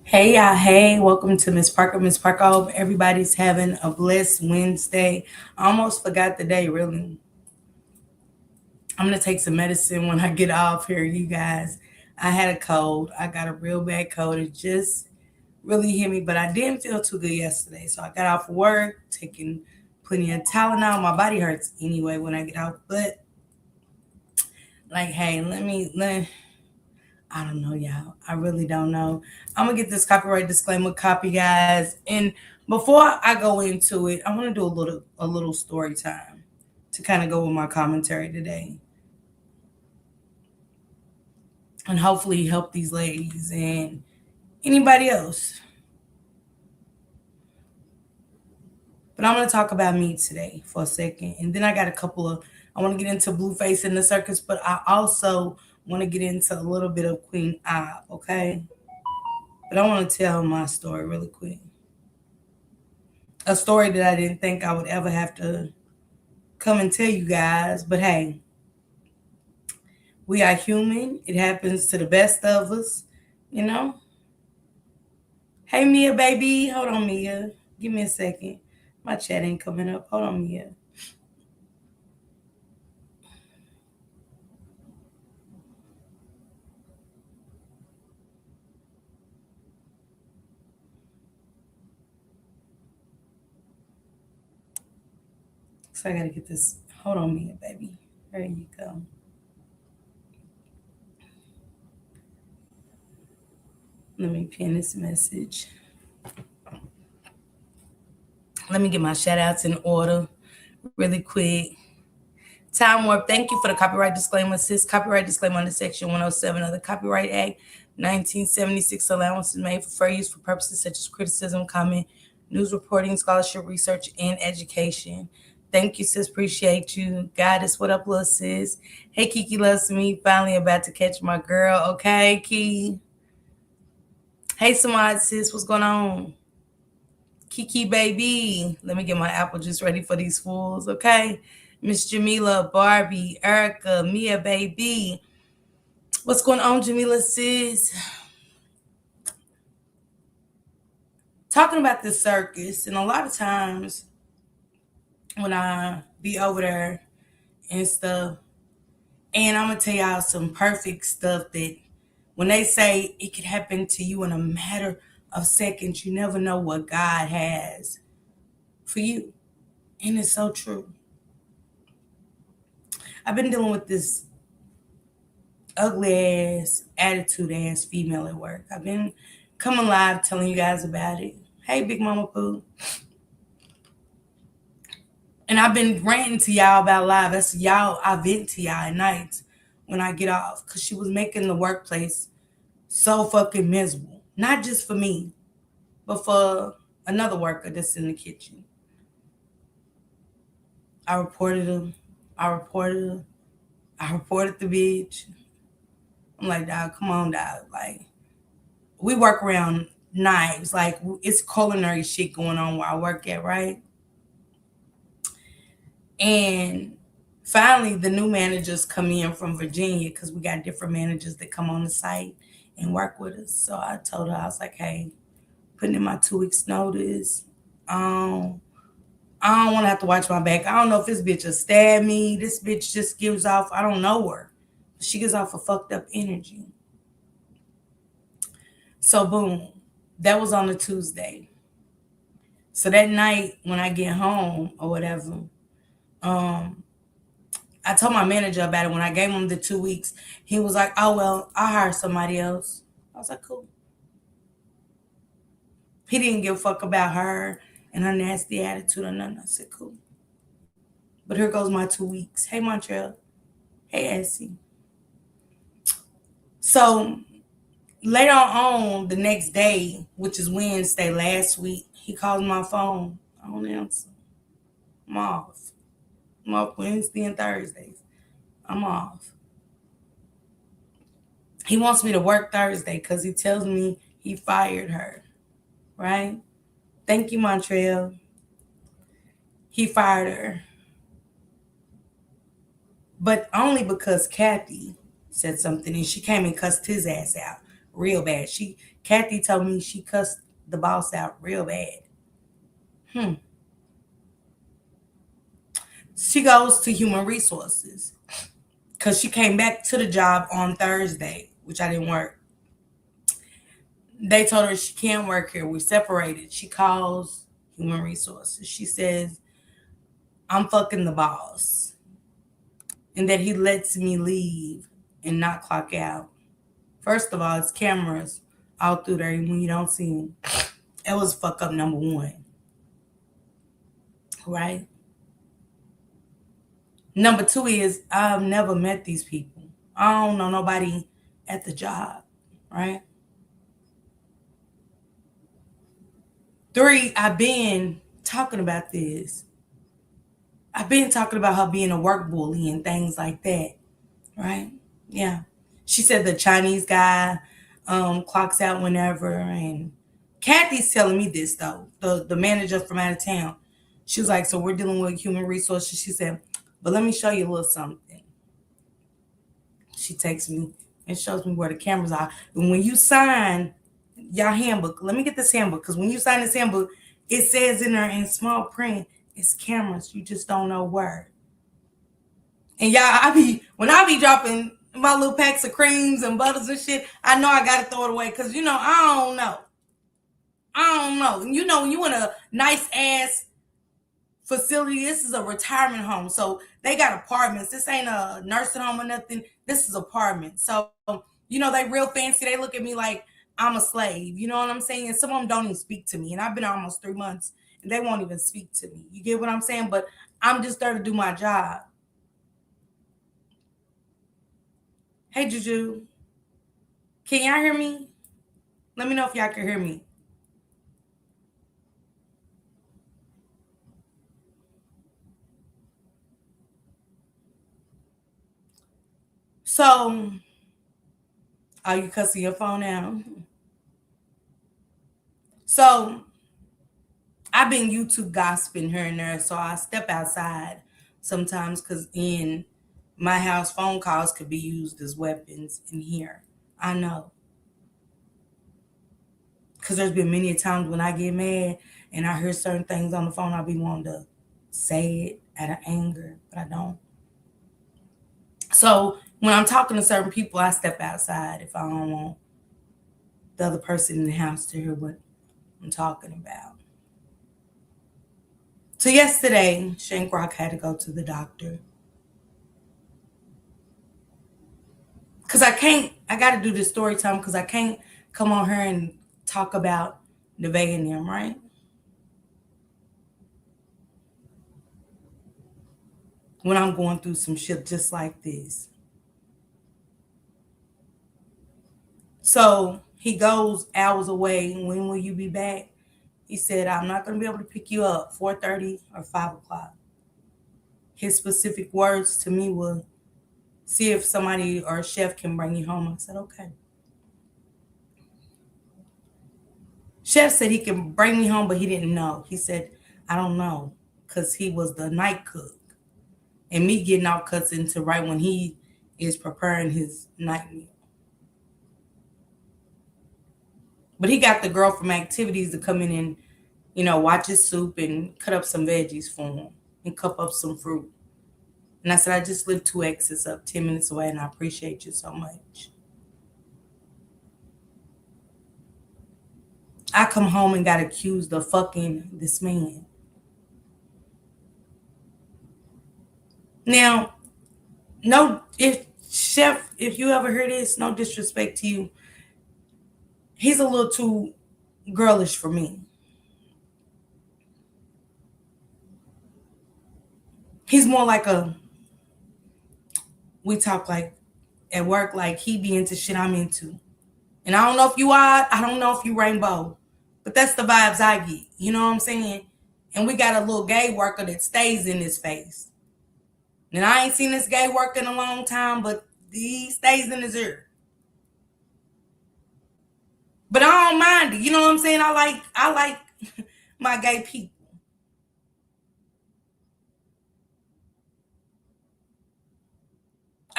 Hey y'all, hey, welcome to Miss Parker. Miss Parker, I hope everybody's having a blessed Wednesday. I almost forgot the day, really. I'm gonna take some medicine when I get off here, you guys. I had a cold. I got a real bad cold. It just really hit me, but I didn't feel too good yesterday. So I got off work, taking plenty of Tylenol. My body hurts anyway when I get out, but like, hey, let I don't know, y'all. I really don't know. I'm gonna get this copyright disclaimer copy, guys. And before I go into it, I want to do a little story time to kind of go with my commentary today, and hopefully help these ladies and anybody else. But I'm gonna talk about me today for a second, and then I got a couple of. I want to get into Blueface in the circus, but I also want to get into a little bit of Queen Ob, okay? But I want to tell my story really quick. A story that I didn't think I would ever have to come and tell you guys. But hey, we are human. It happens to the best of us, you know? Hey, Mia, baby. Hold on, Mia. Give me a second. My chat ain't coming up. Hold on, Mia. So I got to get this. Hold on, Mia, baby. There you go. Let me pin this message. Let me get my shout outs in order really quick. Time Warp, thank you for the copyright disclaimer. Sis, copyright disclaimer under Section 107 of the Copyright Act 1976. Allowance is made for fair use for purposes such as criticism, comment, news reporting, scholarship, research, and education. Thank you, sis. Appreciate you. Goddess, what up, little sis? Hey, Kiki loves me. Finally about to catch my girl. Okay, Kiki. Hey, Samad, sis. What's going on? Kiki, baby. Let me get my apple juice ready for these fools, okay? Miss Jamila, Barbie, Erica, Mia, baby. What's going on, Jamila, sis? Talking about the circus, and a lot of times when I be over there and stuff, and I'm gonna tell y'all some perfect stuff that when they say it could happen to you in a matter of seconds, you never know what God has for you. And it's so true. I've been dealing with this ugly ass, attitude ass female at work. I've been coming live telling you guys about it. Hey, Big Mama Pooh. And I've been ranting to y'all about live. That's y'all, I vent to y'all at nights when I get off. Because she was making the workplace so fucking miserable. Not just for me, but for another worker that's in the kitchen. I reported her. I reported her. I reported the bitch. I'm like, dog, come on, dog. Like, we work around knives. Like, it's culinary shit going on where I work at, right? And finally, the new managers come in from Virginia because we got different managers that come on the site and work with us. So I told her, I was like, hey, putting in my 2 weeks notice. Um, I don't want to have to watch my back. I don't know if this bitch will stab me. This bitch just gives off, I don't know her. She gives off a fucked up energy. So boom, that was on a Tuesday. So that night when I get home or whatever, um, I told my manager about it. When I gave him the 2 weeks, he was like, "Oh well, I'll hire somebody else." I was like, "Cool." He didn't give a fuck about her and her nasty attitude or nothing. I said, "Cool." But here goes my 2 weeks. Hey Montreal. Hey Essie. So later on the next day, which is Wednesday last week, he calls my phone. I don't answer. I'm off. I'm off Wednesday and Thursdays. I'm off. He wants me to work Thursday because he tells me he fired her. Right? Thank you, Montreal. He fired her. But only because Kathy said something and she came and cussed his ass out. real bad. Kathy told me she cussed the boss out real bad. She goes to human resources because she came back to the job on Thursday, which I didn't work. They told her she can't work here. We separated. She calls human resources. She says, I'm fucking the boss, and that he lets me leave and not clock out. First of all, it's cameras all through there when you don't see him. That was fuck up number one. Right? Number two is I've never met these people. I don't know nobody at the job. Right? Three, I've been talking about this. I've been talking about her being a work bully and things like that. Right? Yeah. She said the Chinese guy clocks out whenever. And Kathy's telling me this, though, the manager from out of town. She was like, so we're dealing with human resources. She said, but let me show you a little something. She takes me and shows me where the cameras are. And when you sign your handbook, let me get this handbook, because when you sign this handbook, it says in there in small print, it's cameras. You just don't know where. And y'all, when I be dropping my little packs of creams and butters and shit, I know I gotta throw it away because I don't know. And when you in a nice ass facility, this is a retirement home, so they got apartments. This ain't a nursing home or nothing. This is apartment. So they real fancy. They look at me like I'm a slave. You know what I'm saying? And some of them don't even speak to me. And I've been almost 3 months, and they won't even speak to me. You get what I'm saying? But I'm just there to do my job. Hey, Juju. Can y'all hear me? Let me know if y'all can hear me. So, are you cussing your phone out? So, I've been YouTube gossiping here and there, so I step outside sometimes because in my house, phone calls could be used as weapons in here. I know. Because there's been many times when I get mad and I hear certain things on the phone, I'll be wanting to say it out of anger, but I don't. So when I'm talking to certain people, I step outside if I don't want the other person in the house to hear what I'm talking about. So yesterday, Shank Rock had to go to the doctor. Because I got to do this story time because I can't come on here and talk about Nevaeh and them, right? When I'm going through some shit just like this. So he goes hours away. When will you be back? He said, I'm not going to be able to pick you up 4:30 or 5 o'clock. His specific words to me were, see if somebody or a chef can bring you home. I said, okay. Chef said he can bring me home, but he didn't know. He said, I don't know, because he was the night cook. And me getting all cuts into right when he is preparing his night meal. But he got the girl from activities to come in and, watch his soup and cut up some veggies for him and cup up some fruit. And I said, I just live 2 exits up 10 minutes away, and I appreciate you so much. I come home and got accused of fucking this man. Now, no, if you ever hear this, no disrespect to you, he's a little too girlish for me. He's more like we talk like at work, like he be into shit I'm into. And I don't know if you are, I don't know if you rainbow, but that's the vibes I get. You know what I'm saying? And we got a little gay worker that stays in his face. And I ain't seen this gay worker in a long time, but he stays in his ear. But I don't mind it. You know what I'm saying? I like my gay people.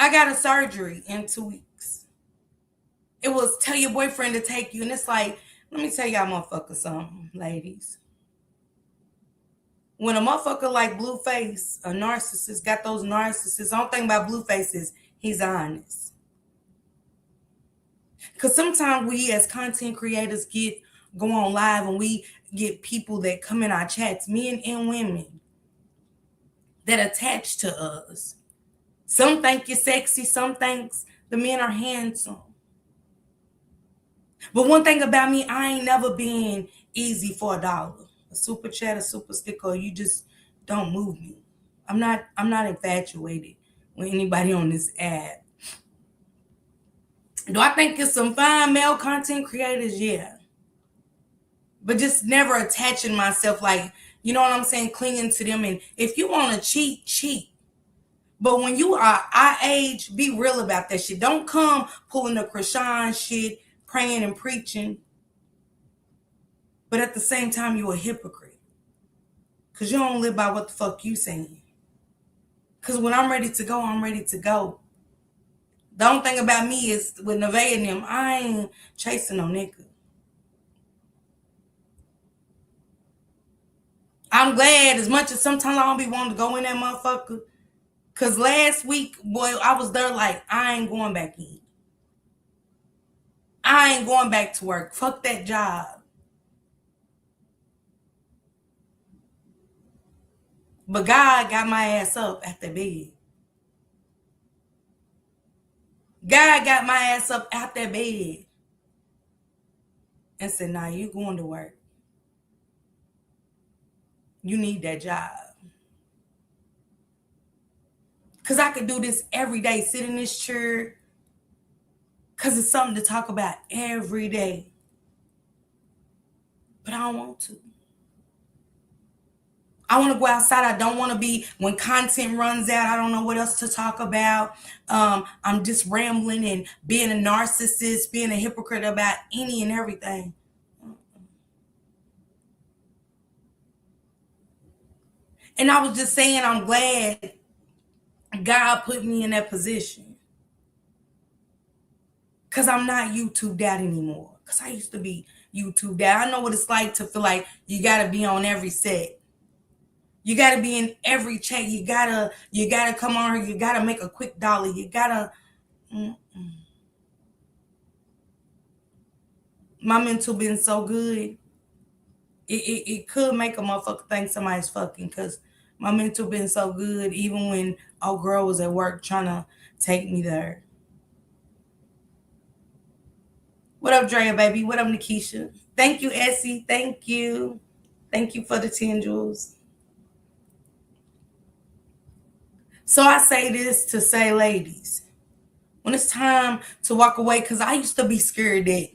I got a surgery in 2 weeks. It was tell your boyfriend to take you. And it's like, let me tell y'all motherfuckers something, ladies. When a motherfucker like Blueface, a narcissist, got those narcissists, the only thing about Blueface is he's honest. Because sometimes we as content creators go on live and we get people that come in our chats, men and women, that attach to us. Some think you're sexy, some thinks the men are handsome. But one thing about me, I ain't never been easy for $1. A super chat, a super sticker, you just don't move me. I'm not infatuated with anybody on this app. Do I think it's some fine male content creators? Yeah. But just never attaching myself, like, you know what I'm saying, clinging to them. And if you want to cheat, cheat. But when you are our age, be real about that shit. Don't come pulling the Krishan shit, praying and preaching. But at the same time, you're a hypocrite. Because you don't live by what the fuck you saying. Because when I'm ready to go, I'm ready to go. The only thing about me is with Nevaeh and them, I ain't chasing no nigga. I'm glad, as much as sometimes I don't be wanting to go in that motherfucker. Because last week, boy, I was there like, I ain't going back in. I ain't going back to work. Fuck that job. But God got my ass up at the bed. God got my ass up out that bed and said, nah, you going to work. You need that job. Because I could do this every day, sit in this chair, because it's something to talk about every day. But I don't want to. I want to go outside. I don't want to be, when content runs out, I don't know what else to talk about. I'm just rambling and being a narcissist, being a hypocrite about any and everything. And I was just saying, I'm glad God put me in that position. Because I'm not YouTubed out anymore. Because I used to be YouTubed out. I know what it's like to feel like you got to be on every set. You got to be in every chat. You gotta come on here. You got to make a quick dollar. You got to... My mental been so good. It could make a motherfucker think somebody's fucking, because my mental been so good even when old girl was at work trying to take me there. What up, Drea, baby? What up, Nikisha? Thank you, Essie. Thank you. Thank you for the 10 jewels. So I say this to say, ladies, when it's time to walk away, because I used to be scared that,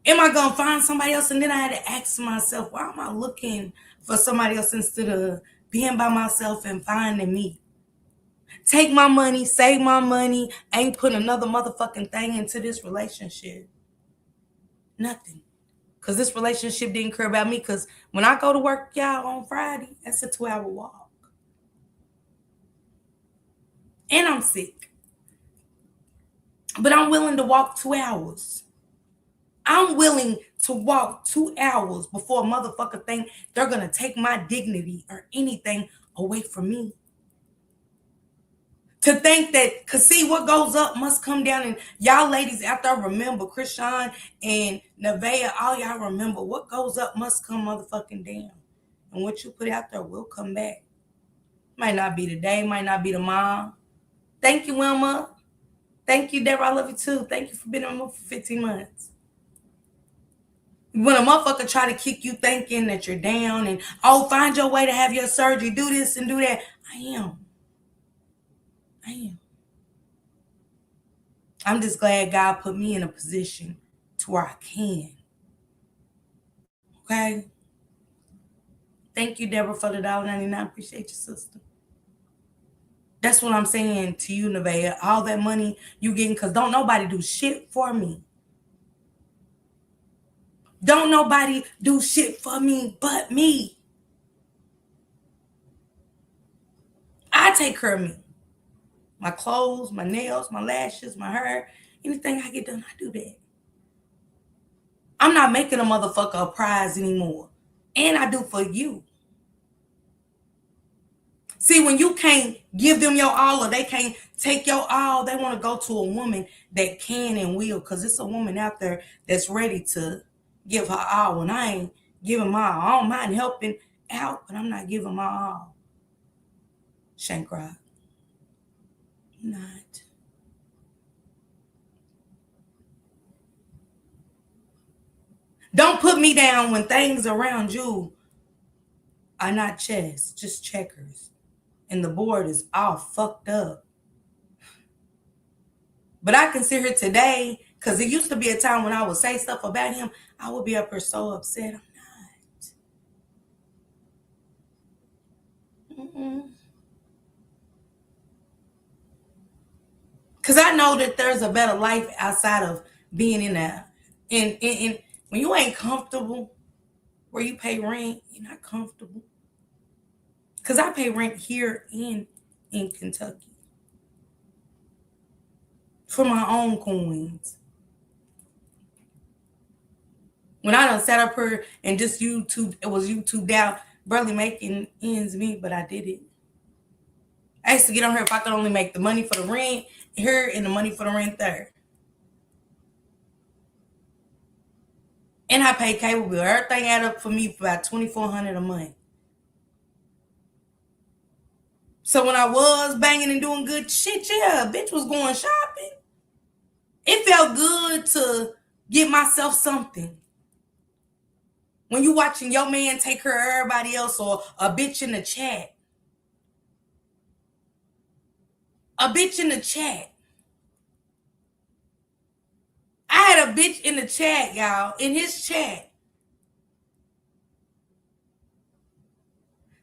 am I going to find somebody else? And then I had to ask myself, why am I looking for somebody else instead of being by myself and finding me? Take my money, save my money, ain't put another motherfucking thing into this relationship. Nothing. Because this relationship didn't care about me. Because when I go to work, y'all, on Friday, that's a 2-hour walk. And I'm sick. But I'm willing to walk 2 hours. I'm willing to walk 2 hours before a motherfucker think they're going to take my dignity or anything away from me. To think that, because see, what goes up must come down. And y'all ladies out there remember, Krishan and Nevaeh, all y'all remember, what goes up must come motherfucking down. And what you put out there will come back. Might not be today, might not be tomorrow. Thank you, Wilma. Thank you, Deborah. I love you too. Thank you for being on for 15 months. When a motherfucker try to kick you thinking that you're down and, oh, find your way to have your surgery, do this and do that. I am. I'm just glad God put me in a position to where I can. Okay? Thank you, Deborah, for the $1.99. Appreciate you, sister. That's what I'm saying to you, Nevaeh. All that money you getting, because don't nobody do shit for me. Don't nobody do shit for me but me. I take care of me. My clothes, my nails, my lashes, my hair, anything I get done, I do that. I'm not making a motherfucker a prize anymore. And I do for you. See, when you can't give them your all or they can't take your all, they want to go to a woman that can and will, because it's a woman out there that's ready to give her all. And I ain't giving my all. I don't mind helping out, but I'm not giving my all. Shank Rock. Not. Don't put me down when things around you are not chess, just checkers. And the board is all fucked up. But I can sit here today, because it used to be a time when I would say stuff about him, I would be up here so upset. I'm not. Because I know that there's a better life outside of being in there. And when you ain't comfortable where you pay rent, you're not comfortable. Because I pay rent here in Kentucky for my own coins. When I done sat up here and just it was YouTube down, barely making ends meet, but I did it. I used to get on here if I could only make the money for the rent here and the money for the rent there. And I pay cable bill. Everything add up for me for about $2,400 a month. So when I was banging and doing good shit, yeah, bitch was going shopping. It felt good to get myself something. When you watching your man take care of everybody else, or a bitch in the chat. A bitch in the chat. I had a bitch in the chat, y'all, in his chat,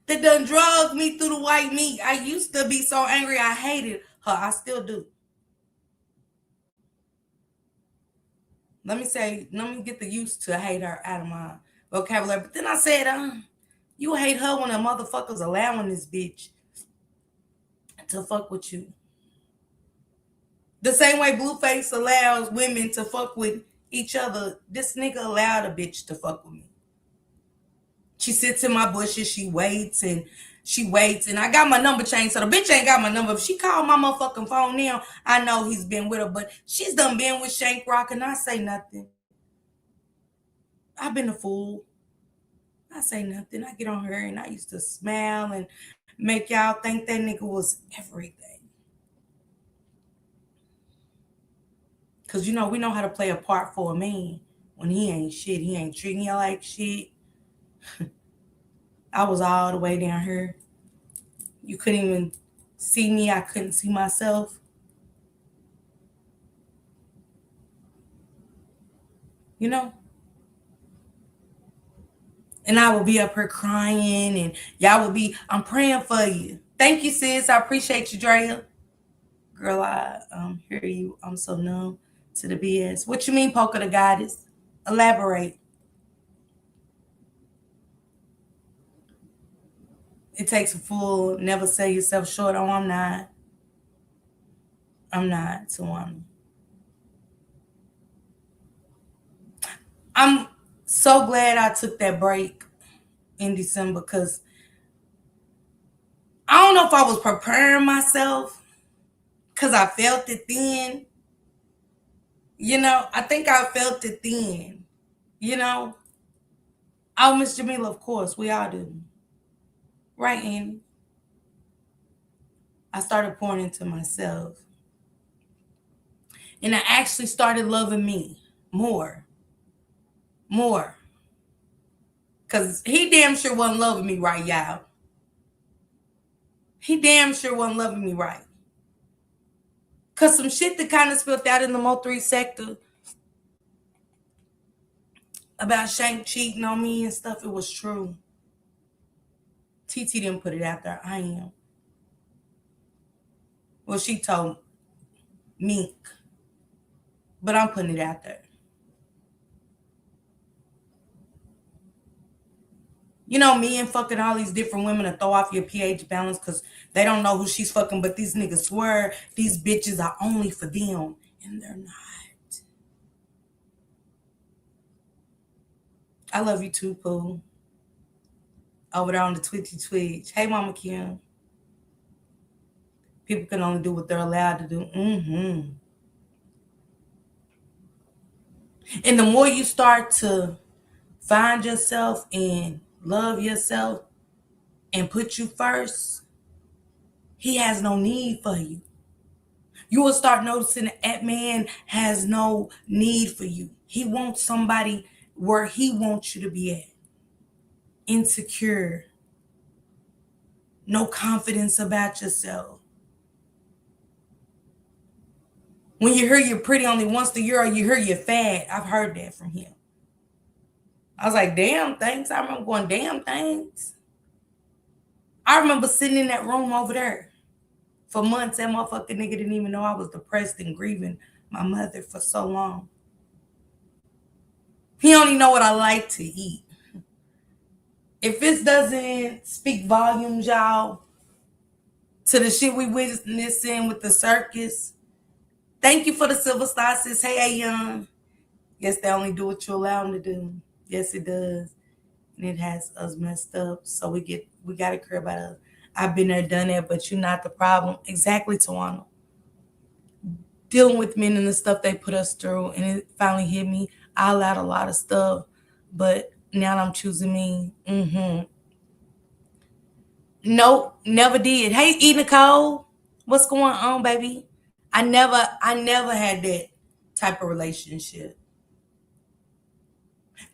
that done drugged me through the white meat. I used to be so angry I hated her. I still do. Let me get the used to hate her out of my vocabulary. But then I said, you hate her when a motherfucker's allowing this bitch to fuck with you. The same way Blueface allows women to fuck with each other, this nigga allowed a bitch to fuck with me. She sits in my bushes, she waits, and I got my number changed, so the bitch ain't got my number. If she called my motherfucking phone now, I know he's been with her, but she's done been with Shank Rock, and I say nothing. I've been a fool. I say nothing. I get on her, and I used to smile and make y'all think that nigga was everything. Because, we know how to play a part for a man when he ain't shit. He ain't treating you like shit. I was all the way down here. You couldn't even see me. I couldn't see myself. And I would be up here crying, and y'all would be, I'm praying for you. Thank you, sis. I appreciate you, Drea. Girl, I hear you. I'm so numb to the BS. What you mean, Poker the Goddess? Elaborate. It takes a fool. Never sell yourself short. Oh, I'm not. Tawana. I'm so glad I took that break in December, because I don't know if I was preparing myself, because I felt it then. I think I felt it then. I'll miss Jamila, of course. We all do. Right, Annie? I started pouring into myself. And I actually started loving me more. More. Because he damn sure wasn't loving me right, y'all. He damn sure wasn't loving me right. Because some shit that kind of spilled out in the Mo3 sector about Shank cheating on me and stuff, it was true. TT didn't put it out there. I am. Well, she told Mink. But I'm putting it out there. You know, men fucking all these different women to throw off your pH balance because they don't know who she's fucking, but these niggas swear these bitches are only for them, and they're not. I love you too, Pooh. Over there on the Twitchy Twitch. Hey, Mama Kim. People can only do what they're allowed to do. And the more you start to find yourself and love yourself and put you first, he has no need for you. You will start noticing that man has no need for you. He wants somebody where he wants you to be at. Insecure. No confidence about yourself. When you hear you're pretty only once a year or you hear you're fat, I've heard that from him. I was like, damn, thanks. I remember going, damn, thanks. I remember sitting in that room over there for months. That motherfucking nigga didn't even know I was depressed and grieving my mother for so long. He only know what I like to eat. If this doesn't speak volumes, y'all, to the shit we witnessing with the circus, thank you for the silver star, sis. Hey, young. Yes, they only do what you allow them to do. Yes, it does. And it has us messed up. So we got to care about us. I've been there, done that, but you're not the problem. Exactly, Tawana. Dealing with men and the stuff they put us through, and it finally hit me. I allowed a lot of stuff, but now I'm choosing me. Nope, never did. Hey, E Nicole, what's going on, baby? I never had that type of relationship.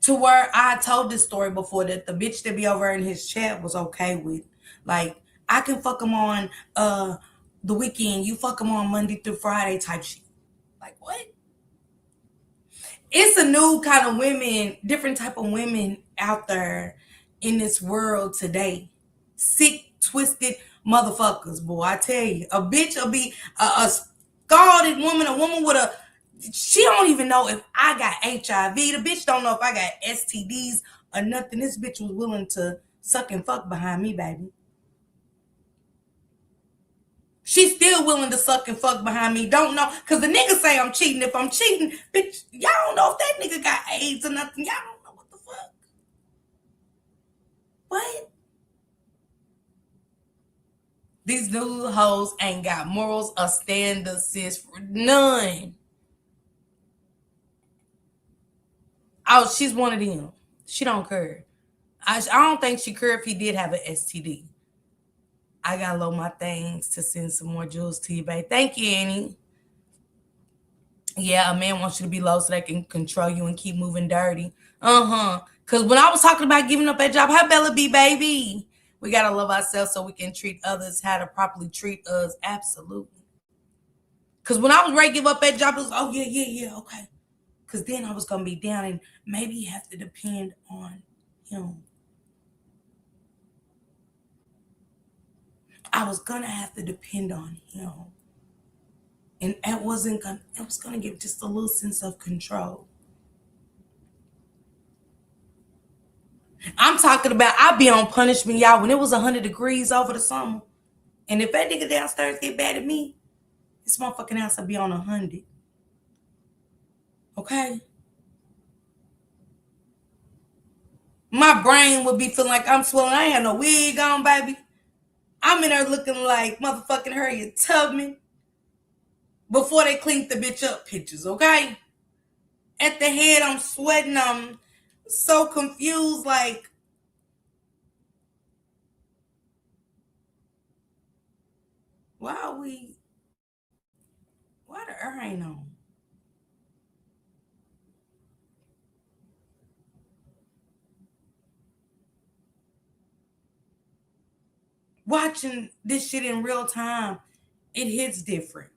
To where I told this story before that the bitch that be over in his chat was okay with. Like, I can fuck him on the weekend, you fuck him on Monday through Friday type shit. Like, what? It's a new kind of women, different type of women out there in this world today. Sick, twisted motherfuckers, boy. I tell you, a bitch will be a scalded woman, a woman with a. She don't even know if I got HIV. The bitch don't know if I got STDs or nothing. This bitch was willing to suck and fuck behind me, baby. She's still willing to suck and fuck behind me. Don't know. Because the nigga say I'm cheating. If I'm cheating, bitch, y'all don't know if that nigga got AIDS or nothing. Y'all don't know what the fuck. What? These new hoes ain't got morals or standards, sis. None. Oh, she's one of them. She don't care. I don't think she care if he did have an STD. I gotta load my things to send some more jewels to you, babe. Thank you, Annie. Yeah, a man wants you to be low so they can control you and keep moving dirty. Because when I was talking about giving up that job, how Bella be, baby? We gotta love ourselves so we can treat others how to properly treat us. Absolutely. Because when I was ready to give up that job, it was, oh, yeah, okay. Because then I was gonna be down and maybe have to depend on him. I was gonna have to depend on him. And it was gonna give just a little sense of control. I'm talking about I be on punishment, y'all, when it was 100 degrees over the summer. And if that nigga downstairs get bad at me, this motherfucking house will be on 100. Okay? My brain would be feeling like I'm swollen. I ain't had no wig on, baby. I'm in there looking like motherfucking Harriet Tubman before they cleaned the bitch up pictures, okay? At the head, I'm sweating. I'm so confused, like, why the air ain't on? Watching this shit in real time, it hits different.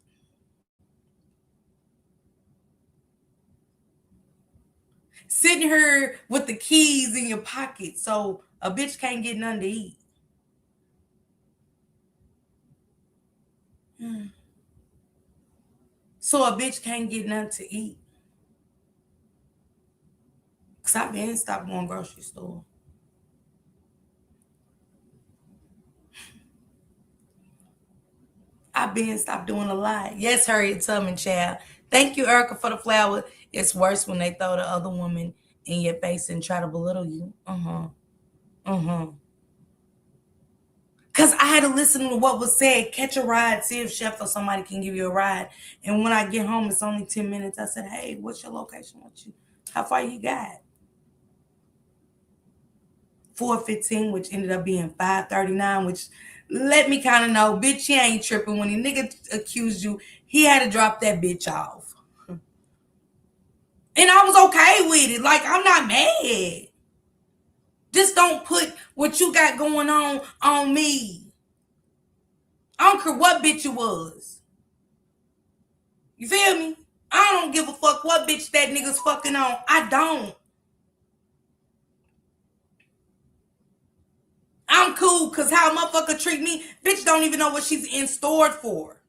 Sitting here with the keys in your pocket so a bitch can't get nothing to eat. So a bitch can't get nothing to eat. Because I've been stopped going grocery store. I've been stopped doing a lot. Yes, Harriet Tubman, child. Thank you, Erica, for the flower. It's worse when they throw the other woman in your face and try to belittle you. Because I had to listen to what was said. Catch a ride, see if Chef or somebody can give you a ride. And when I get home, it's only 10 minutes. I said, hey, what's your location? How far you got? 4:15, which ended up being 5:39, which let me kind of know, bitch, he ain't tripping. When the nigga accused you, he had to drop that bitch off. And I was okay with it. Like, I'm not mad. Just don't put what you got going on me. I don't care what bitch it was. You feel me? I don't give a fuck what bitch that nigga's fucking on. I don't. I'm cool because how a motherfucker treat me, bitch don't even know what she's in store for.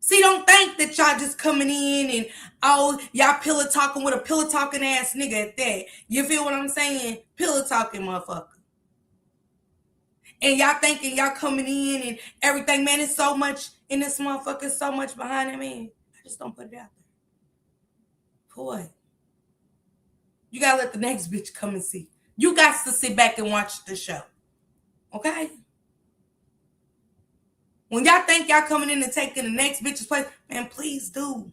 See, don't think that y'all just coming in and, oh, y'all pillow talking with a pillow talking ass nigga at that. You feel what I'm saying? Pillow talking motherfucker. And y'all thinking y'all coming in and everything, man, it's so much in this motherfucker, so much behind that man. I just don't put it out there. Boy, you gotta let the next bitch come and see. You got to sit back and watch the show. Okay? When y'all think y'all coming in and taking the next bitch's place, man, please do.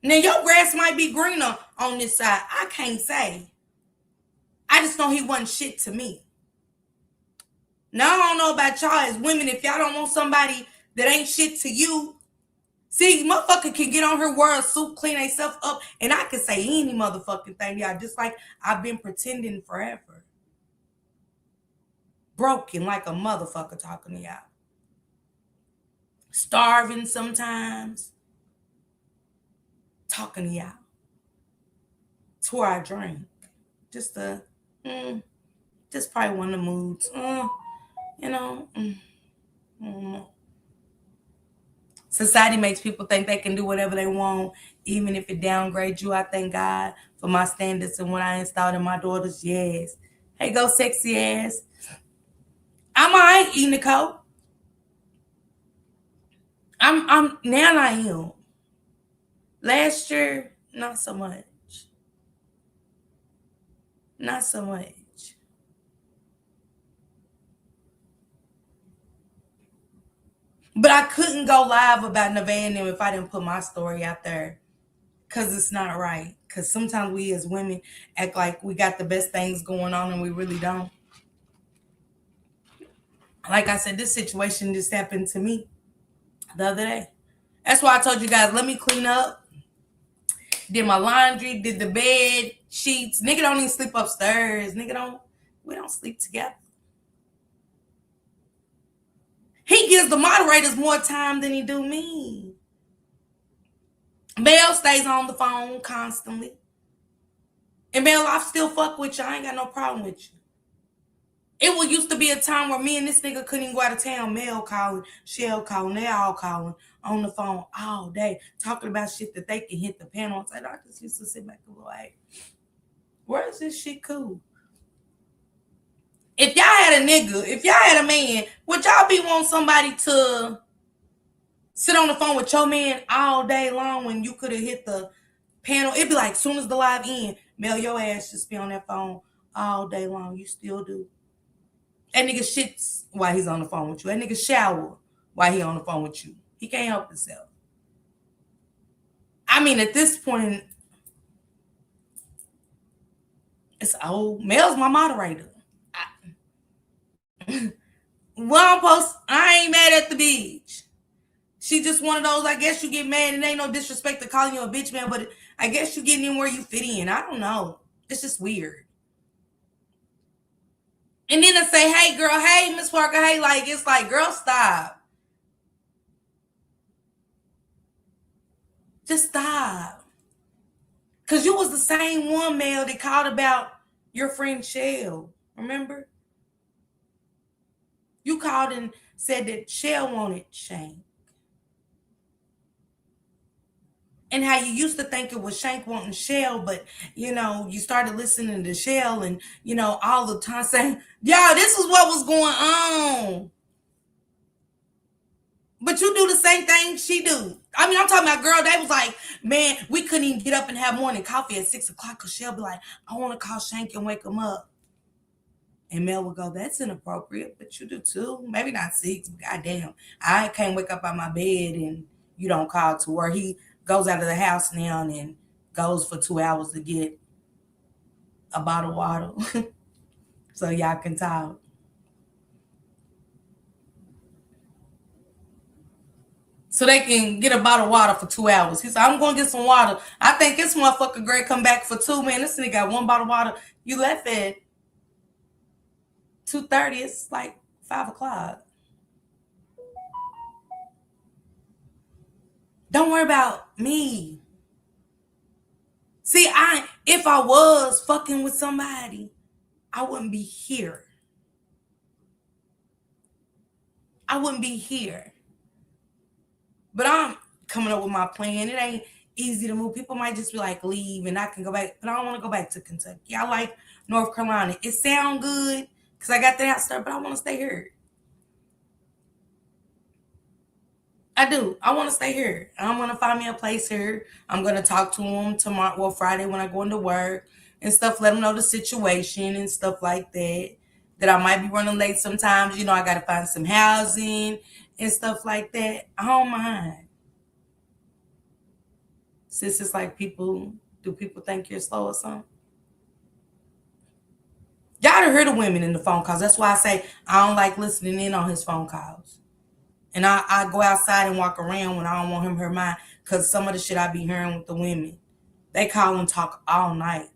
Now, your grass might be greener on this side. I can't say. I just know he wasn't shit to me. Now, I don't know about y'all as women. If y'all don't want somebody that ain't shit to you, see, motherfucker can get on her world soup, clean herself up, and I can say any motherfucking thing, y'all. Just like I've been pretending forever. Broken like a motherfucker talking to y'all. Starving sometimes. Talking to y'all. It's where I drink. Just probably one of the moods. You know. Society makes people think they can do whatever they want, even if it downgrades you. I thank God for my standards and what I installed in my daughters. Yes. Hey, go sexy ass. I'm all right eating the coat. I'm now I am. Last year, not so much. Not so much. But I couldn't go live about Nevaeh and them if I didn't put my story out there. Because it's not right. Because sometimes we as women act like we got the best things going on and we really don't. Like I said, this situation just happened to me the other day. That's why I told you guys, let me clean up. Did my laundry, did the bed, sheets. Nigga don't even sleep upstairs. We don't sleep together. He gives the moderators more time than he do me. Mel stays on the phone constantly. And Mel, I still fuck with you. I ain't got no problem with you. It used to be a time where me and this nigga couldn't even go out of town. Mel calling, Shell calling, they all calling on the phone all day, talking about shit that they can hit the panel and say, I just used to sit back and go, hey, where is this shit cool? If y'all had a nigga, if y'all had a man, would y'all be want somebody to sit on the phone with your man all day long when you could have hit the panel? It'd be like, as soon as the live end, Mel, your ass just be on that phone all day long. You still do. That nigga shits while he's on the phone with you. That nigga shower while he on the phone with you. He can't help himself. I mean, at this point, it's old. Mel's my moderator. I ain't mad at the bitch. She just one of those, I guess you get mad and ain't no disrespect to calling you a bitch, man, but I guess you getting in where you fit in. I don't know. It's just weird. And then I say, hey, girl, hey, Miss Parker, hey, like, it's like, girl, stop. Just stop. Because you was the same one, Mel, that called about your friend Shell. Remember? You called and said that Shell wanted Shane. And how you used to think it was Shank wanting Shell, but you started listening to Shell and all the time saying, "Yo, this is what was going on." But you do the same thing she do. I mean, I'm talking about girl. They was like, man, we couldn't even get up and have morning coffee at 6 o'clock because she'll be like, I want to call Shank and wake him up. And Mel would go, that's inappropriate, but you do too. Maybe not 6, but goddamn. I can't wake up out my bed and you don't call to where he goes out of the house now and goes for 2 hours to get a bottle of water so y'all can talk. So they can get a bottle of water for 2 hours. He said, I'm going to get some water. I think this motherfucker Greg come back for 2, man. This nigga got 1 bottle of water. You left at 2:30. It's like 5 o'clock. Don't worry about me. See, if I was fucking with somebody, I wouldn't be here. I wouldn't be here. But I'm coming up with my plan. It ain't easy to move. People might just be like, leave, and I can go back. But I don't want to go back to Kentucky. I like North Carolina. It sound good because I got the house there, but I want to stay here. I do. I want to stay here. I'm going to find me a place here. I'm going to talk to them tomorrow, well, Friday when I go into work and stuff, let them know the situation and stuff like that, that I might be running late sometimes. I got to find some housing and stuff like that. I don't mind. Since it's like do people think you're slow or something? Y'all to hear the women in the phone calls. That's why I say I don't like listening in on his phone calls. And I go outside and walk around when I don't want him to hear mine, because some of the shit I be hearing with the women, they call and talk all night.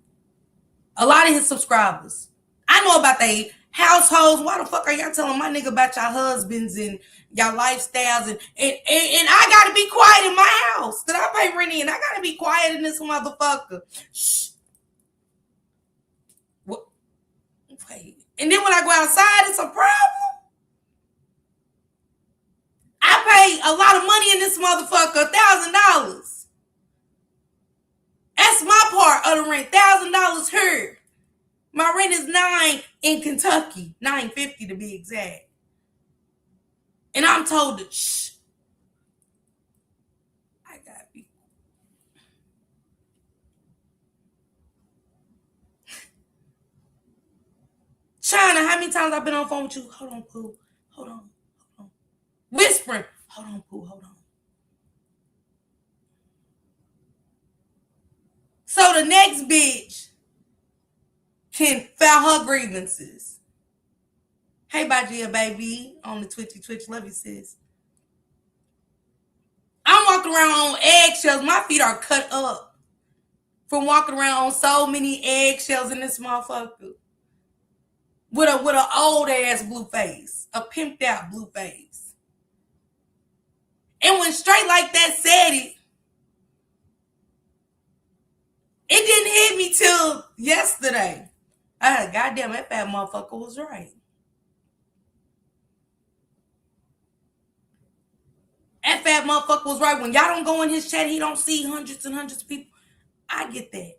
A lot of his subscribers, I know about their households. Why the fuck are y'all telling my nigga about y'all husbands and y'all lifestyles? And I gotta be quiet in my house that I pay rent in. I gotta be quiet in this motherfucker. Shh. What? Wait. And then when I go outside, it's a problem. I pay a lot of money in this motherfucker, $1,000. That's my part of the rent, $1,000 here. My rent is $9 in Kentucky, $9.50 to be exact. And I'm told to shh. I gotta be. China, how many times I've been on the phone with you? Hold on, Pooh. Hold on. Whispering. Hold on, Pooh. Hold on. So the next bitch can file her grievances. Hey, Bajia, baby, on the Twitch, love you, sis. I'm walking around on eggshells. My feet are cut up from walking around on so many eggshells in this motherfucker. With an old ass Blueface, a pimped out Blueface. And when Straight Like That said it didn't hit me till yesterday. Goddamn, that fat motherfucker was right. That fat motherfucker was right. When y'all don't go in his chat, he don't see hundreds and hundreds of people. I get that.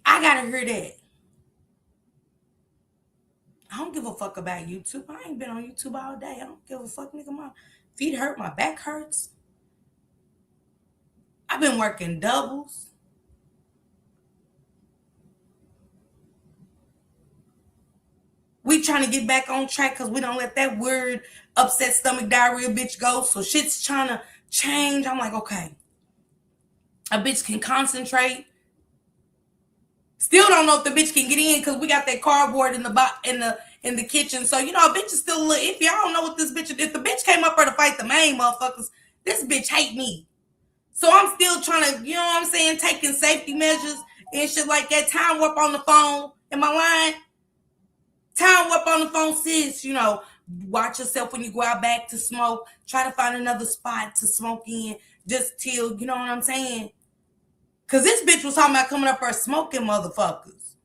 I gotta hear that. I don't give a fuck about YouTube. I ain't been on YouTube all day. I don't give a fuck, nigga. My feet hurt. My back hurts. I've been working doubles. We trying to get back on track because we don't let that weird upset stomach diarrhea bitch go. So shit's trying to change. I'm like, okay. A bitch can concentrate. Still don't know if the bitch can get in because we got that cardboard in the kitchen. So, a bitch is still a little iffy. I don't know what this bitch, if the bitch came up here to fight the main motherfuckers, this bitch hate me. So I'm still trying to, taking safety measures and shit like that. Time warp on the phone. Am I lying? Time warp on the phone, sis. Watch yourself when you go out back to smoke. Try to find another spot to smoke in just till, you know what I'm saying? Because this bitch was talking about coming up here smoking motherfuckers.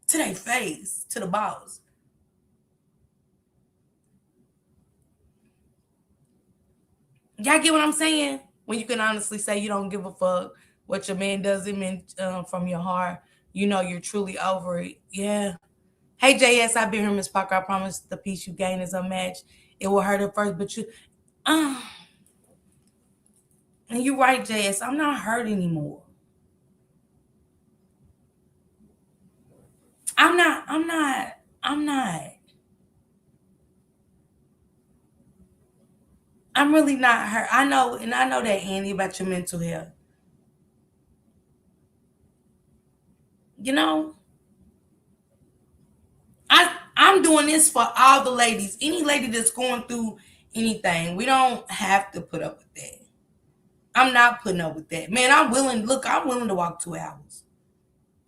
To their face, to the balls. Y'all get what I'm saying? When you can honestly say you don't give a fuck what your man does, it meant from your heart. You know you're truly over it. Yeah. Hey JS, I've been here, Miss Parker. I promise the peace you gain is unmatched. It will hurt at first, but you uh and you're right, JS. I'm not hurt anymore. I'm not. I'm really not hurt. I know, and I know that, Andy, about your mental health. You know, I'm doing this for all the ladies. Any lady that's going through anything, we don't have to put up with that. I'm not putting up with that. Man, I'm willing. Look, I'm willing to walk 2 hours.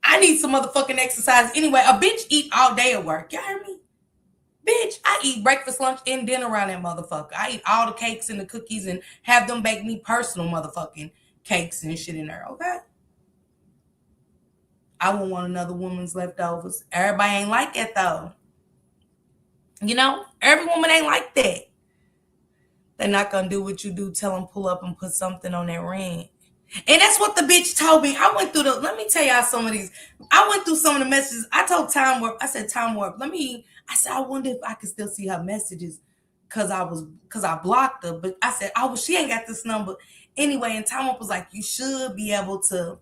I need some motherfucking exercise anyway. A bitch eat all day at work. Y'all hear me? Bitch, I eat breakfast, lunch, and dinner around that motherfucker. I eat all the cakes and the cookies and have them bake me personal motherfucking cakes and shit in there, okay? I wouldn't want another woman's leftovers. Everybody ain't like that though. You know, every woman ain't like that. They're not gonna do what you do. Tell them pull up and put something on that ring. And that's what the bitch told me. I went through let me tell y'all some of these. I went through some of the messages. I told Time Warp, I said, Time Warp, I said, I wonder if I could still see her messages because I blocked her. But I said, oh, well, she ain't got this number. Anyway, and Time Warp was like, you should be able to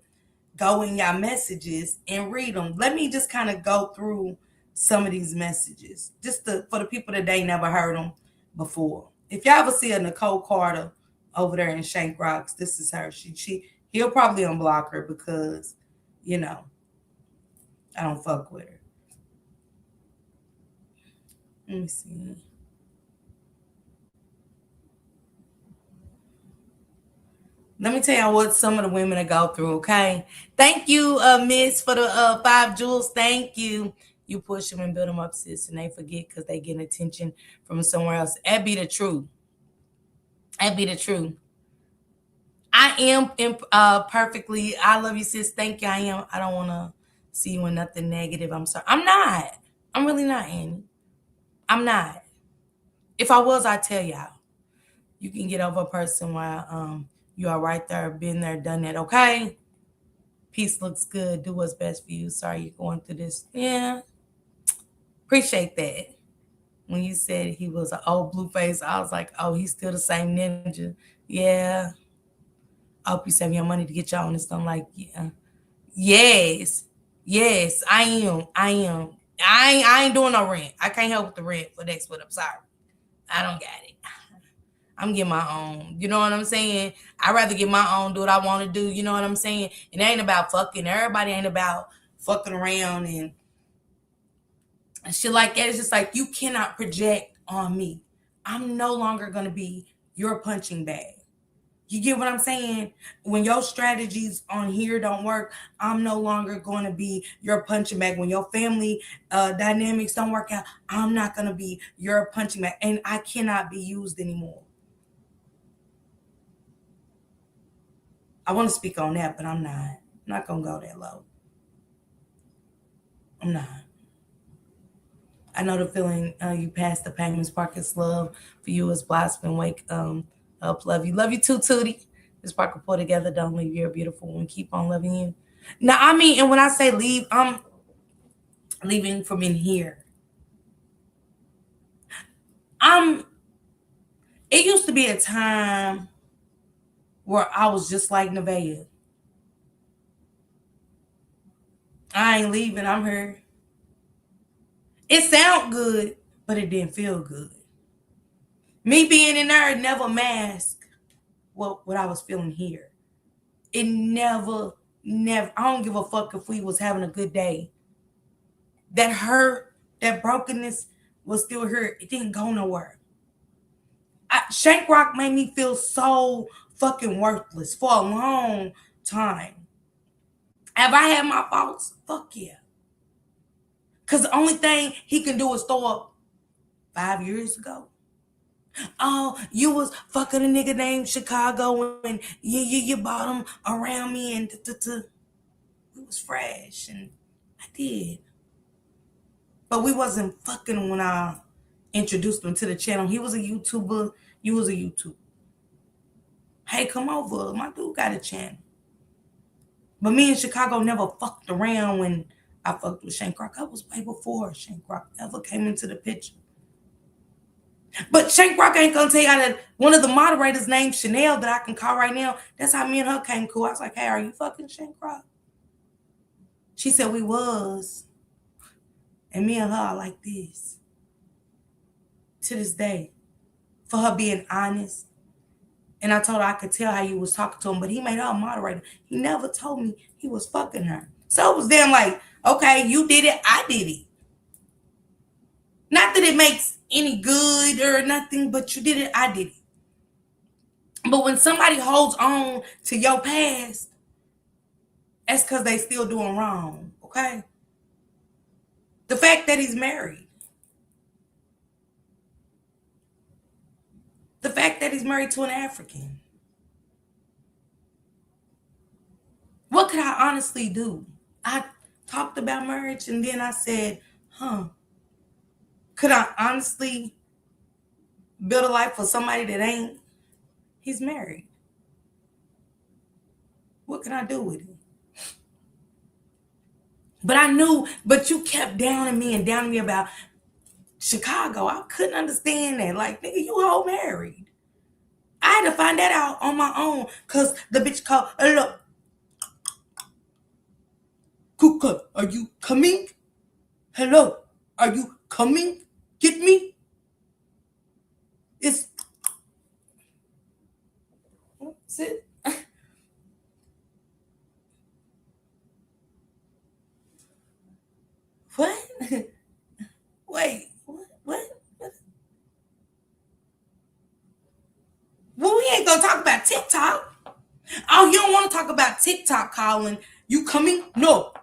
go in your messages and read them. Let me just kind of go through some of these messages, just for the people that they never heard them before. If y'all ever see a Nicole Carter over there in Shank Rocks, this is her. He'll probably unblock her because, you know, I don't fuck with her. Let me see. Let me tell y'all what some of the women that go through, okay? Thank you, Miss, for the 5 jewels. Thank you. You push them and build them up, sis, and they forget because they getting attention from somewhere else. That be the truth. That be the truth. I am perfectly. I love you, sis. Thank you. I am. I don't want to see you in nothing negative. I'm sorry. I'm not. I'm really not, Annie. I'm not. If I was, I'd tell y'all. You can get over a person while you are right there, been there, done that. Okay. Peace looks good. Do what's best for you. Sorry you're going through this. Yeah. Appreciate that. When you said he was an old Blueface, I was like, oh, he's still the same ninja. Yeah. I hope you save your money to get y'all on this. I'm like, yeah. Yes. Yes, I am. I am. I ain't doing no rent. I can't help with the rent for next one. I'm sorry. I don't got it. I'm getting my own. You know what I'm saying? I'd rather get my own, do what I want to do. You know what I'm saying? It ain't about fucking. Everybody ain't about fucking around and shit like that. It's just like you cannot project on me. I'm no longer gonna be your punching bag. You get what I'm saying? When your strategies on here don't work, I'm no longer going to be your punching bag. When your family dynamics don't work out, I'm not going to be your punching bag. And I cannot be used anymore. I want to speak on that, but I'm not. I'm not going to go that low. I'm not. I know the feeling you passed the pain. Miss Parker's love for you is blossom. Wake up. Love you. Love you too, Tootie. Miss Parker, pull together. Don't leave. You're beautiful and keep on loving you. Now, I mean, and when I say leave, I'm leaving from in here. I'm It used to be a time where I was just like Nevaeh. I ain't leaving, I'm here. It sound good, but it didn't feel good. Me being in there never masked what I was feeling here. It never, I don't give a fuck if we was having a good day. That hurt, that brokenness was still here. It didn't go nowhere. Shank Rock made me feel so fucking worthless for a long time. Have I had my faults? Fuck yeah. Because the only thing he can do is throw up 5 years ago. Oh, you was fucking a nigga named Chicago and you bought him around me and it was fresh and I did. But we wasn't fucking when I introduced him to the channel. He was a YouTuber. You was a YouTuber. Hey, come over. My dude got a channel. But me in Chicago never fucked around when I fucked with Shank Rock. I was way before Shank Rock ever came into the picture. But Shank Rock ain't gonna tell you that one of the moderators named Chanel that I can call right now. That's how me and her came cool. I was like, hey, are you fucking Shank Rock? She said we was. And me and her are like this. To this day. For her being honest. And I told her I could tell how you was talking to him, but he made her a moderator. He never told me he was fucking her. So it was damn like, okay, you did it, I did it. Not that it makes any good or nothing, but you did it, I did it. But when somebody holds on to your past, that's because they still doing wrong, okay? The fact that he's married. The fact that he's married to an African. What could I honestly do? I talked about marriage and then I said, could I honestly build a life for somebody that ain't? He's married. What can I do with it? But I knew, but you kept downing me about Chicago. I couldn't understand that. Like, nigga, you all married. I had to find that out on my own because the bitch called, look, Kuka, are you coming? Hello, are you coming? Get me? It's it. What? Wait, what? Well, we ain't gonna talk about TikTok. Oh, you don't want to talk about TikTok, Colin. You coming? No.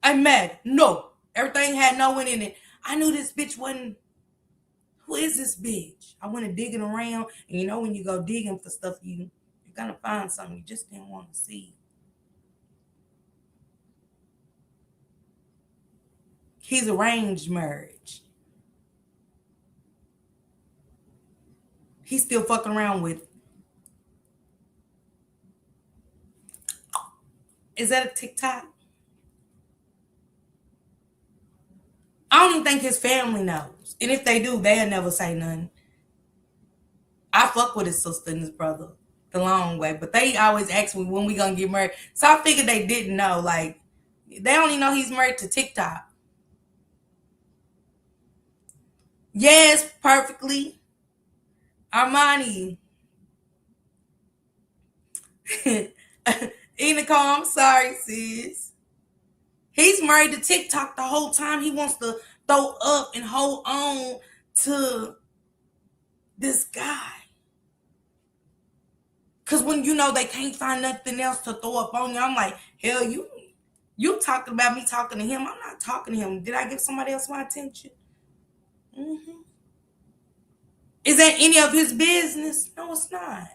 I'm mad. No. Everything had no one in it. I knew this bitch wasn't. Who is this bitch? I went digging around, and you know when you go digging for stuff, you're gonna find something you just didn't want to see. He's arranged marriage. He's still fucking around with. Is that a TikTok? I don't even think his family knows. And if they do, they'll never say nothing. I fuck with his sister and his brother the long way, but they always ask me when we gonna get married. So I figured they didn't know. Like, they only know he's married to TikTok. Yes, perfectly. Armani. Nicole, I'm sorry, sis. He's married to TikTok the whole time. He wants to throw up and hold on to this guy. Cause when you know they can't find nothing else to throw up on you, I'm like, hell, you talking about me talking to him. I'm not talking to him. Did I give somebody else my attention? Mm-hmm. Is that any of his business? No, it's not.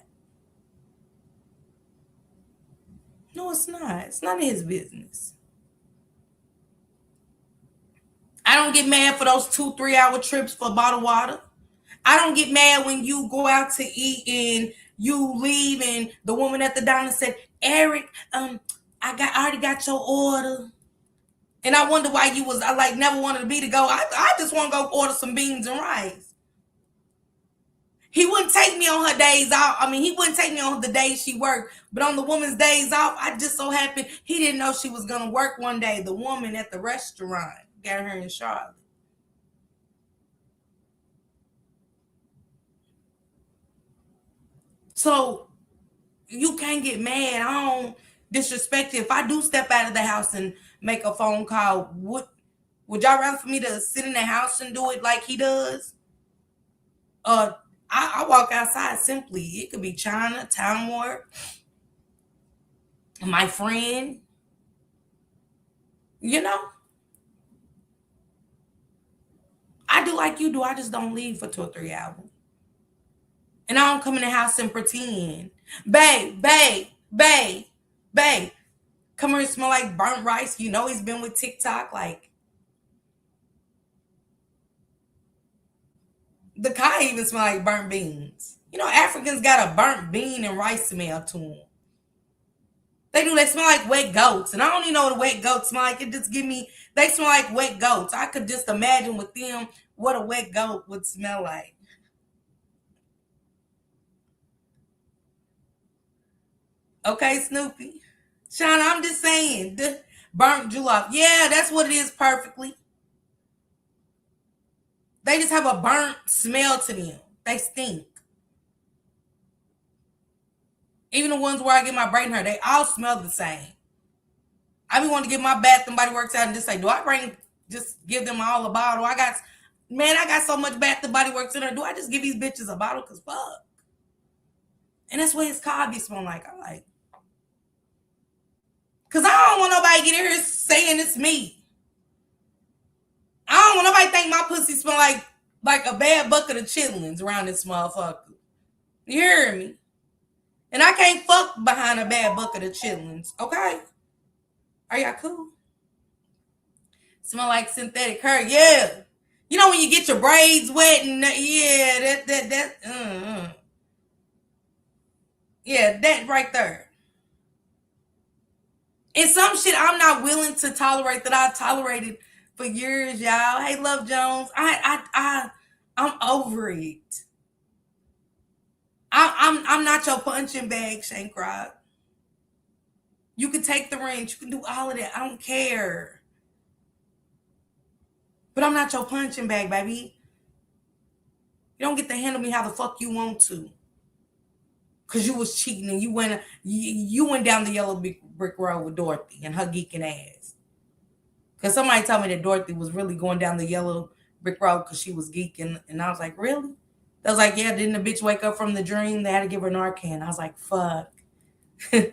No, it's not. It's none of his business. I don't get mad for those 2-3 hour trips for a bottle of water. I don't get mad when you go out to eat and you leave and the woman at the diner said, Eric, I already got your order. And I wonder why I like never wanted me to go. I just want to go order some beans and rice. He wouldn't take me on her days off. I mean, he wouldn't take me on the days she worked. But on the woman's days off, I just so happened he didn't know she was going to work one day. The woman at the restaurant got her in Charlotte. So you can't get mad. I don't disrespect it. If I do step out of the house and make a phone call, would y'all rather for me to sit in the house and do it like he does? I walk outside simply. It could be China, Time Warp, my friend. You know, I do like you do. I just don't leave for 2 or 3 hours. And I don't come in the house and pretend. Babe, babe, babe, babe. Come here and smell like burnt rice. You know he's been with TikTok. Like, the car even smell like burnt beans. You know, Africans got a burnt bean and rice smell to them. They do. They smell like wet goats. And I don't even know what a wet goat smell like. It just give me, they smell like wet goats. I could just imagine with them what a wet goat would smell like. Okay, Snoopy. Shauna, I'm just saying. The burnt jollof. Yeah, that's what it is perfectly. They just have a burnt smell to them. They stink. Even the ones where I get my braiding hair, they all smell the same. I be wanting to get my Bath and Body Works out and just say, do I bring, just give them all a bottle? I got so much Bath and Body Works in there. Do I just give these bitches a bottle? Cause fuck. And that's what his car be smelling like. I like, cause I don't want nobody get in here saying it's me. I don't want nobody think my pussy smell like a bad bucket of chitlins around this motherfucker. You hear me? And I can't fuck behind a bad bucket of chitlins. Okay? Are y'all cool? Smell like synthetic hair. Yeah. You know when you get your braids wet and yeah, yeah, that right there. And some shit I'm not willing to tolerate that I've tolerated for years, y'all. Hey, Love Jones, I'm over it. I'm not your punching bag, Shank Rock. You can take the wrench, you can do all of that. I don't care. But I'm not your punching bag, baby. You don't get to handle me how the fuck you want to. Cause you was cheating and you went down the yellow brick road with Dorothy and her geeking ass. Cause somebody told me that Dorothy was really going down the yellow brick road because she was geeking, and I was like, really? I was like, yeah. Didn't the bitch wake up from the dream? They had to give her Narcan. I was like, fuck. And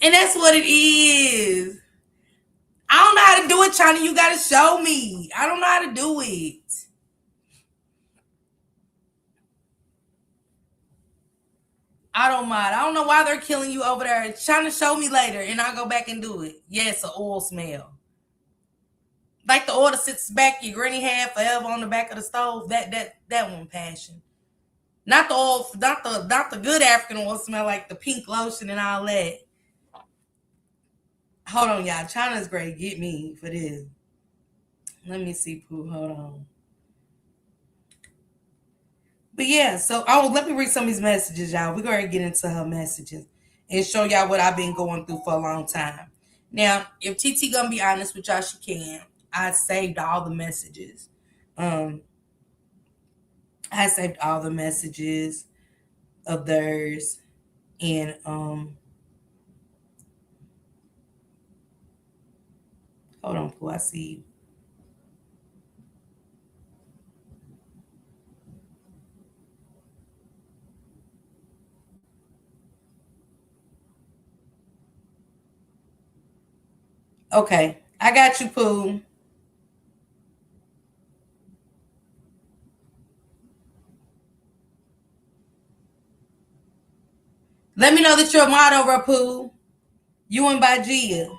that's what it is. I don't know how to do it, China. You gotta show me. I don't know how to do it. I don't mind. I don't know why they're killing you over there. Trying to show me later, and I'll go back and do it. Yes, an oil smell. Like the oil that sits back your granny had forever on the back of the stove. That one passion. Not the oil, not the good African oil smell like the pink lotion and all that. Hold on, y'all. China's great. Get me for this. Let me see, Pooh. Hold on. But yeah, so let me read some of these messages, y'all. We're gonna get into her messages and show y'all what I've been going through for a long time. Now, if TT gonna be honest with y'all, she can. I saved all the messages. Um, I saved all the messages of theirs, and hold on, Pooh. I see. Okay, I got you, Pooh. Let me know that you're a mod over, Pooh. You and Bajia.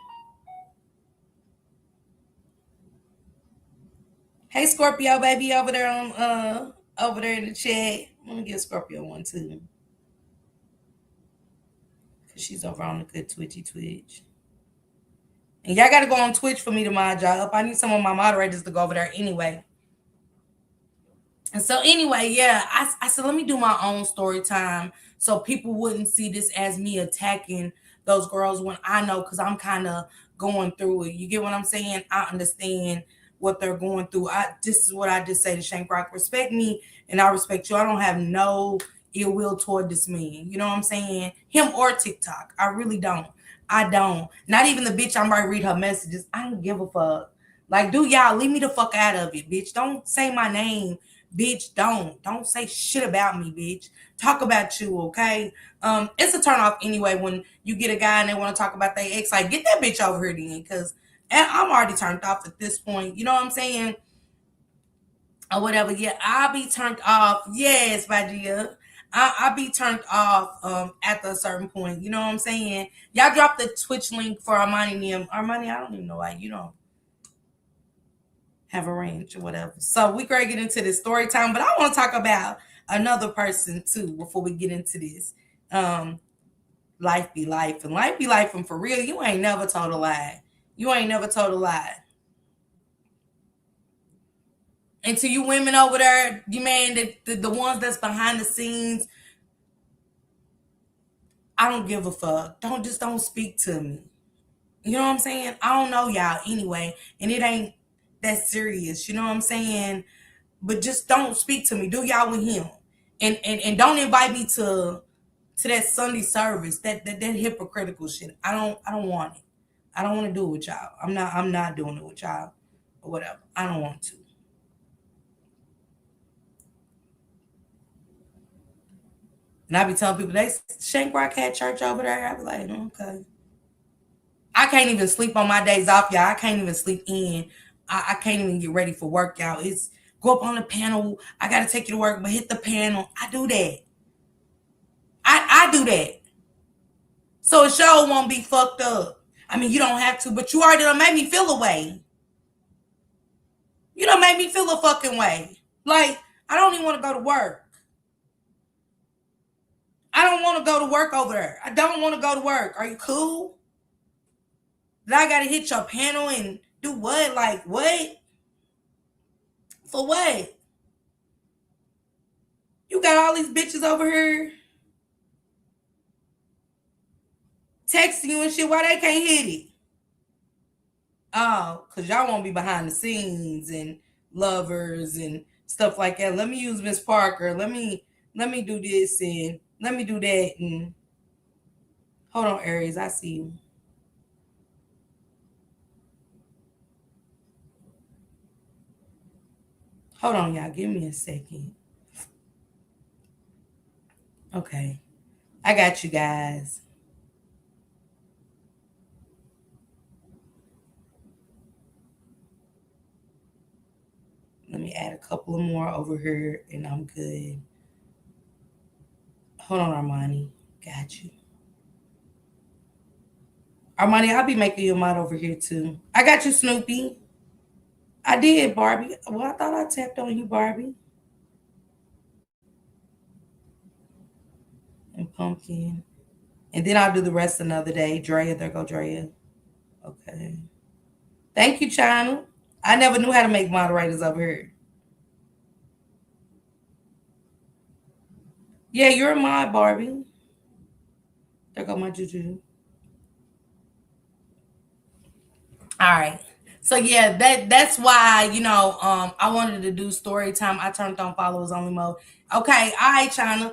Hey, Scorpio, baby, over there on over there in the chat. Let me give Scorpio one too, cause she's over on the good Twitchy Twitch. And y'all gotta go on Twitch for me to mod y'all up. I need some of my moderators to go over there anyway. And so anyway, yeah, I said let me do my own story time so people wouldn't see this as me attacking those girls when I know, because I'm kind of going through it. You get what I'm saying? I understand what they're going through. This is what I just say to Shank Rock. Respect me and I respect you. I don't have no ill will toward this man. You know what I'm saying? Him or TikTok. I really don't. I don't. Not even the bitch I'm about to read her messages. I don't give a fuck. Like, do y'all leave me the fuck out of it, bitch. Don't say my name, bitch. Don't say shit about me, bitch. Talk about you, okay? It's a turn off anyway when you get a guy and they want to talk about their ex. Like, get that bitch over here then, because I'm already turned off at this point. You know what I'm saying? Or whatever. Yeah, I'll be turned off. Yes, my dear. I'll be turned off after a certain point. You know what I'm saying? Y'all drop the Twitch link for Armani and them. Armani, I don't even know why you don't have a range or whatever. So we gonna get into this story time, but I want to talk about another person too before we get into this. Um, life be life and life be life, and for real, you ain't never told a lie. You ain't never told a lie. And to you women over there, you man, the ones that's behind the scenes, I don't give a fuck. Don't speak to me. You know what I'm saying? I don't know y'all anyway, and it ain't that serious. You know what I'm saying? But just don't speak to me. Do y'all with him, and don't invite me to that Sunday service. That hypocritical shit. I don't want it. I don't want to do it with y'all. I'm not doing it with y'all or whatever. I don't want to. And I be telling people they Shank Rock had church over there. I be like, okay. I can't even sleep on my days off, y'all. I can't even sleep in. I can't even get ready for work, y'all. It's go up on the panel. I gotta take you to work, but hit the panel. I do that. I do that. So a show won't be fucked up. I mean, you don't have to, but you already done made me feel a way. You done made me feel a fucking way. Like, I don't even want to go to work. I don't want to go to work over there. I don't want to go to work. Are you cool? That I gotta hit your panel and do what? Like what? For what? You got all these bitches over here texting you and shit. Why they can't hit it? Oh, cause y'all won't be behind the scenes and lovers and stuff like that. Let me use Miss Parker. Let me do this and let me do that and hold on, Aries. I see you. Hold on, y'all. Give me a second. Okay. I got you guys. Let me add a couple of more over here and I'm good. Hold on, Armani. Got you. Armani, I'll be making you a mod over here too. I got you, Snoopy. I did, Barbie. Well, I thought I tapped on you, Barbie. And Pumpkin. And then I'll do the rest another day. Drea, there go Drea. Okay. Thank you, China. I never knew how to make moderators over here. Yeah, you're a mod, Barbie. There go my juju. All right. So yeah, that's why, I wanted to do story time. I turned on followers only mode. Okay, all right, China.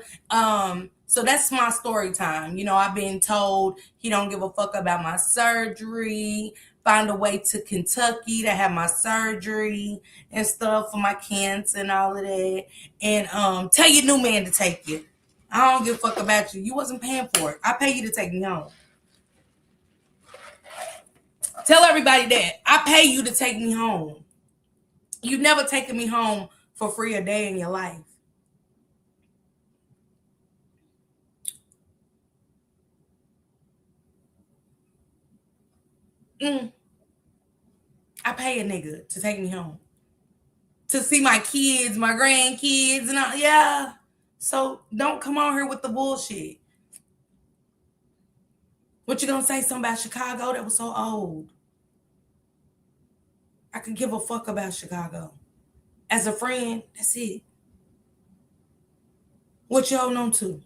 So that's my story time. I've been told he don't give a fuck about my surgery. Find a way to Kentucky to have my surgery and stuff for my cancer and all of that. And tell your new man to take you. I don't give a fuck about you. You wasn't paying for it. I pay you to take me home. Tell everybody that. I pay you to take me home. You've never taken me home for free a day in your life. Mm, I pay a nigga to take me home. To see my kids, my grandkids, and all. Yeah. So don't come on here with the bullshit. What you gonna say something about Chicago that was so old? I could give a fuck about Chicago. As a friend, that's it. What you holding on to?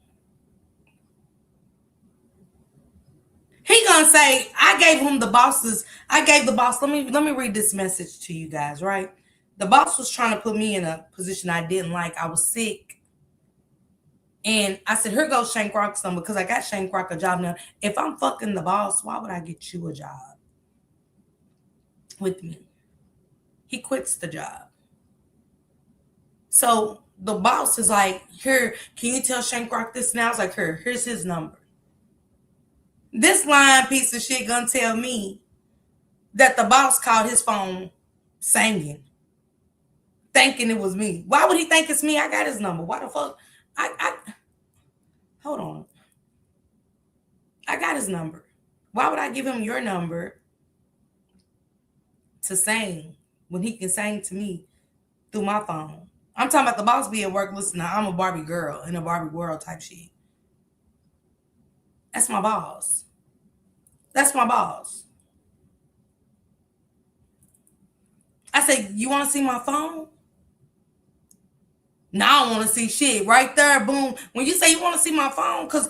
He gonna say, I gave him the bosses. I gave the boss. Let me read this message to you guys, right? The boss was trying to put me in a position I didn't like. I was sick. And I said, here goes Shank Rock's number because I got Shank Rock a job now. If I'm fucking the boss, why would I get you a job with me? He quits the job. So the boss is like, here, can you tell Shank Rock this now? I was like, here's his number. This lying piece of shit gonna tell me that the boss called his phone singing, thinking it was me. Why would he think it's me? I got his number. Why the fuck? I hold on. I got his number. Why would I give him your number to sing when he can sing to me through my phone? I'm talking about the boss be at work listening to I'm a Barbie girl in a Barbie world type shit. That's my boss. That's my boss. I say, you want to see my phone? No, I don't want to see shit. Right there, boom. When you say you want to see my phone, because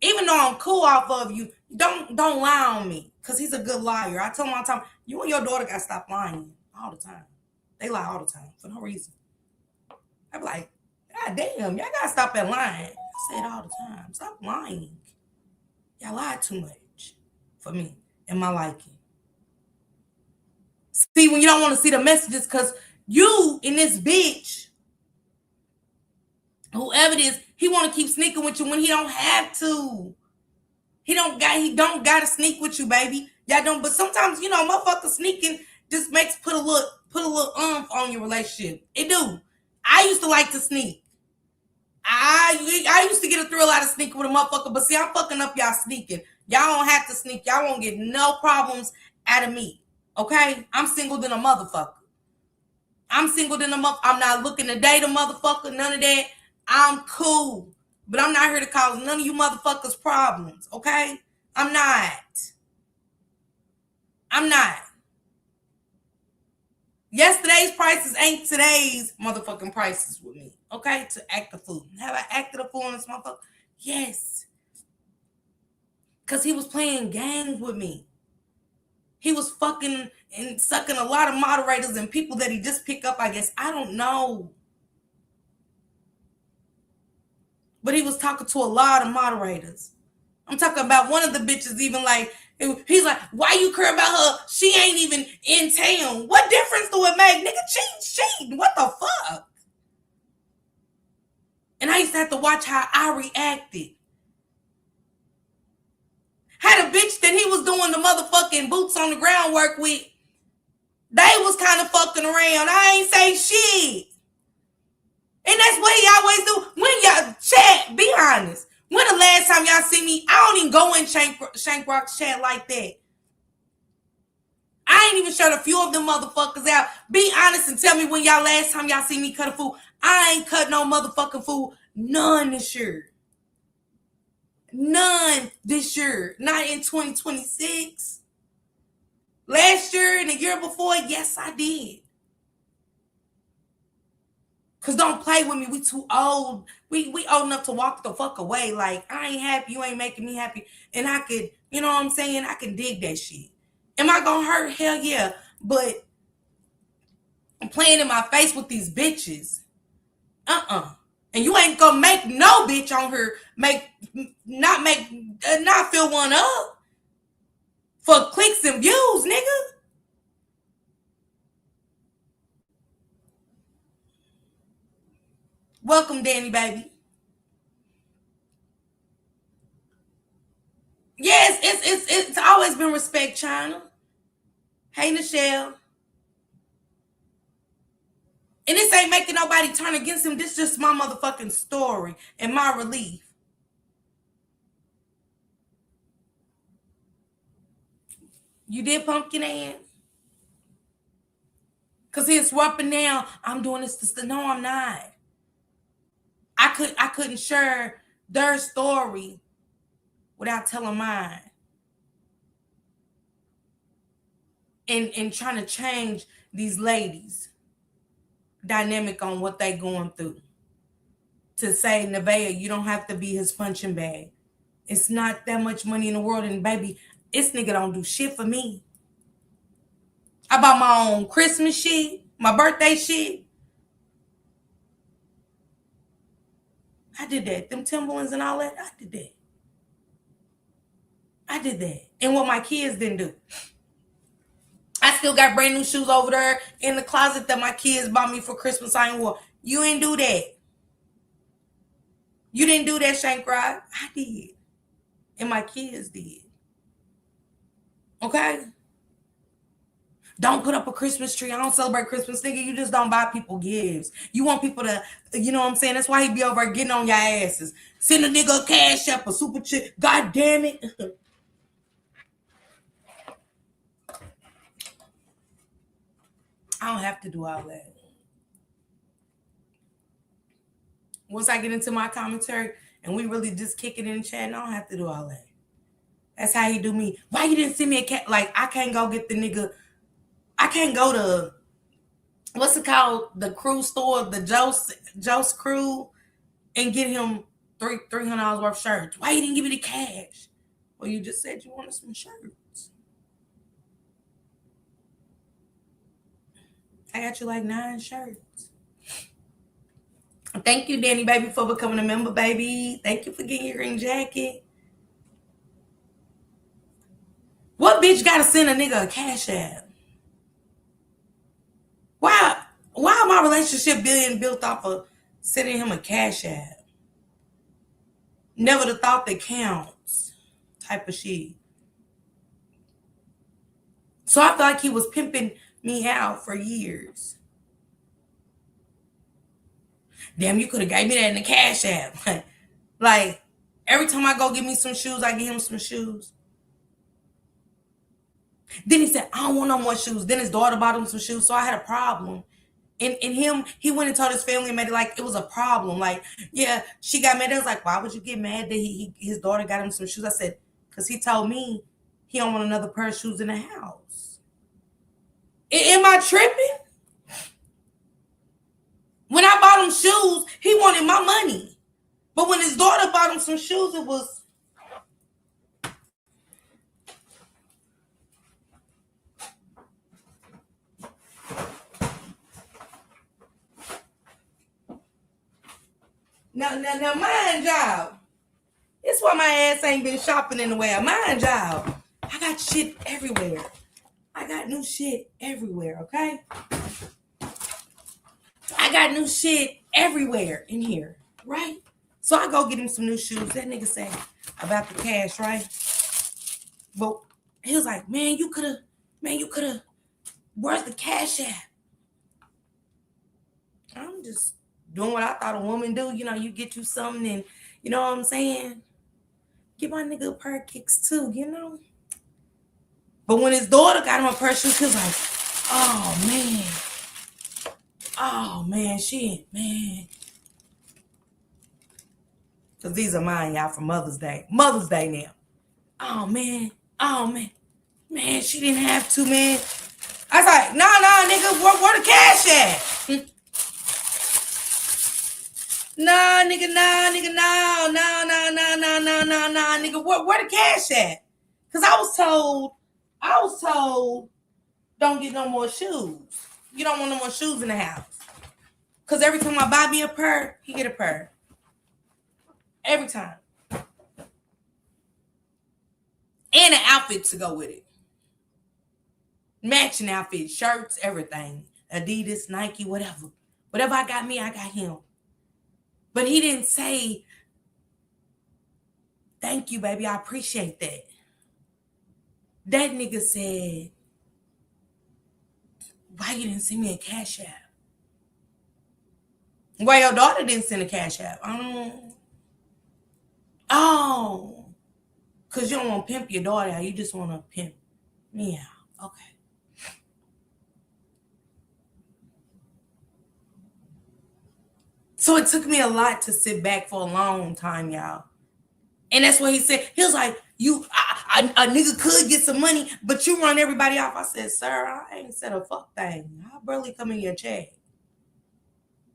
even though I'm cool off of you, don't lie on me. Because he's a good liar. I tell him all the time, you and your daughter got to stop lying all the time. They lie all the time for no reason. I'm like, God damn, y'all got to stop that lying. I say it all the time. Stop lying. Y'all lie too much for me and my liking. See, when you don't want to see the messages, because you and this bitch, whoever it is, he want to keep sneaking with you when he don't have to. He don't gotta sneak with you, baby. Y'all don't. But sometimes, motherfuckers sneaking just makes put a little on your relationship. It do. I used to like to sneak. I used to get a thrill out of sneaking with a motherfucker, but see, I'm fucking up y'all sneaking. Y'all don't have to sneak. Y'all won't get no problems out of me. Okay? I'm single than a motherfucker. I'm not looking to date a motherfucker, none of that. I'm cool. But I'm not here to cause none of you motherfuckers problems, okay? I'm not. Yesterday's prices ain't today's motherfucking prices with me, okay? To act a fool. Have I acted a fool in this motherfucker? Yes. Because he was playing games with me. He was fucking and sucking a lot of moderators and people that he just picked up, I guess. I don't know. But he was talking to a lot of moderators. I'm talking about one of the bitches even like, he's like, why you care about her? She ain't even in town. What difference do it make? Nigga, cheating. What the fuck? And I used to have to watch how I reacted. Had a bitch that he was doing the motherfucking boots on the ground work with, they was kind of fucking around. I ain't say shit. And that's what he always do. When y'all chat, be honest. When the last time y'all see me, I don't even go in Shank Rock's chat like that. I ain't even shut a few of them motherfuckers out. Be honest and tell me when y'all last time y'all see me cut a fool. I ain't cut no motherfucking fool. None this year. None this year. Not in 2026. Last year and the year before, yes, I did. Cause don't play with me. We too old. We old enough to walk the fuck away. Like, I ain't happy. You ain't making me happy. And I could, you know what I'm saying? I can dig that shit. Am I gonna hurt? Hell yeah. But I'm playing in my face with these bitches. And you ain't gonna make no bitch on her not fill one up for clicks and views, nigga. Welcome, Danny, baby. Yes, it's always been respect, China. Hey, Nichelle. And this ain't making nobody turn against him. This is just my motherfucking story and my relief. You did pumpkin ass? Cause he's swapping down. I'm doing this. No, I'm not. I couldn't share their story without telling mine. And trying to change these ladies' dynamic on what they going through. To say, Nevaeh, you don't have to be his punching bag. It's not that much money in the world, and baby, this nigga don't do shit for me. I bought my own Christmas shit, my birthday shit. I did that. Them Timberlands and all that, I did that. And what my kids didn't do. I still got brand new shoes over there in the closet that my kids bought me for Christmas. I ain't wore. You ain't do that. You didn't do that, Shank Rod. I did. And my kids did. Okay? Don't put up a Christmas tree. I don't celebrate Christmas, nigga. You just don't buy people gifts. You want people to, you know what I'm saying? That's why he be over getting on your asses. Send a nigga a cash app, a super chick. God damn it. I don't have to do all that. Once I get into my commentary and we really just kick it in the chat, I don't have to do all that. That's how he do me. Why you didn't send me a cat? Like, I can't go get the nigga. I can't go to, what's it called? The cruise store, the Joe's Cruise, and get him $300 worth of shirts. Why you didn't give me the cash? Well, you just said you wanted some shirts. I got you like 9 shirts. Thank you, Danny baby, for becoming a member, baby. Thank you for getting your green jacket. What bitch gotta send a nigga a cash app? Why my relationship being built off of sending him a cash app? Never the thought that counts type of shit. So I feel like he was pimping me out for years. Damn, you could have gave me that in the cash app. Like, every time I go get me some shoes, I give him some shoes. Then he said, I don't want no more shoes. Then his daughter bought him some shoes, so I had a problem. And he went and told his family and made it like it was a problem. Like, yeah, she got mad. I was like, why would you get mad that his daughter got him some shoes? I said, because he told me he don't want another pair of shoes in the house. Am I tripping? When I bought him shoes, he wanted my money. But when his daughter bought him some shoes, it was... Now, mind y'all. That's why my ass ain't been shopping in a while. Mind y'all. I got shit everywhere. I got new shit everywhere, okay? I got new shit everywhere in here, right? So I go get him some new shoes. That nigga said about the cash, right? But he was like, man, you could have, where's the cash at? I'm just doing what I thought a woman do. You know, you get you something and, you know what I'm saying? Give my nigga a pair of kicks too, you know? But when his daughter got him a pair of shoes, he was like, oh man, shit, man. Because these are mine, y'all, for Mother's Day. Mother's Day now. Oh man, man, she didn't have to, man. I was like, nah, nigga, where the cash at? Nah, nigga, no, nigga, where the cash at? Because I was told, don't get no more shoes. You don't want no more shoes in the house. Because every time I buy me a pair, he get a pair. Every time. And an outfit to go with it. Matching outfit, shirts, everything. Adidas, Nike, whatever. Whatever I got me, I got him. But he didn't say, thank you, baby, I appreciate that. That nigga said, why you didn't send me a cash app? Why your daughter didn't send a cash app? Oh, because you don't want to pimp your daughter out. You just want to pimp me out. Okay. So it took me a lot to sit back for a long time, y'all. And that's what he said. He was like, a nigga could get some money, but you run everybody off. I said, sir, I ain't said a fuck thing. I barely come in your check.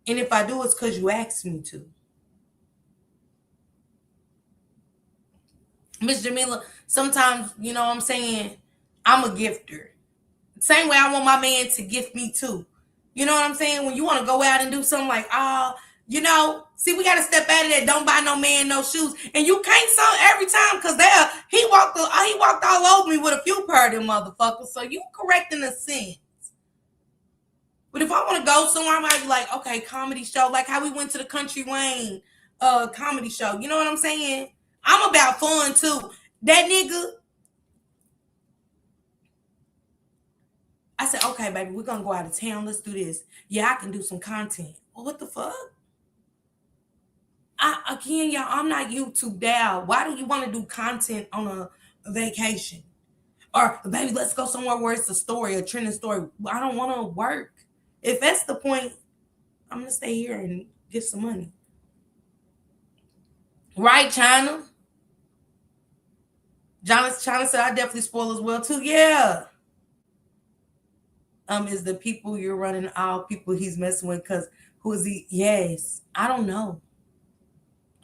And if I do, it's because you asked me to. Miss Jamila, sometimes, you know what I'm saying, I'm a gifter. Same way I want my man to gift me too. You know what I'm saying? When you want to go out and do something like, you know, see, we got to step out of that. Don't buy no man no shoes. And you can't sell every time because he walked all over me with a few pair of them motherfuckers. So you correcting a sense. But if I want to go somewhere, I might be like, okay, comedy show. Like how we went to the Country Wayne comedy show. You know what I'm saying? I'm about fun too. That nigga, I said, okay, baby, we're going to go out of town. Let's do this. Yeah, I can do some content. Well, what the fuck? Again, y'all, I'm not YouTube down. Why do you want to do content on a vacation? Or, baby, let's go somewhere where it's a story, a trending story. I don't want to work. If that's the point, I'm going to stay here and get some money. Right, China? China said, I definitely spoil as well, too. Yeah. Is the people you're running all people he's messing with? Because who is he? Yes. I don't know.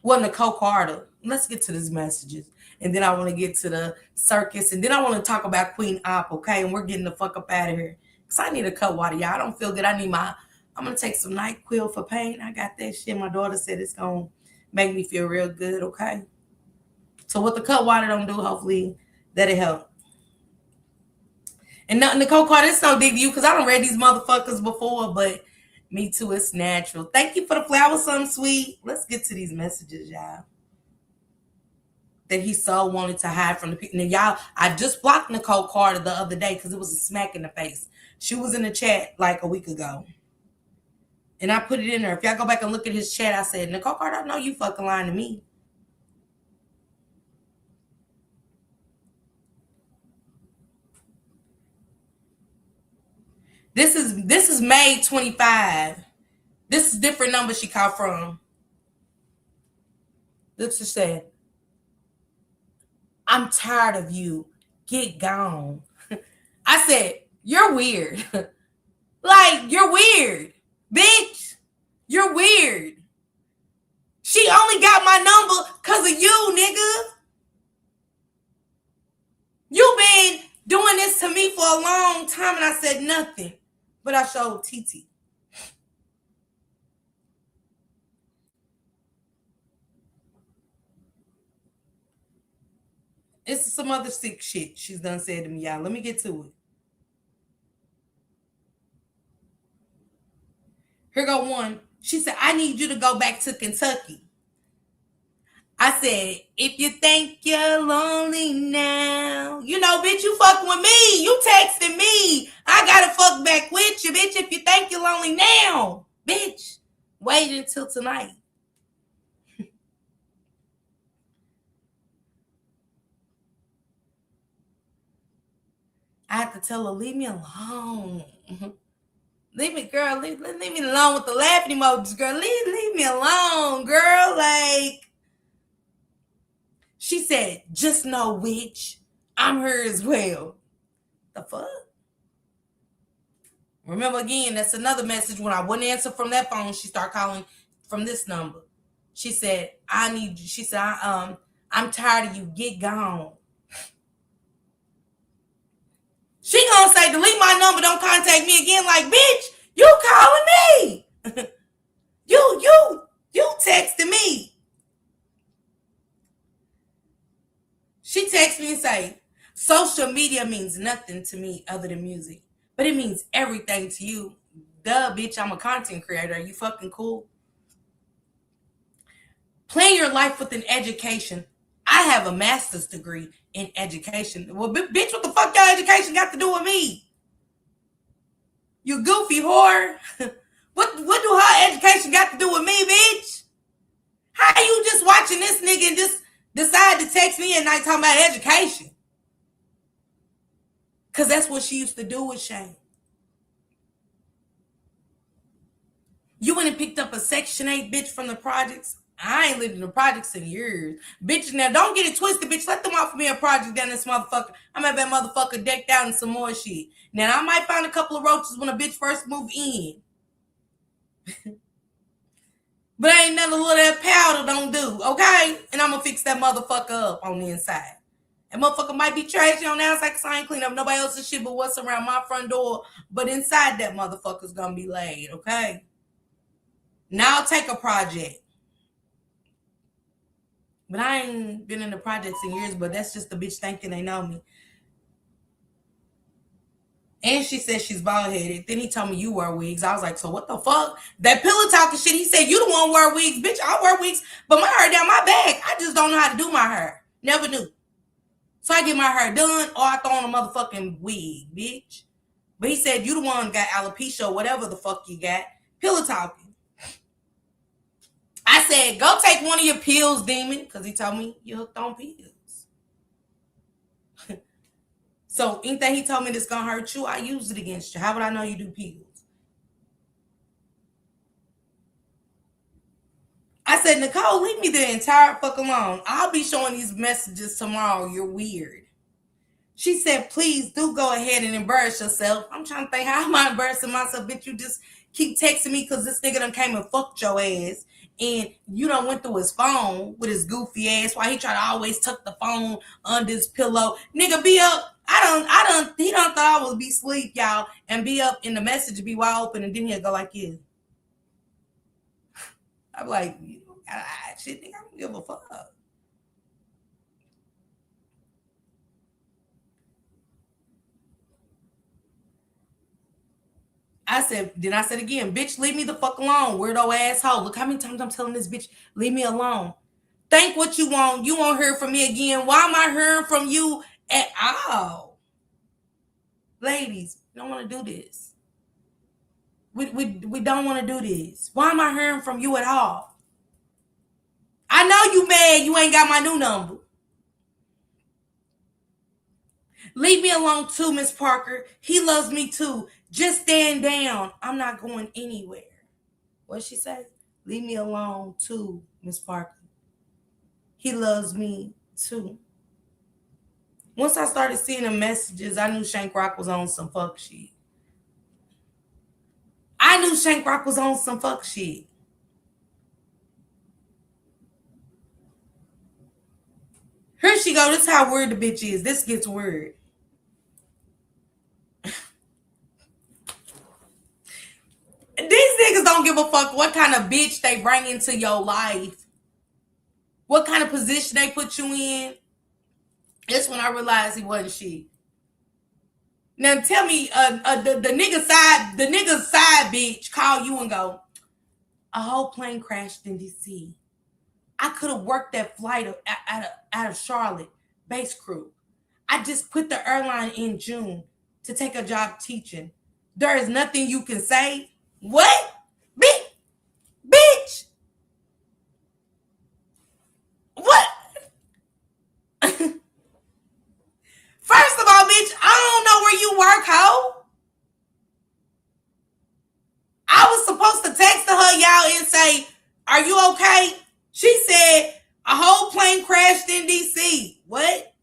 Well, Nicole Carter. Let's get to these messages. And then I want to get to the circus. And then I want to talk about Queen Op, okay? And we're getting the fuck up out of here. Because I need a cut water, y'all. I don't feel good. I'm going to take some NyQuil for pain. I got that shit. My daughter said it's going to make me feel real good, okay? So what the cut water don't do, hopefully that'll help. And Nicole Carter, it's no dig to you because I don't read these motherfuckers before, but me too, it's natural. Thank you for the flowers, something sweet. Let's get to these messages, y'all. That he so wanted to hide from the people. Now, y'all, I just blocked Nicole Carter the other day because it was a smack in the face. She was in the chat like a week ago. And I put it in there. If y'all go back and look at his chat, I said, Nicole Carter, I know you fucking lying to me. This is May 25. This is different number she called from. Let's just say, I'm tired of you. Get gone. I said, you're weird. Like, you're weird. Bitch, you're weird. She only got my number because of you, nigga. You've been doing this to me for a long time and I said nothing. But I showed TT. It's some other sick shit she's done said to me, y'all. Let me get to it. Here go one. She said, I need you to go back to Kentucky. I said, if you think you're lonely now, you know, bitch, you fucking with me. You texting me. I gotta fuck back with you, bitch, if you think you're lonely now. Bitch, wait until tonight. I have to tell her, leave me alone. Leave me, girl. Leave me alone with the laughing emojis, girl. Leave me alone, girl. Like, she said, just know, witch, I'm her as well. The fuck? Remember again, that's another message. When I wouldn't answer from that phone, she started calling from this number. She said, I need you. She said, I'm tired of you. Get gone. She gonna say, delete my number, don't contact me again. Like, bitch, you calling me. you texting me. She texts me and say, social media means nothing to me other than music, but it means everything to you. Duh, bitch, I'm a content creator. Are you fucking cool? Plan your life with an education. I have a master's degree in education. Well, bitch, what the fuck your education got to do with me? You goofy whore. What do her education got to do with me, bitch? How you just watching this nigga and just decide to text me at night talking about education? Because that's what she used to do with Shane. You went and picked up a Section 8 bitch from the projects. I ain't lived in the projects in years. Bitch, now don't get it twisted, bitch. Let them offer me a project down this motherfucker. I'm at that motherfucker decked out in some more shit. Now, I might find a couple of roaches when a bitch first move in. But ain't none of that powder don't do, okay? And I'm going to fix that motherfucker up on the inside. That motherfucker might be trashy on the outside because I ain't clean up nobody else's shit but what's around my front door. But inside that motherfucker's going to be laid, okay? Now I'll take a project. But I ain't been in the projects in years, but that's just the bitch thinking they know me. And she said she's bald-headed. Then he told me you wear wigs. I was like, so what the fuck? That pillow talking shit, he said, you the one wear wigs. Bitch, I wear wigs, but my hair down my back. I just don't know how to do my hair. Never knew. So I get my hair done or I throw on a motherfucking wig, bitch. But he said, you the one got alopecia or whatever the fuck you got. Pillow talking. I said, go take one of your pills, demon, because he told me you hooked on pills. So anything he told me that's going to hurt you, I use it against you. How would I know you do pills? I I said, Nicole, leave me the entire fuck alone. I'll be showing these messages tomorrow. You're weird. She said, please do go ahead and embarrass yourself. I'm trying to think, how am I embarrassing myself? Bitch, you just keep texting me because this nigga done came and fucked your ass. And you done went through his phone with his goofy ass while he try to always tuck the phone under his pillow. Nigga, be up. He done thought I would be asleep, y'all, and be up in the message, be wide open, and then he'll go like this. I'm like, shit, nigga, I don't give a fuck. I said it again, bitch, leave me the fuck alone, weirdo asshole. Look how many times I'm telling this bitch, leave me alone. Think what you want. You won't hear from me again. Why am I hearing from you at all? Ladies, we don't want to do this. We don't want to do this. Why am I hearing from you at all? I know you mad you ain't got my new number. Leave me alone too, Miss Parker. He loves me too. Just stand down. I'm not going anywhere. What'd she say? Leave me alone too, Miss Parker. He loves me too. Once I started seeing the messages, I knew Shank Rock was on some fuck shit. Here she go. This is how weird the bitch is. This gets weird. These niggas don't give a fuck what kind of bitch they bring into your life. What kind of position they put you in. That's when I realized he wasn't shit. Now tell me, the nigga side bitch call you and go, a whole plane crashed in DC. I could have worked that flight out of Charlotte, base crew. I just quit the airline in June to take a job teaching. There is nothing you can say. What? Bitch. What? First of all, bitch, I don't know where you work, ho. I was supposed to text her, y'all, and say, are you okay? She said, a whole plane crashed in DC. What?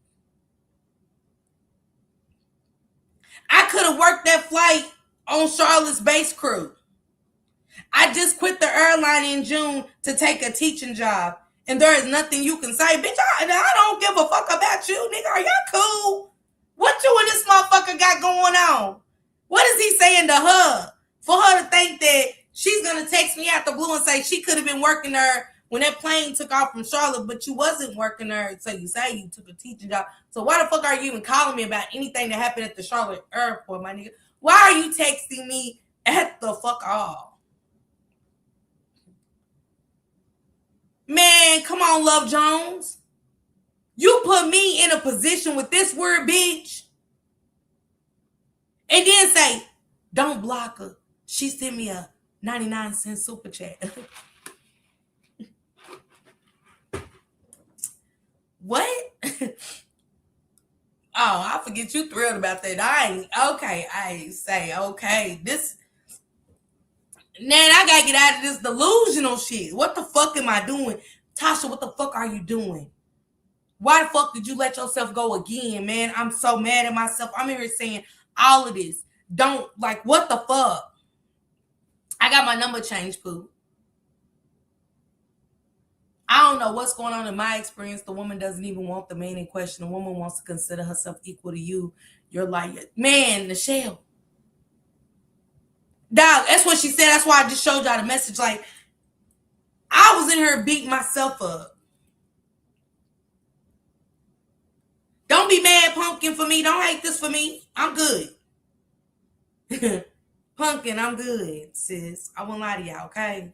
I could have worked that flight on Charlotte's base crew. I just quit the airline in June to take a teaching job. And there is nothing you can say. Bitch, I don't give a fuck about you, nigga. Are y'all cool? What you and this motherfucker got going on? What is he saying to her? For her to think that she's going to text me out the blue and say she could have been working there when that plane took off from Charlotte, but you wasn't working there, so you say you took a teaching job. So why the fuck are you even calling me about anything that happened at the Charlotte airport, my nigga? Why are you texting me at the fuck all? Man, come on, Love Jones. You put me in a position with this weird bitch. And then say, don't block her. She sent me a 99-cent super chat. What? Oh, I forget you thrilled about that. I say, okay. Man, I gotta get out of this delusional shit. What the fuck am I doing? Tasha, what the fuck are you doing? Why the fuck did you let yourself go again, man? I'm so mad at myself. I'm here saying all of this. Don't, like, what the fuck? I got my number changed, Pooh. I don't know what's going on in my experience. The woman doesn't even want the man in question. The woman wants to consider herself equal to you. You're like, man, Nichelle. Dog, that's what she said. That's why I just showed y'all the message. Like, I was in here beating myself up. Don't be mad, Pumpkin, for me. Don't hate this for me. I'm good. Pumpkin, I'm good, sis. I won't lie to y'all, okay?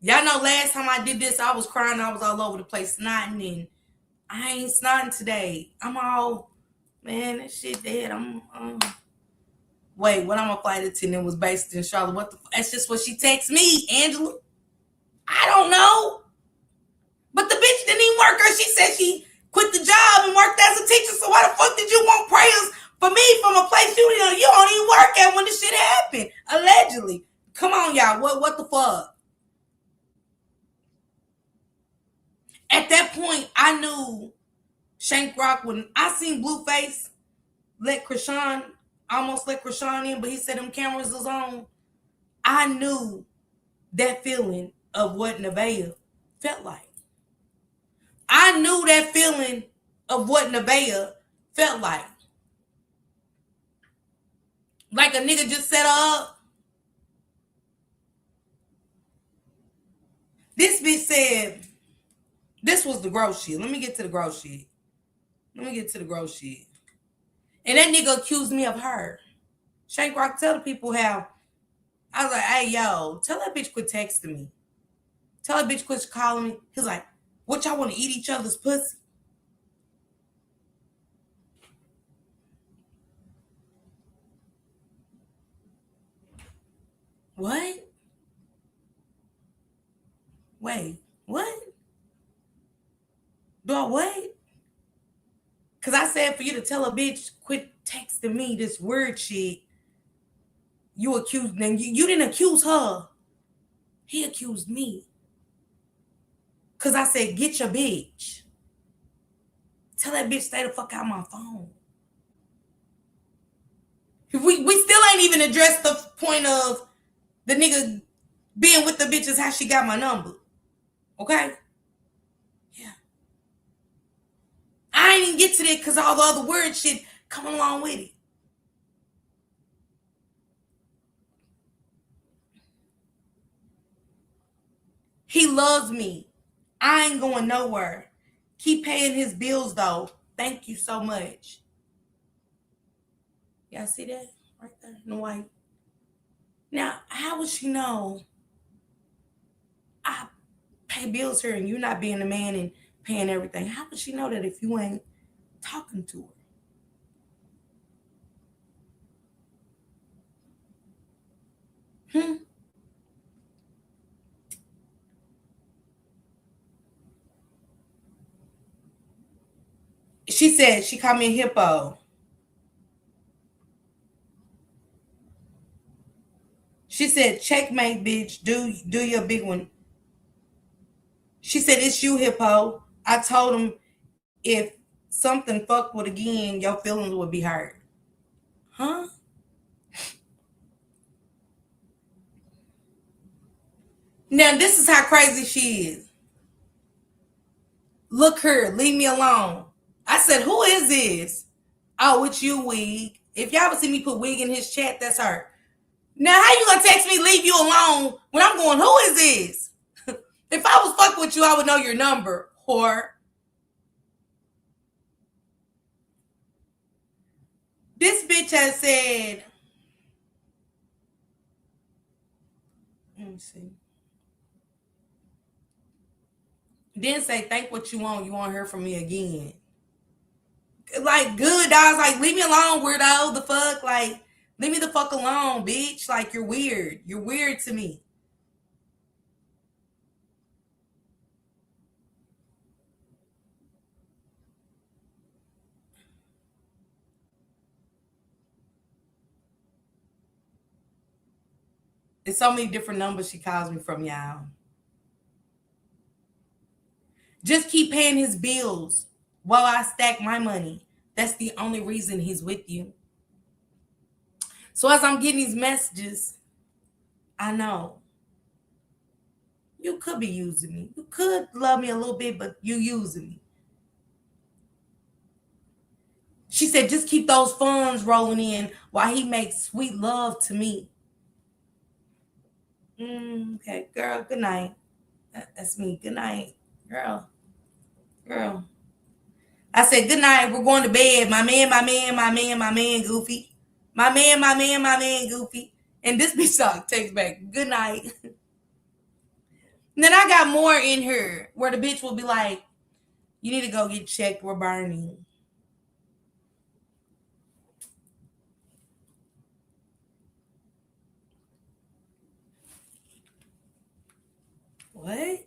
Y'all know last time I did this, I was crying. I was all over the place snotting, and I ain't snotting today. I'm all, man, that shit dead. Wait, what I'm a flight attendant was based in Charlotte. What the? That's just what she texts me, Angela. I don't know. But the bitch didn't even work her. She said she quit the job and worked as a teacher. So why the fuck did you want prayers for me from a place you don't even work at when this shit happened? Allegedly. Come on, y'all. What the fuck? At that point, I knew Shank Rock, when I seen Blueface almost let Krishan in, but he said them cameras was on. I knew that feeling of what Nevaeh felt like. I knew that feeling of what Nevaeh felt like. Like a nigga just set her up. This bitch said, this was the gross shit. Let me get to the gross shit. And that nigga accused me of her. Shank Rock, tell the people how. I was like, hey, yo, tell that bitch quit texting me. Tell that bitch quit calling me. He's like, what, y'all want to eat each other's pussy? What? Wait, what? Do I wait? Because I said for you to tell a bitch, quit texting me this weird shit. You accused them. You didn't accuse her. He accused me. Because I said, get your bitch. Tell that bitch stay the fuck out of my phone. We still ain't even addressed the point of the nigga being with the bitch is how she got my number. Okay? Yeah. I ain't even get to that because all the other weird shit coming along with it. He loves me. I ain't going nowhere. Keep paying his bills though. Thank you so much. Y'all see that? Right there in the white. Now, how would she know I pay bills here and you not being the man and paying everything? How would she know that if you ain't talking to her? She said, she called me a hippo. She said, checkmate, bitch. Do your big one. She said, it's you, hippo. I told him if something fucked with again, your feelings would be hurt. Huh? Now, this is how crazy she is. Look her, leave me alone. I said, who is this? Oh, it's you, Wig. If y'all ever see me put Wig in his chat, that's her. Now, how you gonna text me, leave you alone, when I'm going, who is this? If I was fucking with you, I would know your number, whore. This bitch has said, let me see. Then say, think what you want. You won't hear from me again. Like, good. I was like, leave me alone, weirdo. The fuck? Like, leave me the fuck alone, bitch. Like, you're weird. You're weird to me. It's so many different numbers she calls me from, y'all. Just keep paying his bills while I stack my money. That's the only reason he's with you. So as I'm getting these messages, I know you could be using me. You could love me a little bit, but you using me. She said, just keep those funds rolling in while he makes sweet love to me. Okay, girl, good night. That's me. Good night, girl. Girl. I said, good night. We're going to bed. My man, Goofy. My man, Goofy. And this bitch takes back, good night. And then I got more in her where the bitch will be like, you need to go get checked. We're burning. What?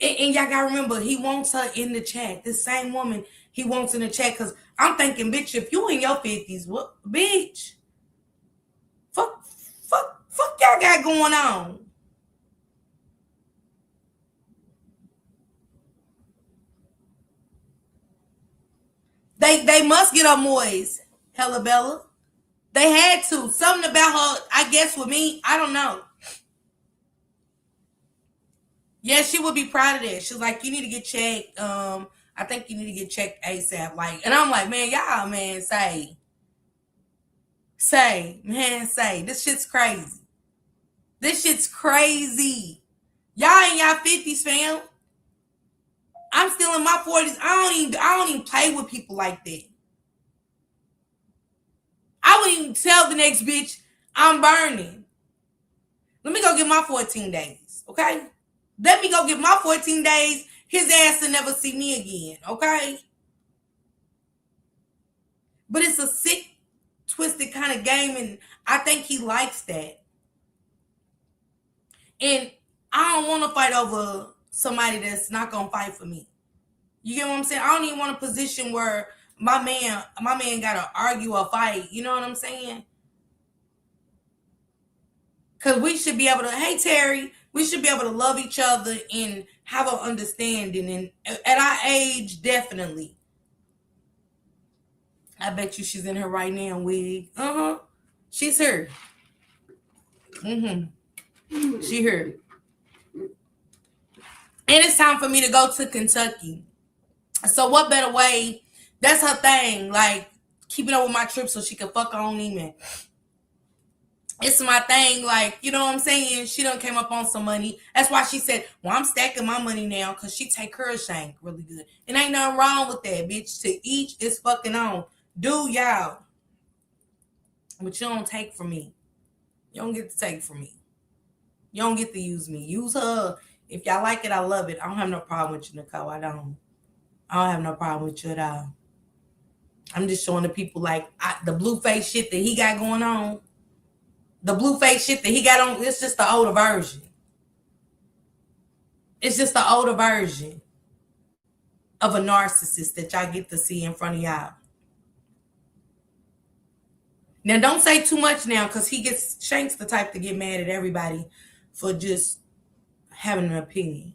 And y'all gotta remember, he wants her in the chat. This same woman he wants in the chat. Because I'm thinking, bitch, if you in your 50s, what, bitch? Fuck y'all got going on. They must get her moist. Hella Bella. They had to. Something about her, I guess with me, I don't know. Yeah, she would be proud of that. She's like, you need to get checked. I think you need to get checked ASAP. Like, and I'm like, man, y'all, man, man, this shit's crazy. This shit's crazy. Y'all in y'all 50s, fam. I'm still in my 40s. I don't even play with people like that. I wouldn't even tell the next bitch I'm burning. Let me go get my 14 days, okay? Let me go get my 14 days. His ass will never see me again, okay? But it's a sick, twisted kind of game, and I think he likes that. And I don't want to fight over somebody that's not gonna fight for me. You get what I'm saying? I don't even want a position where my man gotta argue or fight. You know what I'm saying? Because we should be able to, hey Terry, we should be able to love each other and have an understanding. And at our age, definitely. I bet you she's in here right now, wig. She's here. She here. And it's time for me to go to Kentucky. So what better way? That's her thing. Like, keeping up with my trip so she can fuck her own email. It's my thing. Like, you know what I'm saying? She done came up on some money. That's why she said, well, I'm stacking my money now because she take her shank really good. And ain't nothing wrong with that, bitch. To each is fucking on. Do y'all. But you don't take from me. You don't get to take from me. You don't get to use me. Use her. If y'all like it, I love it. I don't have no problem with you, Nicole. I don't have no problem with you at all. I'm just showing the people like the Blueface shit that he got going on. The Blueface shit that he got on, it's just the older version. It's just the older version of a narcissist that y'all get to see in front of y'all. Now, don't say too much now, because Shank's the type to get mad at everybody for just having an opinion.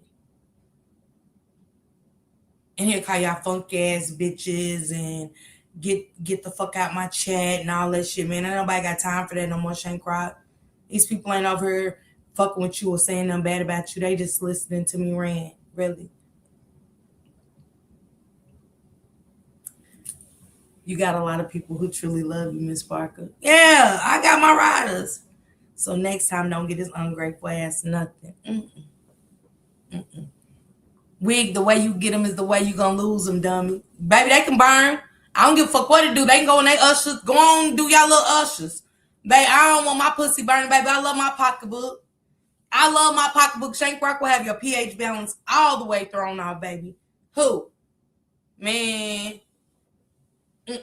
And he'll call y'all funk ass bitches and get the fuck out my chat and all that shit, man. Ain't nobody got time for that no more, Shank Rock. These people ain't over here fucking with you or saying nothing bad about you. They just listening to me rant, really. You got a lot of people who truly love you, Miss Parker. Yeah, I got my riders. So next time, don't get this ungrateful ass nothing. Wig, the way you get them is the way you gonna lose them, dummy. Baby, they can burn. I don't give a fuck what it do. They can go in they ushers. Go on, do y'all little ushers. Baby, I don't want my pussy burning, baby. I love my pocketbook. I love my pocketbook. Shank Rock will have your pH balance all the way thrown off, baby. Who? Man. I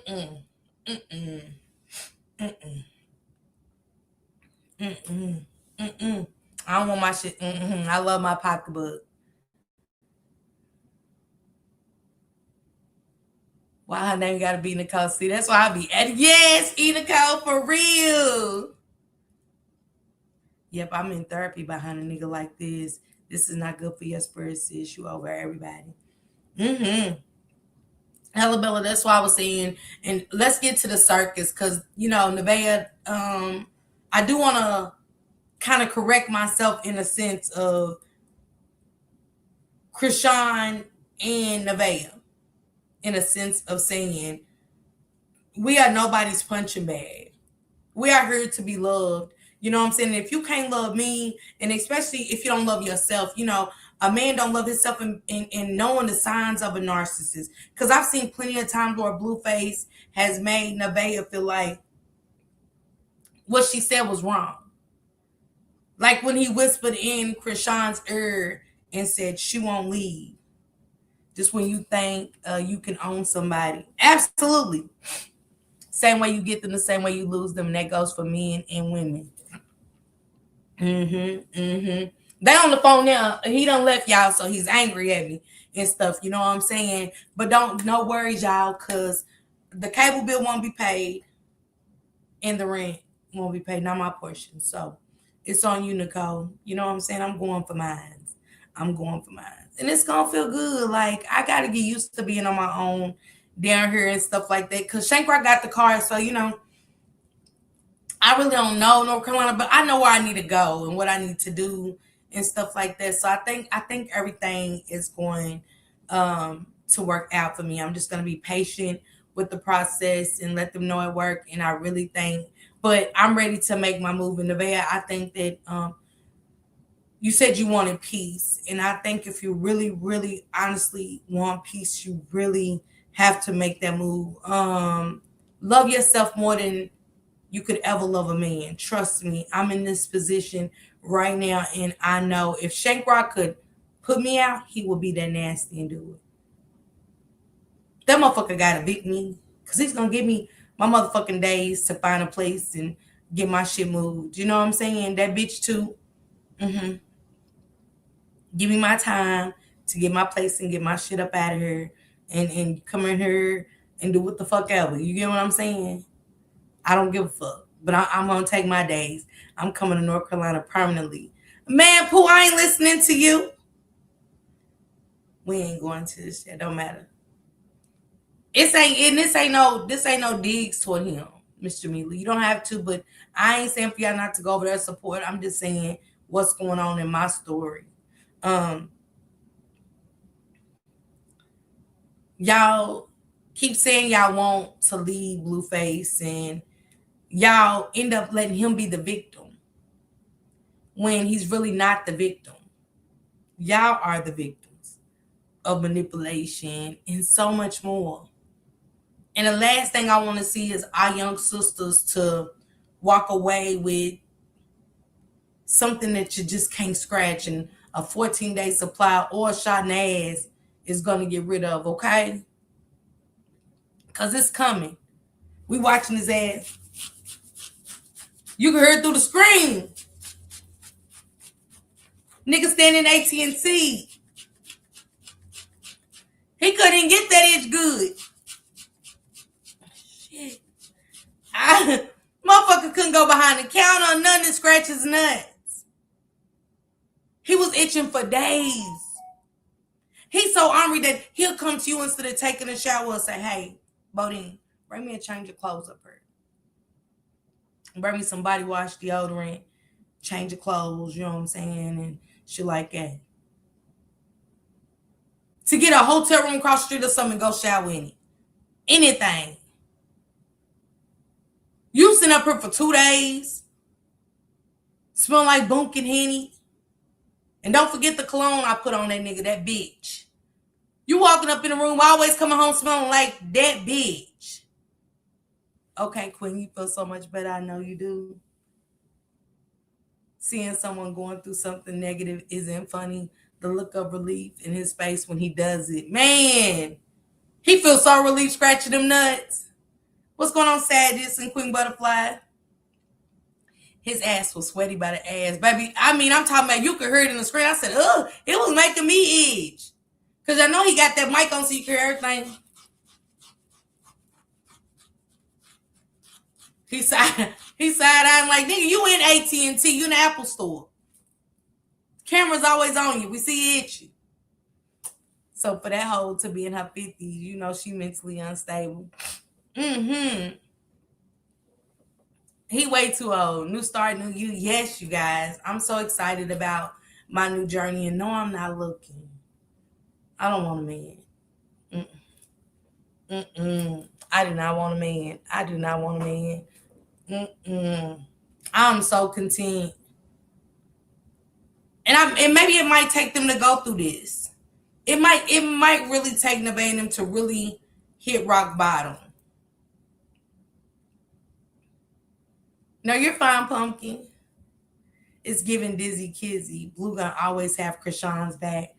don't want my shit. I love my pocketbook. Why her name gotta be Nicole? See, that's why I be at yes, Nicole for real. Yep, I'm in therapy behind a nigga like this. This is not good for your spirit, sis. You over everybody. Hella Bella, that's why I was saying, and let's get to the circus, because Nevaeh, I do want to kind of correct myself in a sense of Krishan and Nevaeh, in a sense of saying we are nobody's punching bag. We are here to be loved. You know what I'm saying? If you can't love me, and especially if you don't love yourself, a man don't love himself in knowing the signs of a narcissist. Because I've seen plenty of times where Blueface has made Nevaeh feel like what she said was wrong. Like when he whispered in Krishan's ear and said, she won't leave. Just when you think you can own somebody. Absolutely. Same way you get them, the same way you lose them. And that goes for men and women. They on the phone now. He done left y'all, so he's angry at me and stuff. You know what I'm saying? But no worries, y'all, because the cable bill won't be paid and the rent won't be paid. Not my portion. So it's on you, Nicole. You know what I'm saying? I'm going for mine. And it's going to feel good. Like, I got to get used to being on my own down here and stuff like that. Cause Shank Rock got the car, so I really don't know North Carolina, but I know where I need to go and what I need to do and stuff like that. So I think everything is going to work out for me. I'm just gonna be patient with the process and let them know it work. And I really think, but I'm ready to make my move in Nevada. I think that you said you wanted peace, and I think if you really, really, honestly want peace, you really have to make that move. Love yourself more than you could ever love a man. Trust me, I'm in this position right now, and I know if Shank Rock could put me out, he would be that nasty and do it. That motherfucker gotta beat me, because he's gonna give me my motherfucking days to find a place and get my shit moved. You know what I'm saying? That bitch too. Mm-hmm. Give me my time to get my place and get my shit up out of here and come in here and do what the fuck ever. You get what I'm saying? I don't give a fuck. But I'm gonna take my days. I'm coming to North Carolina permanently. Man, Pooh, I ain't listening to you. We ain't going to this shit. Don't matter. This ain't no digs toward him, Mr. Mealy. You don't have to, but I ain't saying for y'all not to go over there support. I'm just saying what's going on in my story. Um, y'all keep saying y'all want to leave Blueface and y'all end up letting him be the victim when he's really not the victim. Y'all are the victims of manipulation and so much more. And the last thing I want to see is our young sisters to walk away with something that you just can't scratch and a 14-day supply or shot in the ass is going to get rid of, okay? Because it's coming. We watching his ass. You can hear it through the screen. Nigga standing AT&T. He couldn't get that itch good. Shit. Motherfucker couldn't go behind the counter or nothing and scratch his nuts. He was itching for days. He's so ornery that he'll come to you instead of taking a shower and say, hey, Bodine, bring me a change of clothes up here. Bring me some body wash, deodorant, change of clothes, you know what I'm saying, and shit like that. To get a hotel room across the street or something, go shower in it. Anything. You sitting up here for 2 days, smelling like Bunkin Henny. And don't forget the cologne I put on that nigga, that bitch. You walking up in the room, always coming home smelling like that bitch. Okay, Queen, you feel so much better. I know you do. Seeing someone going through something negative isn't funny. The look of relief in his face when he does it. Man, he feels so relieved scratching them nuts. What's going on, Sadness and Queen Butterfly? His ass was sweaty by the ass, baby. I mean, I'm talking about, you could hear it in the screen. I said, ugh, it was making me itch. Because I know he got that mic on so you can hear everything. He side-eyeing like, nigga, you in AT&T, you in the Apple store. Camera's always on you. We see it itchy. So for that hoe to be in her 50s, you know she mentally unstable. Mm-hmm. He way too old. New start, new you. Yes, you guys. I'm so excited about my new journey. And no, I'm not looking. I don't want a man. I do not want a man. I do not want a man. I'm so content. And maybe it might take them to go through this. It might really take Nevaeh and them to really hit rock bottom. No, you're fine, Pumpkin. It's giving Dizzy Kizzy. Blue gonna always have Krishan's back.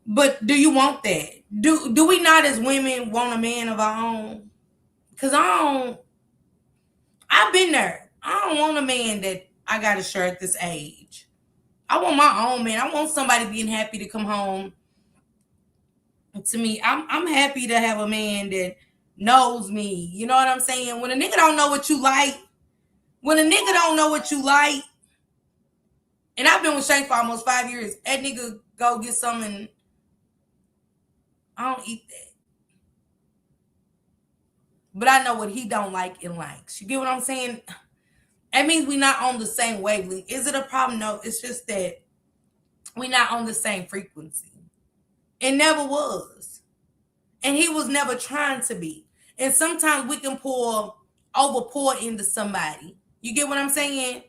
But do you want that? Do we not as women want a man of our own? Because I've been there. I don't want a man that I gotta share at this age. I want my own man. I want somebody being happy to come home to me. I'm happy to have a man that knows me. You know what I'm saying? When a nigga don't know what you like, and I've been with Shank for almost 5 years, that nigga go get something, I don't eat that. but I know what he don't like and likes. You get what I'm saying? That means we not on the same wavelength. Is it a problem? No, it's just that we not on the same frequency. It never was. And he was never trying to be. And sometimes we can pour into somebody. You get what I'm saying?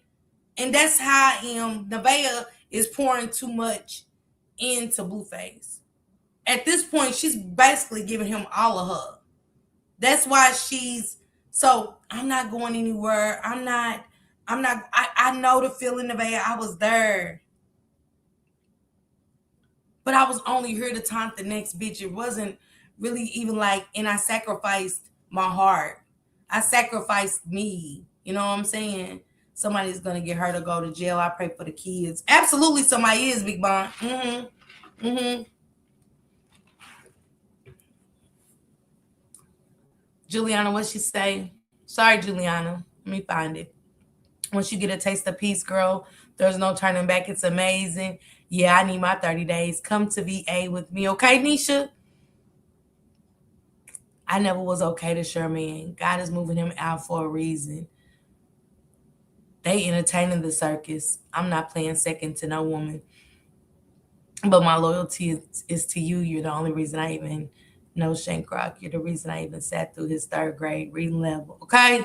And that's how Nevaeh is pouring too much into Blueface. At this point, she's basically giving him all of her. That's why I'm not going anywhere. I know the feeling, Nevaeh. I was there. But I was only here to taunt the next bitch. It wasn't really even like, and I sacrificed my heart. I sacrificed me. You know what I'm saying? Somebody's gonna get hurt or go to jail. I pray for the kids. Absolutely, somebody is, Big Bond. Juliana, what she say? Sorry, Juliana. Let me find it. Once you get a taste of peace, girl, there's no turning back. It's amazing. Yeah, I need my 30 days. Come to VA with me. Okay, Nisha? I never was okay to Sherman. God is moving him out for a reason. They entertaining the circus. I'm not playing second to no woman. But my loyalty is to you. You're the only reason I even know Shank Rock. You're the reason I even sat through his third grade reading level. Okay?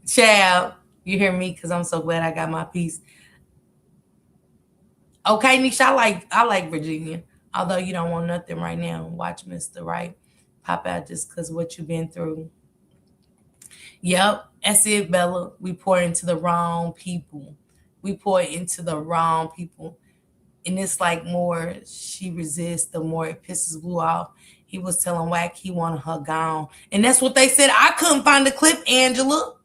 Child, you hear me? Because I'm so glad I got my piece. Okay, Nisha, I like Virginia. Although you don't want nothing right now. Watch Mr. Right pop out just because what you've been through. Yep, that's it, Bella. We pour into the wrong people. We pour into the wrong people. And it's like more she resists, the more it pisses Blue off. He was telling Wack he wanted her gone. And that's what they said. I couldn't find the clip, Angela.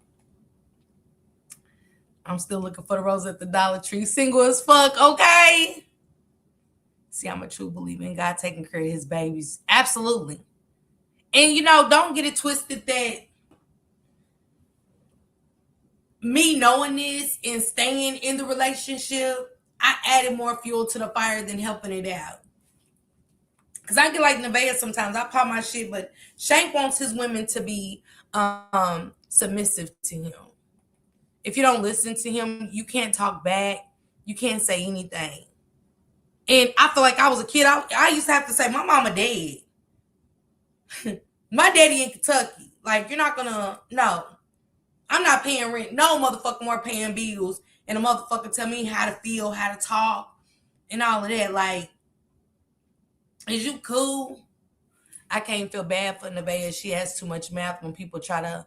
I'm still looking for the rose at the Dollar Tree. Single as fuck, okay? See, I'm a true believer in God taking care of his babies. Absolutely. And, don't get it twisted that me knowing this and staying in the relationship, I added more fuel to the fire than helping it out. Because I get like Nevaeh sometimes. I pop my shit, but Shank wants his women to be submissive to him. If you don't listen to him, you can't talk back. You can't say anything. And I feel like I was a kid. I used to have to say, my mama dead. My daddy in Kentucky. Like, you're not gonna, no. I'm not paying rent. No motherfucker more paying bills. And a motherfucker tell me how to feel, how to talk, and all of that. Like, is you cool? I can't feel bad for Nevaeh. She has too much mouth when people try to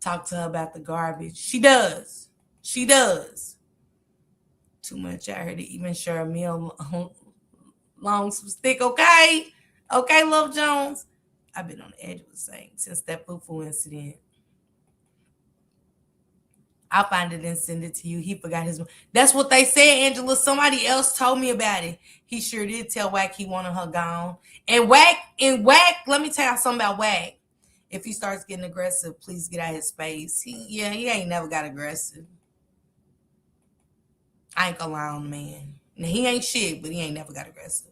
talk to her about the garbage. She does. She does. Too much out here to even share a meal long some stick, okay? Okay, Love Jones. I've been on the edge of the same since that Fufu incident. I'll find it and send it to you. He forgot his. That's what they said, Angela. Somebody else told me about it. He sure did tell Wack he wanted her gone. And Wack, let me tell you something about Wack. If he starts getting aggressive, please get out of his space. He ain't never got aggressive. I ain't gonna lie on the man. Now, he ain't shit, but he ain't never got aggressive.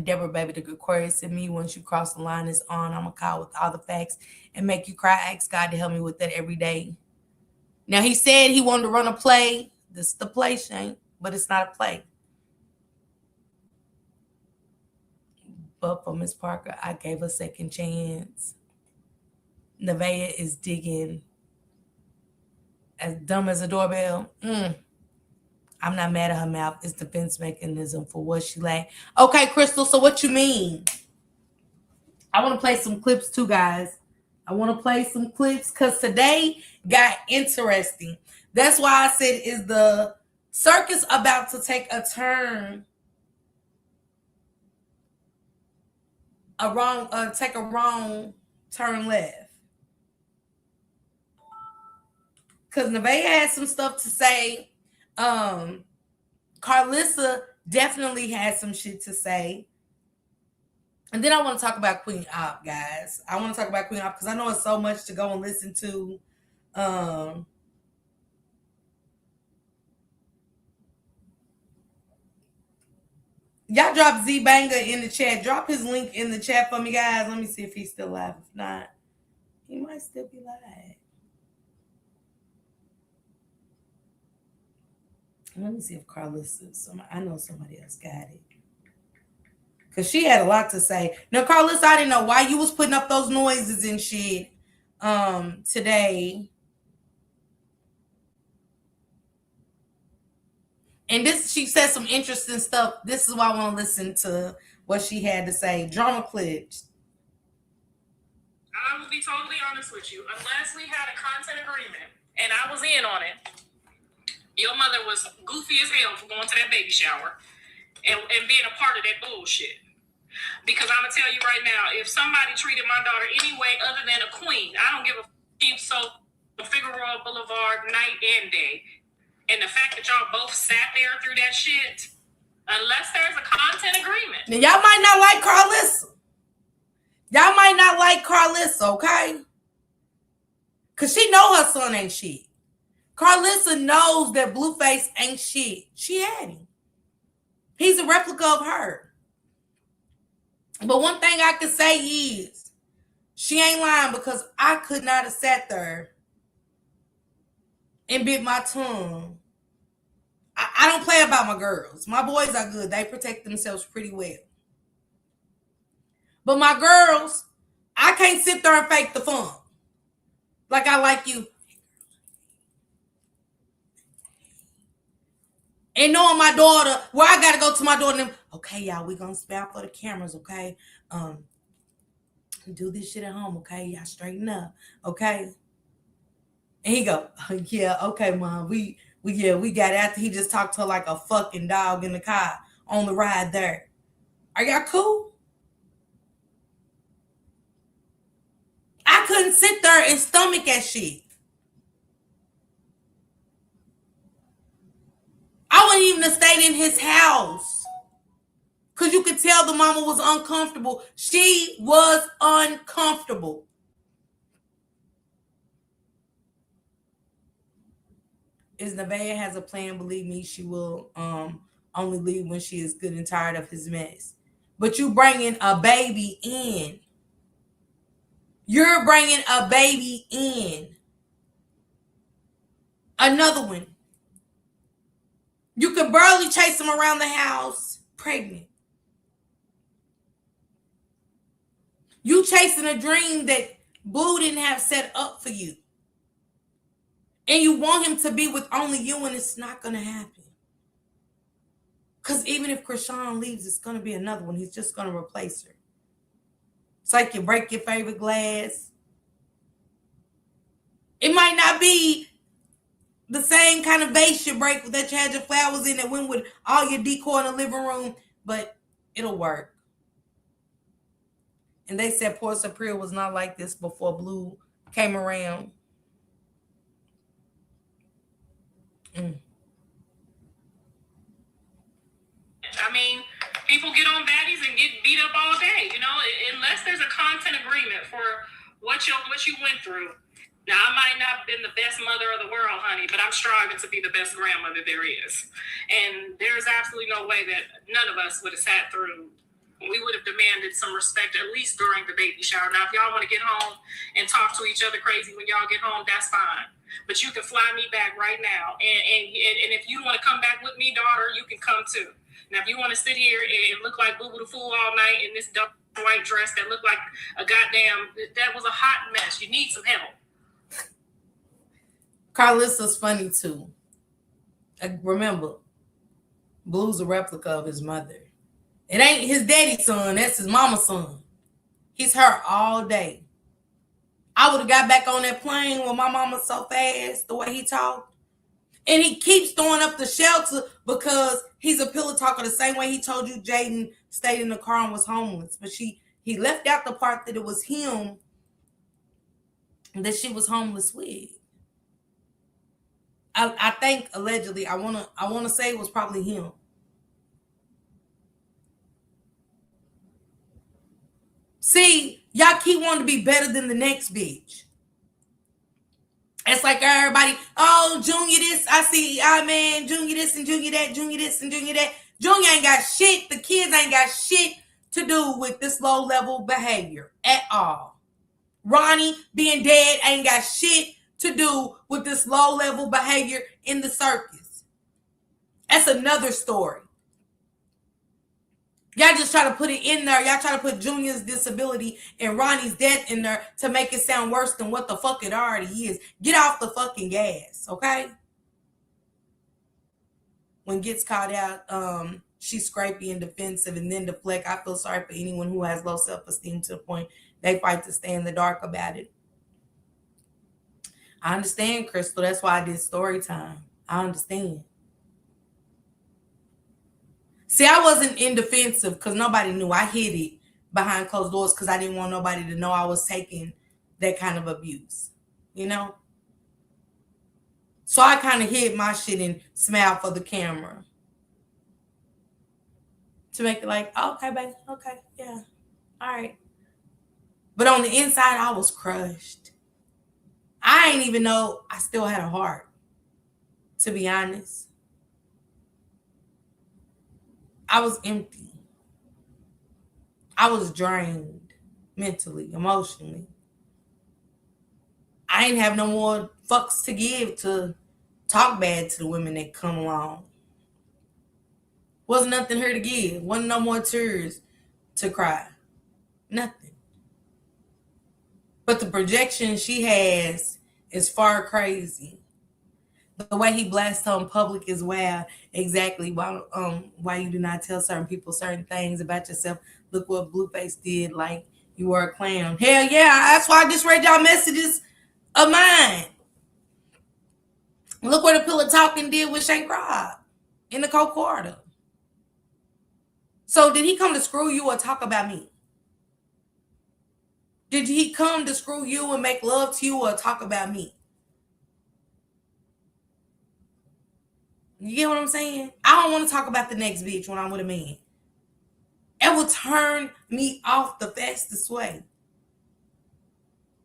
Deborah, baby, the Aquarius in me, once you cross the line is on. I'm going to call with all the facts and make you cry. Ask God to help me with that every day. Now, he said he wanted to run a play. This is the play, Shane, but it's not a play. But for Miss Parker, I gave a second chance. Nevaeh is digging as dumb as a doorbell. I'm not mad at her mouth. It's defense mechanism for what she lacked. Okay, Crystal, so what you mean? I want to play some clips too, guys. I want to play some clips because today got interesting. That's why I said, is the circus about to take a turn? Take a wrong turn left. Because Nevaeh had some stuff to say. Carlissa definitely had some shit to say. And then I want to talk about Queen Op, guys. I want to talk about Queen Op because I know it's so much to go and listen to. Y'all drop Z Banger in the chat. Drop his link in the chat for me, guys. Let me see if he's still live. If not, he might still be live. Let me see if Carlissa, I know somebody else got it. Because she had a lot to say. Now, Carlissa, I didn't know why you was putting up those noises and shit today. And this, she said some interesting stuff. This is why I want to listen to what she had to say. Drama clips. I will be totally honest with you. Unless we had a content agreement and I was in on it, your mother was goofy as hell for going to that baby shower and being a part of that bullshit. Because I'm going to tell you right now, if somebody treated my daughter any way other than a queen, I don't give a f*** so Figueroa Boulevard night and day. And the fact that y'all both sat there through that shit, unless there's a content agreement. Now, y'all might not like Carlissa. Y'all might not like Carlissa, okay? Because she know her son ain't shit. Carlissa knows that Blueface ain't shit. She had him. He's a replica of her. But one thing I can say is, she ain't lying, because I could not have sat there and bit my tongue. I don't play about my girls. My boys are good. They protect themselves pretty well. But my girls, I can't sit there and fake the fun. Like I like you. And knowing my daughter, well, I gotta go to my daughter and them, okay, y'all, we gonna spam for the cameras, okay? Do this shit at home, okay? Y'all straighten up, okay? And he go, yeah, okay, mom, we got it. After he just talked to her like a fucking dog in the car on the ride there. Are y'all cool? I couldn't sit there and stomach that shit. I wouldn't even have stayed in his house. Because you could tell the mama was uncomfortable. She was uncomfortable. If Nevaeh has a plan, believe me, she will only leave when she is good and tired of his mess. But you bringing a baby in. You're bringing a baby in. Another one. You could barely chase him around the house pregnant. You chasing a dream that Blue didn't have set up for you. And you want him to be with only you, and it's not going to happen. Because even if Krishan leaves, it's going to be another one. He's just going to replace her. It's like you break your favorite glass. It might not be the same kind of vase you break that you had your flowers in that went with all your decor in the living room, but it'll work. And they said Port Superior was not like this before Blue came around. I mean, people get on baddies and get beat up all day, you know, unless there's a content agreement for what you went through. Now, I might not have been the best mother of the world, honey, but I'm striving to be the best grandmother there is. And there's absolutely no way that none of us would have sat through. We would have demanded some respect, at least during the baby shower. Now, if y'all want to get home and talk to each other crazy when y'all get home, that's fine. But you can fly me back right now. And if you want to come back with me, daughter, you can come too. Now, if you want to sit here and look like Boo Boo the Fool all night in this dumb white dress that looked like a goddamn, that was a hot mess. You need some help. Carlissa's funny too. Remember, Blue's a replica of his mother. It ain't his daddy's son. That's his mama's son. He's her all day. I would have got back on that plane with my mama so fast, the way he talked. And he keeps throwing up the shelter because he's a pillow talker the same way he told you Jaden stayed in the car and was homeless. But he left out the part that it was him that she was homeless with. I think allegedly, I wanna say it was probably him. See, y'all keep wanting to be better than the next bitch. It's like everybody, oh, Junior this, I see, man, Junior this and Junior that, Junior this and Junior that. Junior ain't got shit. The kids ain't got shit to do with this low-level behavior at all. Ronnie being dead ain't got shit to do with this low-level behavior in the circus. That's another story. Y'all just try to put it in there. Y'all try to put Junior's disability and Ronnie's death in there to make it sound worse than what the fuck it already is. Get off the fucking gas, okay? When gets caught out, she's scrapey and defensive and then deflect. I feel sorry for anyone who has low self-esteem to the point they fight to stay in the dark about it. I understand, Crystal. That's why I did story time. I understand. See, I wasn't in defensive because nobody knew. I hid it behind closed doors because I didn't want nobody to know I was taking that kind of abuse, you know? So I kind of hid my shit and smiled for the camera. To make it like, okay, baby, okay, yeah, all right. But on the inside, I was crushed. I ain't even know I still had a heart, to be honest. I was empty. I was drained mentally, emotionally. I ain't have no more fucks to give to talk bad to the women that come along. Wasn't nothing here to give. Wasn't no more tears to cry. Nothing. But the projection she has is far crazy. The way he blasts her in public is wild. Exactly why you do not tell certain people certain things about yourself. Look what Blueface did, like you were a clown. Hell yeah, that's why I just read y'all messages of mine. Look what the Pillow Talking did with Shank Rob in the co-quarter. So did he come to screw you or talk about me? Did he come to screw you and make love to you or talk about me? You get what I'm saying? I don't want to talk about the next bitch when I'm with a man. It will turn me off the fastest way.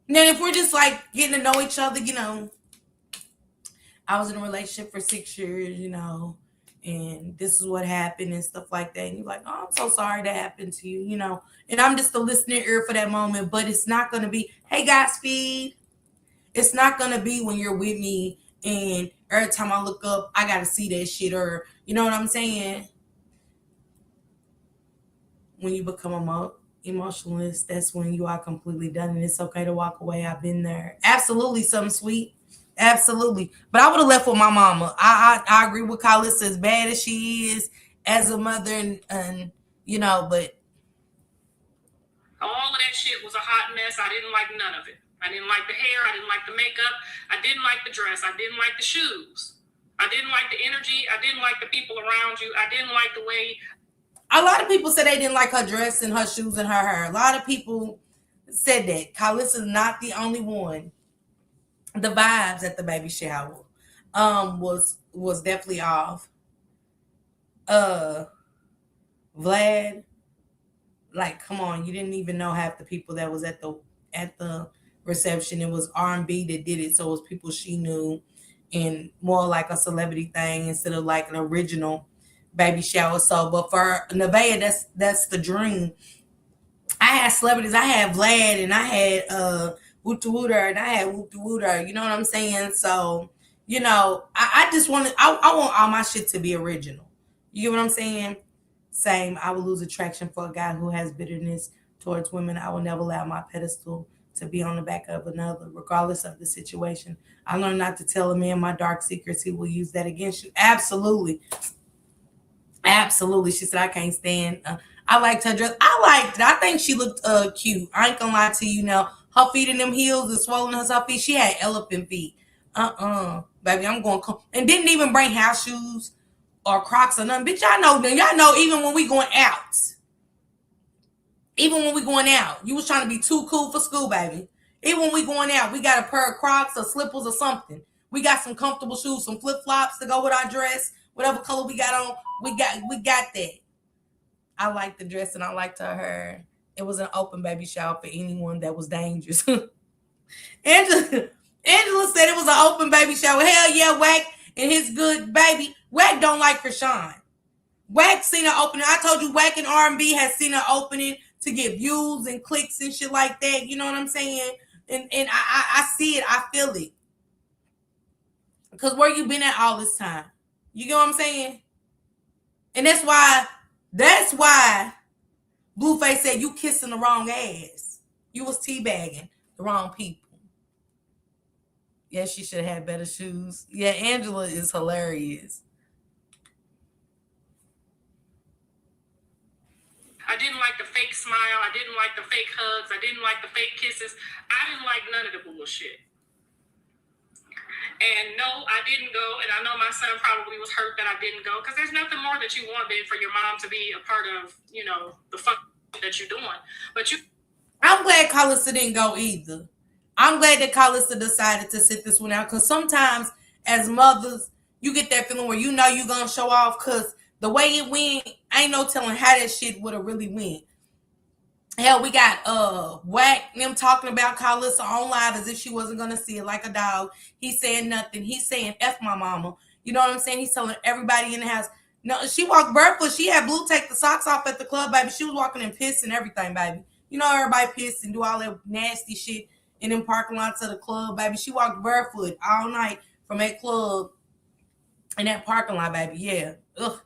Now, if we're just like getting to know each other, you know, I was in a relationship for 6 years, you know, and this is what happened and stuff like that. And you're like, oh, I'm so sorry that happened to you, you know. And I'm just a listening ear for that moment, but it's not going to be, hey, Godspeed. It's not going to be when you're with me and every time I look up, I got to see that shit, or, you know what I'm saying? When you become a emotionalist, that's when you are completely done and it's okay to walk away. I've been there. Absolutely, something sweet. Absolutely. But I would have left with my mama. I agree with Carlissa, as bad as she is as a mother and you know, but all of that shit was a hot mess. I didn't like none of it. I didn't like the hair. I didn't like the makeup. I didn't like the dress. I didn't like the shoes. I didn't like the energy. I didn't like the people around you. I didn't like the way. A lot of people said they didn't like her dress and her shoes and her hair. A lot of people said that. Carlissa's not the only one. The vibes at the baby shower was definitely off. Vlad, like, come on, you didn't even know half the people that was at the reception. It was R&B that did it, so it was people she knew, and more like a celebrity thing instead of like an original baby shower. So, but for Nevaeh, that's the dream. I had celebrities. I had Vlad, and I had Woota Wooter, and I had Woota Wooter. You know what I'm saying? So, you know, I just want I want all my shit to be original. You get what I'm saying? Same. I will lose attraction for a guy who has bitterness towards women. I will never allow my pedestal to be on the back of another, regardless of the situation. I learned not to tell a man my dark secrets. He will use that against you. Absolutely. Absolutely. She said, I can't stand. I liked her dress. I liked it. I think she looked cute. I ain't gonna lie to you now. Her feet in them heels and swollen her feet. She had elephant feet. Baby, I'm going to come. And didn't even bring house shoes or Crocs or nothing. Bitch, y'all know even when we going out. Even when we going out. You was trying to be too cool for school, baby. Even when we going out, we got a pair of Crocs or slippers or something. We got some comfortable shoes, some flip-flops to go with our dress. Whatever color we got on, we got that. I liked the dress and I liked her hair. It was an open baby shower for anyone that was dangerous. Angela said it was an open baby shower. Hell yeah, Wack and his good baby. Wack don't like Krishan. Wack seen an opening. I told you Wack and R&B has seen an opening to get views and clicks and shit like that. You know what I'm saying? And I see it. I feel it. Because where you been at all this time? You get what I'm saying? And that's why Blueface said you kissing the wrong ass. You was teabagging the wrong people. Yeah, she should have had better shoes. Yeah, Angela is hilarious. I didn't like the fake smile. I didn't like the fake hugs. I didn't like the fake kisses. I didn't like none of the bullshit. And no, I didn't go. And I know my son probably was hurt that I didn't go because there's nothing more that you want than for your mom to be a part of, you know, the fuck that you're doing. But I'm glad Carlissa didn't go either. I'm glad that Carlissa decided to sit this one out because sometimes as mothers, you get that feeling where you know you're going to show off because the way it went, ain't no telling how that shit would have really went. Hell, we got Wack them talking about Carlissa on live as if she wasn't gonna see it like a dog. He's saying nothing. He's saying F my mama. You know what I'm saying? He's telling everybody in the house. No, she walked barefoot. She had Blue take the socks off at the club, baby. She was walking in piss and everything, baby. You know everybody piss and do all that nasty shit in them parking lots of the club, baby. She walked barefoot all night from that club in that parking lot, baby. Yeah. Ugh.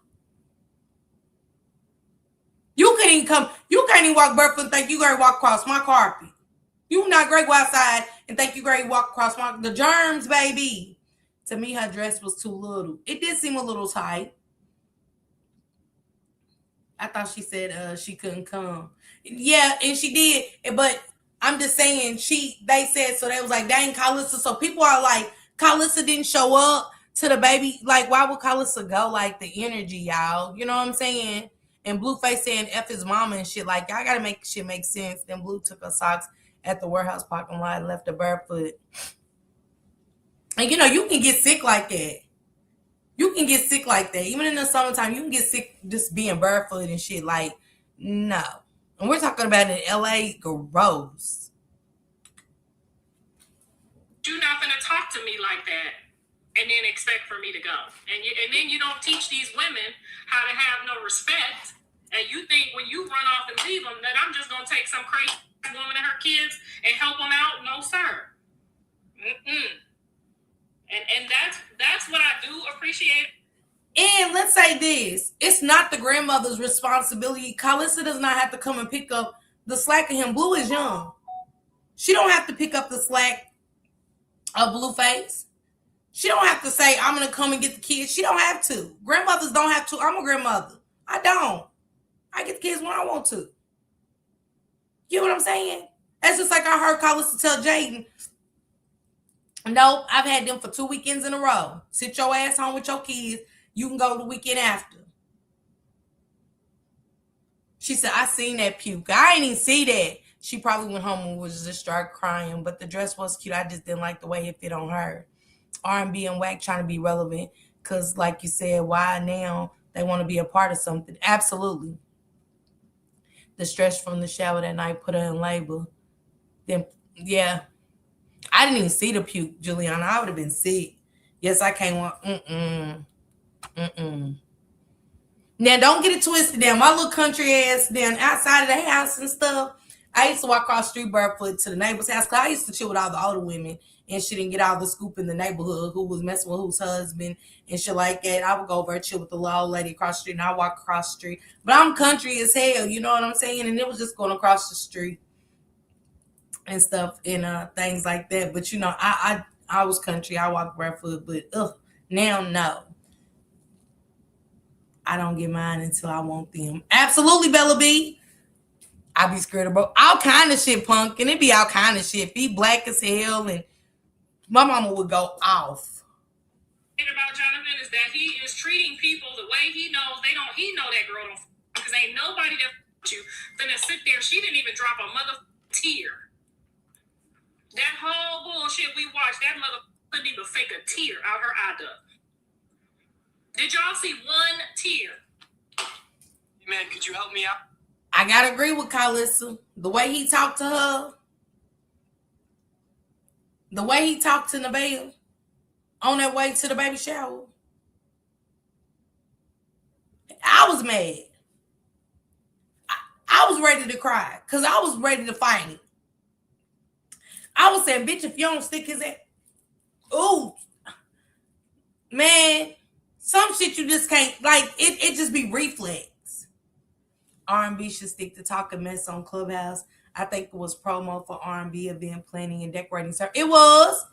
You can't even walk barefoot and think you gonna walk across my carpet. You not great go outside and think you gonna walk across the germs, baby. To me, her dress was too little. It did seem a little tight. I thought she said she couldn't come. Yeah, and she did, but I'm just saying they said so they was like, dang, Carlissa. So people are like, Carlissa didn't show up to the baby. Like, why would Carlissa go? Like the energy, y'all. You know what I'm saying? And Blueface saying F his mama and shit. Like, y'all gotta make shit make sense. Then Blue took her socks at the warehouse parking lot and left her barefoot. And you know, you can get sick like that. You can get sick like that. Even in the summertime, you can get sick just being barefoot and shit. Like, no. And we're talking about in LA, gross. You're not gonna talk to me like that and then expect for me to go. And then you don't teach these women how to have no respect. And you think when you run off and leave them that I'm just going to take some crazy woman and her kids and help them out? No, sir. And that's what I do appreciate. And let's say this. It's not the grandmother's responsibility. Carlissa does not have to come and pick up the slack of him. Blue is young. She don't have to pick up the slack of Blueface. She don't have to say, I'm going to come and get the kids. She don't have to. Grandmothers don't have to. I'm a grandmother. I don't. I get the kids when I want to. You know what I'm saying? That's just like I heard Carlissa tell Jaden, no, I've had them for 2 weekends in a row. Sit your ass home with your kids. You can go the weekend after. She said, I seen that puke. I ain't even see that. She probably went home and was just started crying, but the dress was cute. I just didn't like the way it fit on her. R&B and Wack trying to be relevant because, like you said, why now they want to be a part of something? Absolutely. The stress from the shower that night put her in labor. Then, yeah. I didn't even see the puke, Juliana. I would have been sick. Yes, I came on. Now, don't get it twisted down. My little country ass down outside of the house and stuff. I used to walk across the street barefoot to the neighbor's house because I used to chill with all the older women and shit and get all the scoop in the neighborhood who was messing with whose husband and shit like that. I would go over and chill with the little old lady across the street and I walk across the street. But I'm country as hell, you know what I'm saying? And it was just going across the street and stuff and things like that. But you know, I was country. I walked barefoot, but now no. I don't get mine until I want them. Absolutely, Bella B. I be scared about all kind of shit, punk, and it be all kind of shit. Be black as hell, and my mama would go off. About Jonathan is that he is treating people the way he knows they don't. He know that girl don't because ain't nobody that you finna sit there. She didn't even drop a mother tear. That whole bullshit we watched, that mother couldn't even fake a tear out her eye duct. Did y'all see one tear? Man, could you help me out? I gotta agree with Carlissa. The way he talked to her, the way he talked to Nevaeh on that way to the baby shower. I was was mad. I was ready to cry because I was ready to fight him. I was saying, bitch, if you don't stick his ass, ooh, man, some shit you just can't, like, it just be reflex. R&B should stick to talking mess on Clubhouse. I think it was promo for R&B event planning and decorating. So it was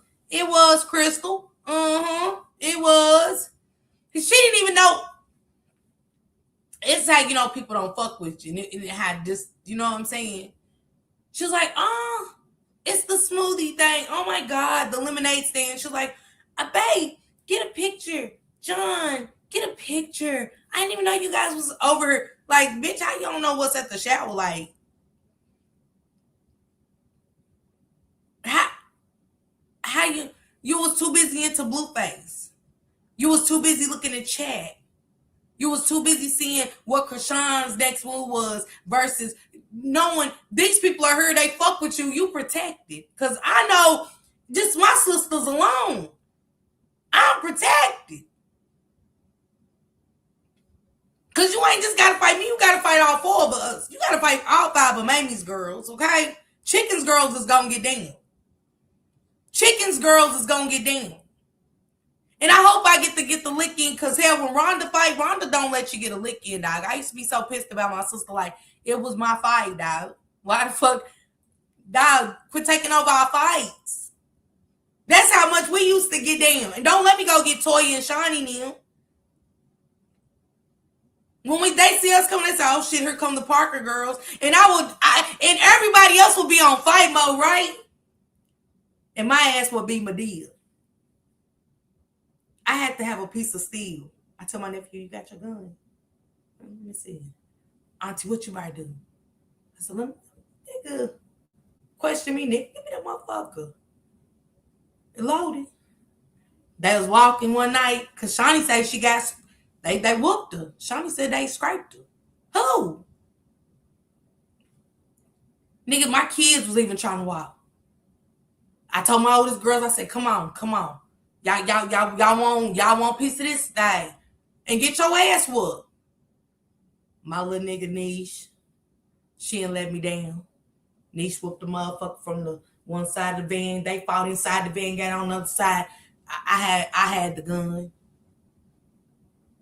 Crystal. It was. She didn't even know. It's how, you know, people don't fuck with you. And it had this, you know what I'm saying? She was like, oh, it's the smoothie thing. Oh my God, the lemonade stand. She was like, babe, get a picture. John, get a picture. I didn't even know you guys was over here. Like, bitch, how you don't know what's at the shower? Like, how you was too busy into Blueface. You was too busy looking at chat. You was too busy seeing what Krishan's next move was versus knowing these people are here, they fuck with you, you protected. Because I know just my sisters alone, I'm protected. Because you ain't just got to fight me, you got to fight all four of us. You got to fight all five of Mamie's girls, okay? Chicken's girls is going to get down. Chicken's girls is going to get down. And I hope I get the lick in, because hell, when Rhonda fight, Rhonda don't let you get a lick in, dog. I used to be so pissed about my sister, like, it was my fight, dog. Why the fuck, dog, quit taking over our fights. That's how much we used to get down. And don't let me go get Toya and Shawnee now. When they see us coming, they say, oh shit, here come the Parker girls. And and everybody else will be on fight mode, right? And my ass will be Madea. I had to have a piece of steel. I told my nephew, you got your gun? Let me see. Auntie, what you might do? I said, nigga, question me, nigga. Give me that motherfucker. It loaded. They was walking one night, because Shawnee said she got, they whooped her. Shawnee said they scraped her. Who? Nigga, my kids was even trying to walk. I told my oldest girls, I said, come on. Y'all want a piece of this thing. And get your ass whooped. My little nigga Niche, she didn't let me down. Niche whooped the motherfucker from the one side of the van. They fought inside the van, got on the other side. I had the gun.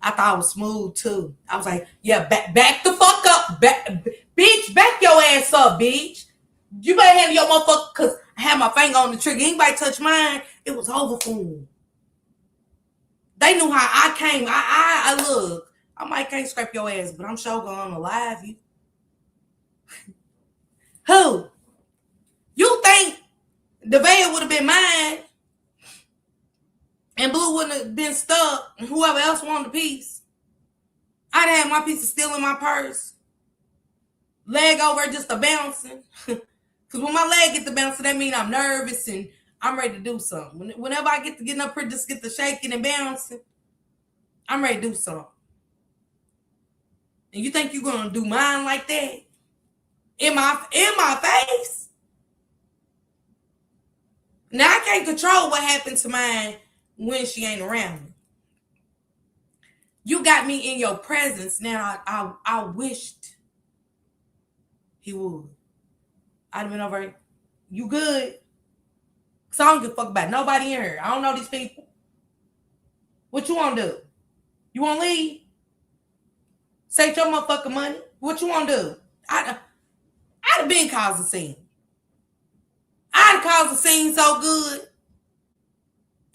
I thought it was smooth too. I was like, yeah, back the fuck up. Bitch, back your ass up, bitch. You better have your motherfucker, because I had my finger on the trigger. Anybody touch mine, it was over for them. They knew how I came. I look. I might can't scrape your ass, but I'm sure going to live you. Who? You think the van would have been mine and Blue wouldn't have been stuck and whoever else wanted a piece? I'd have my piece of steel in my purse. Leg over just a bouncing. Because when my leg get to bouncing, that means I'm nervous and I'm ready to do something. Whenever I get to getting up here, just get to shaking and bouncing, I'm ready to do something. And you think you're going to do mine like that? In my face? Now, I can't control what happened to mine when she ain't around me. You got me in your presence. Now, I wished he would. I'd have been over, you good? Because I don't give a fuck about nobody in here. I don't know these people. What you want to do? You want to leave? Save your motherfucking money? What you want to do? I'd have been causing a scene. I'd have caused a scene so good.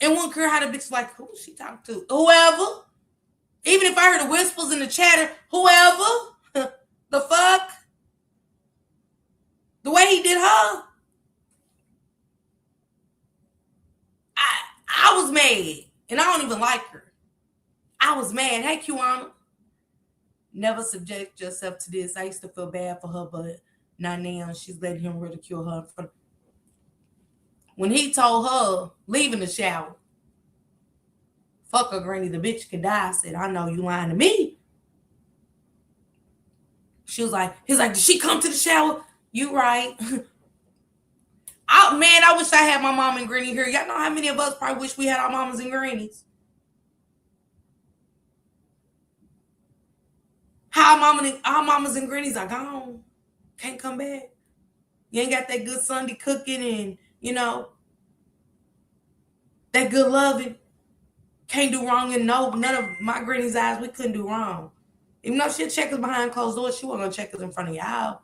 And wouldn't care how the bitch like, who is she talking to? Whoever. Even if I heard the whispers in the chatter, whoever. The fuck? The way he did her. I was mad. And I don't even like her. I was mad. Hey, Kiwana. Never subject yourself to this. I used to feel bad for her, but not now. She's letting him ridicule her. When he told her, leaving the shower, fuck her, granny, the bitch can die. I said, I know you lying to me. He's like, did she come to the shower? You right. I wish I had my mom and granny here. Y'all know how many of us probably wish we had our mamas and grannies? How mamas and grannies are gone. Can't come back. You ain't got that good Sunday cooking and, that good loving. Can't do wrong, and no, none of my granny's eyes, we couldn't do wrong. Even though she'd check us behind closed doors, she wasn't gonna check us in front of y'all.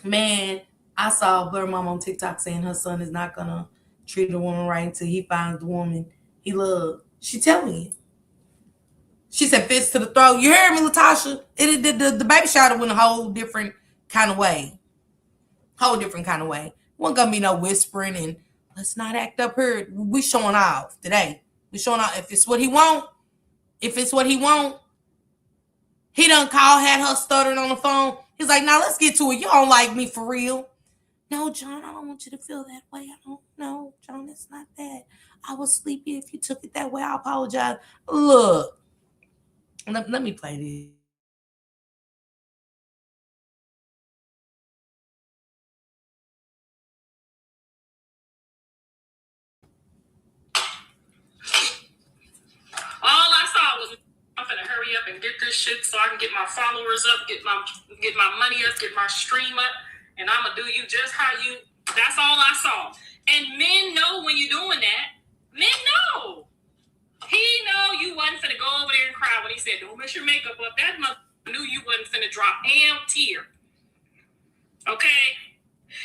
Man, I saw Blur Mom on TikTok saying her son is not gonna treat a woman right until he finds the woman he loves. She tell me. She said fist to the throat. You heard me, Latasha? The baby shower went a whole different kind of way. Whole different kind of way. Wasn't gonna be no whispering and let's not act up here. We showing off today. We showing off. If it's what he want, he done had her stuttering on the phone. He's like, now let's get to it. You don't like me for real. No, John, I don't want you to feel that way. I don't know, John, it's not that. I was sleepy. If you took it that way, I apologize. Look, let me play this. All I saw was I'm gonna hurry up and get this shit so I can get my followers up, get my money up, get my stream up, and I'm gonna do you just how you. That's all I saw. And men know when you're doing that. Men know. He know you wasn't finna go over there and cry when he said, "Don't mess your makeup up." That mother knew you wasn't finna drop tear. Okay.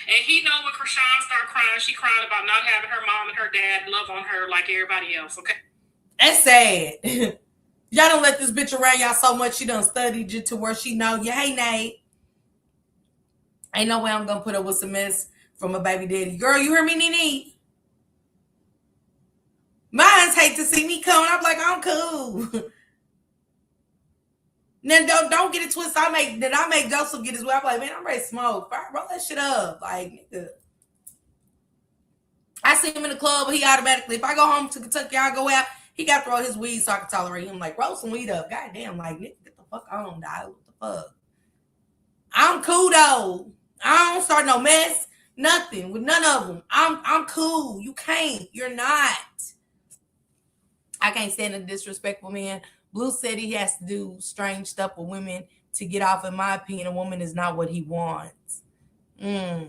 And he know when Krishan started crying, she cried about not having her mom and her dad love on her like everybody else. Okay. That's sad. Y'all don't let this bitch around y'all so much she done studied you to where she know you. Hey, Nate. Ain't no way I'm gonna put up with some mess from a baby daddy. Girl, you hear me, Nene? Mine's hate to see me coming. I'm like, I'm cool. Then don't get it twisted. I make Joseph get his way. I'm like, man, I'm ready to smoke. Roll that shit up. Like, nigga. I see him in the club, but he automatically, if I go home to Kentucky, I go out, he got to throw his weed so I can tolerate him. Like, roll some weed up. Goddamn, like, nigga, get the fuck on, dog. What the fuck? I'm cool, though. I don't start no mess. Nothing with none of them. I'm cool. You can't. You're not. I can't stand a disrespectful man. Blue said he has to do strange stuff with women to get off. In my opinion, a woman is not what he wants. The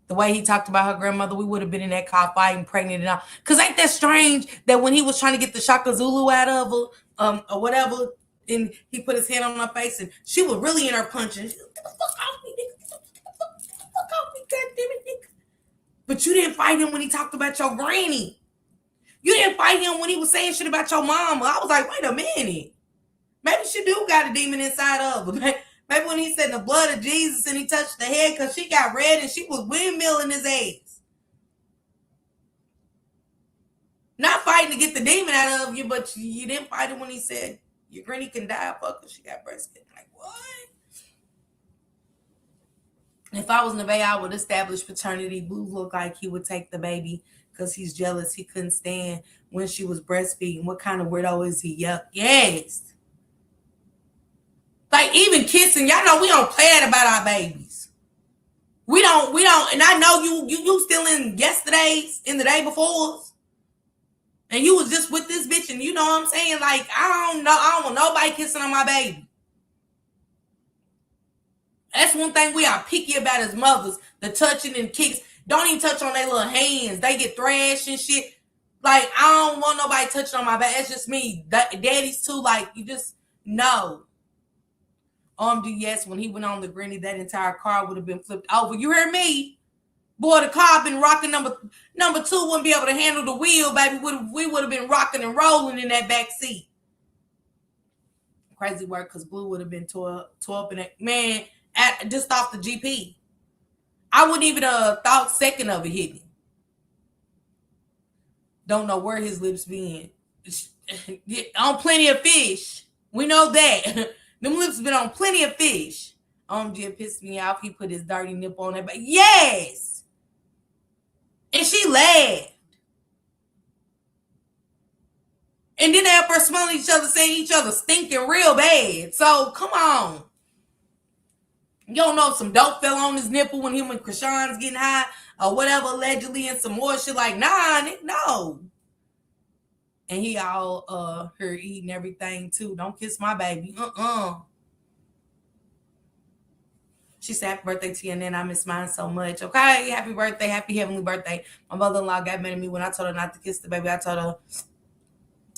way he talked about her grandmother, we would have been in that car fighting, pregnant and all. Because ain't that strange that when he was trying to get the Shaka Zulu out of her, or whatever, and he put his hand on her face, and she was really in her punching. She was, get the fuck off me, nigga. Get the fuck off me, goddammit, nigga. But you didn't fight him when he talked about your granny. You didn't fight him when he was saying shit about your mama. I was like, wait a minute. Maybe she do got a demon inside of her. Maybe when he said the blood of Jesus and he touched the head because she got red and she was windmilling his ass. Not fighting to get the demon out of you, but you didn't fight him when he said your granny can die, fuck her, she got breast cancer. Like, what? If I was Nevaeh, I would establish paternity. Blue looked like he would take the baby because he's jealous. He couldn't stand when she was breastfeeding. What kind of weirdo is he? Yuck. Yes. Like, even kissing, y'all know we don't play that about our babies. We don't, and I know you still in yesterday's, in the day before, and you was just with this bitch, and you know what I'm saying? Like, I don't want nobody kissing on my baby. That's one thing we are picky about as mothers, the touching and kicks. Don't even touch on their little hands. They get thrashed and shit. Like, I don't want nobody touching on my back. It's just me. Daddies too, like, you just know. Yes, when he went on the granny, that entire car would have been flipped over. You hear me? Boy, the car been rocking. Number two wouldn't be able to handle the wheel, baby. We would have been rocking and rolling in that back seat. Crazy work, because Blue would have been tore up in that. Man, just off the GP. I wouldn't even thought second of it hitting. Don't know where his lips been. On plenty of fish. We know that. Them lips been on plenty of fish. Just pissed me off. He put his dirty nipple on that back. Yes. And she laughed. And then they up there smelling each other, saying each other stinking real bad. So, come on. You don't know if some dope fell on his nipple when him and Krishan's getting high or whatever, allegedly, and some more shit. Like, nah, no. And he all her eating everything too. Don't kiss my baby. She said, happy birthday to you, and then I miss mine so much. Okay, happy birthday, happy heavenly birthday. My mother-in-law got mad at me when I told her not to kiss the baby. I told her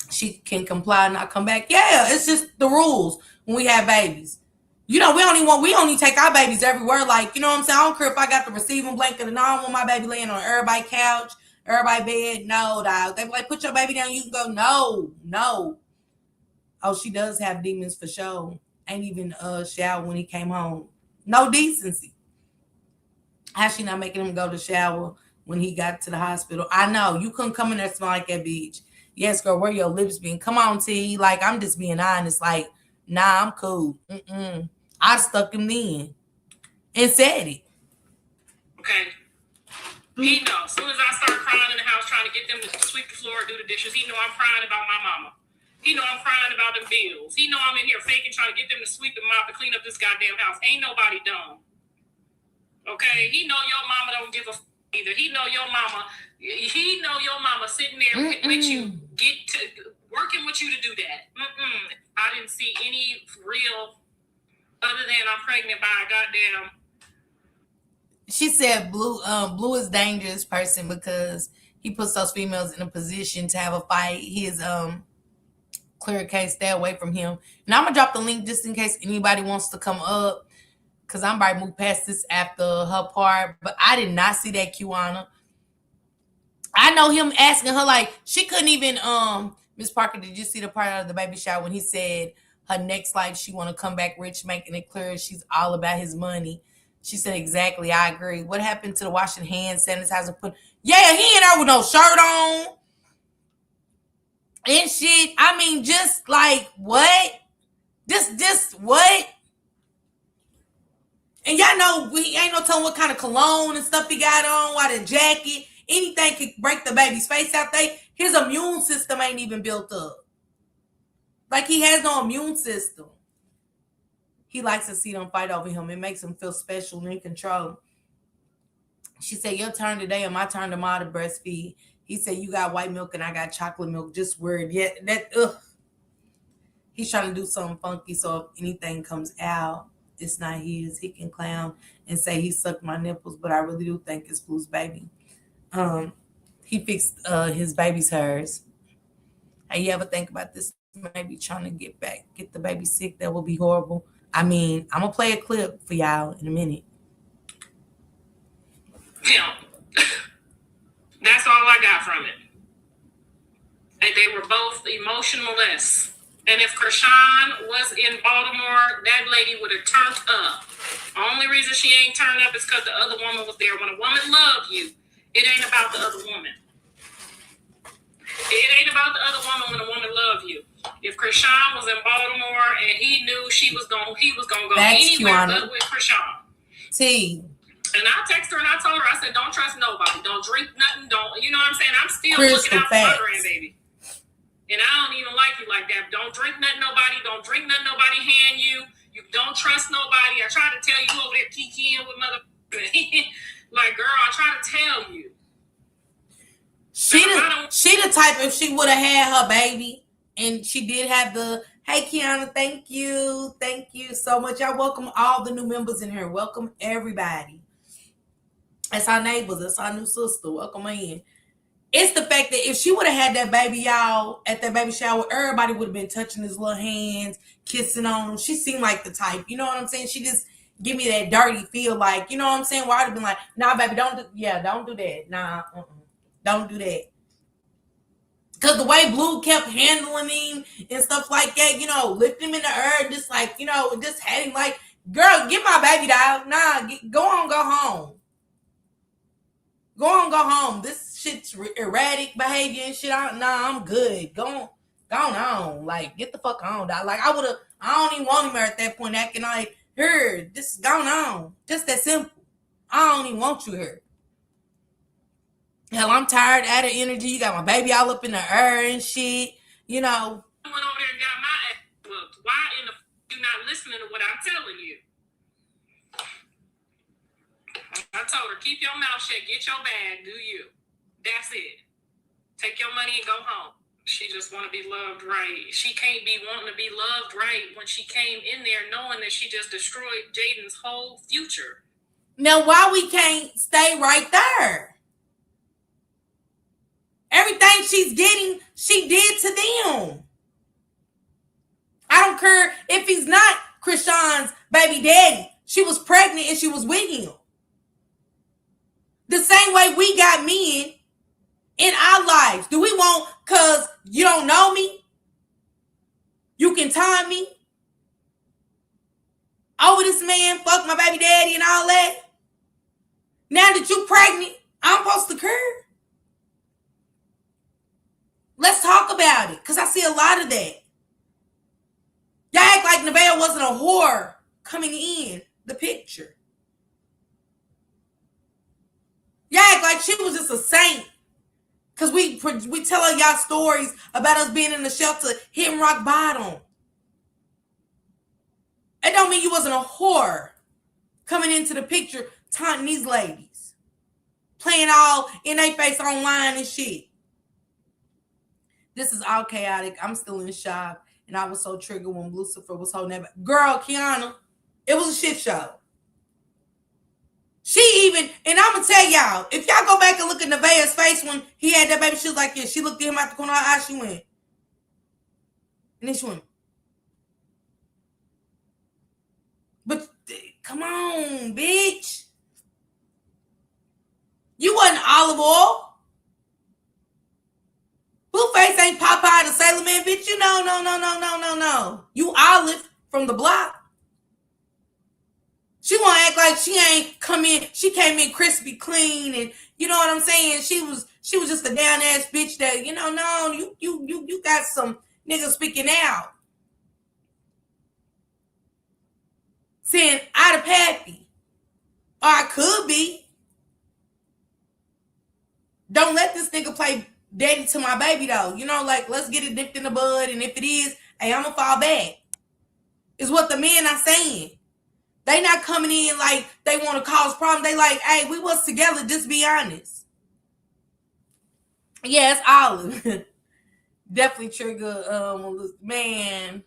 she can comply and not come back. Yeah, it's just the rules when we have babies. We only take our babies everywhere. Like, you know what I'm saying? I don't care if I got the receiving blanket and I don't want my baby laying on everybody's couch, everybody's bed. No, dog. They be like, put your baby down. You can go. No. Oh, she does have demons for sure. Ain't even shower when he came home. No decency. How's she not making him go to shower when he got to the hospital? I know. You couldn't come in there smell like that bitch. Yes, girl, where your lips been? Come on, T. Like, I'm just being honest. Like, nah, I'm cool. I stuck him in and said it. Okay. He knows. As soon as I start crying in the house trying to get them to sweep the floor, do the dishes, he know I'm crying about my mama. He know I'm crying about them bills. He know I'm in here faking trying to get them to sweep and mop and clean up this goddamn house. Ain't nobody dumb. Okay? He know your mama don't give a either. He know your mama sitting there with you, working with you to do that. I didn't see any real other than I'm pregnant by a goddamn. She said Blue is dangerous person because he puts those females in a position to have a fight. His clear case, stay away from him. And I'm gonna drop the link just in case anybody wants to come up, because I'm about to move past this after her part. But I did not see that, Kiwana. I know him asking her, like, she couldn't even Miss Parker, did you see the part of the baby shower when he said her next life she want to come back rich, making it clear she's all about his money? She said, exactly, I agree. What happened to the washing hand sanitizer put? Yeah, he ain't there with no shirt on and shit. I mean, just like, what? This what? And y'all know we ain't no telling what kind of cologne and stuff he got on, why the jacket, anything could break the baby's face out there. His immune system ain't even built up. Like, he has no immune system. He likes to see them fight over him. It makes him feel special and in control. She said, your turn today and my turn tomorrow to breastfeed. He said, you got white milk and I got chocolate milk. Just weird. Yeah, he's trying to do something funky, so if anything comes out, it's not his. He can clown and say he sucked my nipples, but I really do think it's Blue's baby. He fixed his baby's hers. Hey, you ever think about this? Maybe trying to get the baby sick? That would be horrible. I mean, I'm gonna play a clip for y'all in a minute. Yeah. That's all I got from it. And they were both emotionless. And if Krishan was in Baltimore, that lady would have turned up. The only reason she ain't turned up is because the other woman was there. When a woman loves you, it ain't about the other woman. It ain't about the other woman when a woman loves you. If Krishan was in Baltimore and he knew he was gonna go anywhere but with Krishan. T. And I texted her and I told her, I said, don't trust nobody. Don't drink nothing. Don't, you know what I'm saying? I'm still looking out for my grandbaby. And I don't even like you like that. Don't drink nothing nobody. Don't drink nothing nobody hand you. You don't trust nobody. I try to tell you over there kikiing with mother. Like, girl, I try to tell you. She the type, if she would have had her baby and she did have the, hey, Kiana, thank you so much. Y'all welcome all the new members in here. Welcome everybody. That's our neighbors. That's our new sister. Welcome in. It's the fact that if she would have had that baby, y'all, at that baby shower, everybody would have been touching his little hands, kissing on him. She seemed like the type, you know what I'm saying? She just give me that dirty feel, like, you know what I'm saying? Where I'd have been like, nah, baby, don't do that. Nah, don't do that. Because the way Blue kept handling him and stuff like that, you know, lifting him in the air, just like, you know, just had him like, girl, get my baby, dog. Nah, go on, go home. Go on, go home. This shit's erratic behavior and shit. I'm good. Go on. Like, get the fuck on, dog. Like, I don't even want him at that point acting like, here, this is going on. Just that simple. I don't even want you here. Hell, I'm tired, out of energy. You got my baby all up in the air and shit. You know. I went over there and got my ass whooped. Why in the you not listening to what I'm telling you? I told her, keep your mouth shut, get your bag, do you. That's it. Take your money and go home. She just want to be loved right. She can't be wanting to be loved right when she came in there knowing that she just destroyed Jaden's whole future. Now, why we can't stay right there? Everything she's getting, she did to them. I don't care if he's not Krishan's baby daddy. She was pregnant and she was with him. The same way we got men in our lives. Do we want, because you don't know me? You can time me? Oh, this man fuck my baby daddy and all that? Now that you pregnant, I'm supposed to care? Let's talk about it, because I see a lot of that. Y'all act like Nevaeh wasn't a whore coming in the picture. Y'all act like she was just a saint. Because we tell y'all stories about us being in the shelter, hitting rock bottom. It don't mean you wasn't a whore coming into the picture, taunting these ladies. Playing all in their face online and shit. This is all chaotic. I'm still in shock. And I was so triggered when Lucifer was holding that. Girl, Kiana, it was a shit show. She even, and I'm going to tell y'all, if y'all go back and look at Nevaeh's face when he had that baby, she was like, yeah, she looked at him out the corner of her eye, she went. And then she went. But come on, bitch. You wasn't olive oil. Blueface ain't Popeye the Sailor Man, bitch. You know, no. You Olive from the block. She want to act like she ain't come in. She came in crispy clean, and you know what I'm saying. She was just a down ass bitch that no, you got some niggas speaking out, saying I the pappy, or I could be. Don't let this nigga play daddy to my baby though. Like let's get it dipped in the bud, and if it is, hey, I'ma fall back. Is what the men are saying. They not coming in like they want to cause problems. They like, hey, we was together, just be honest. Yeah, it's Olive. Definitely trigger. Man,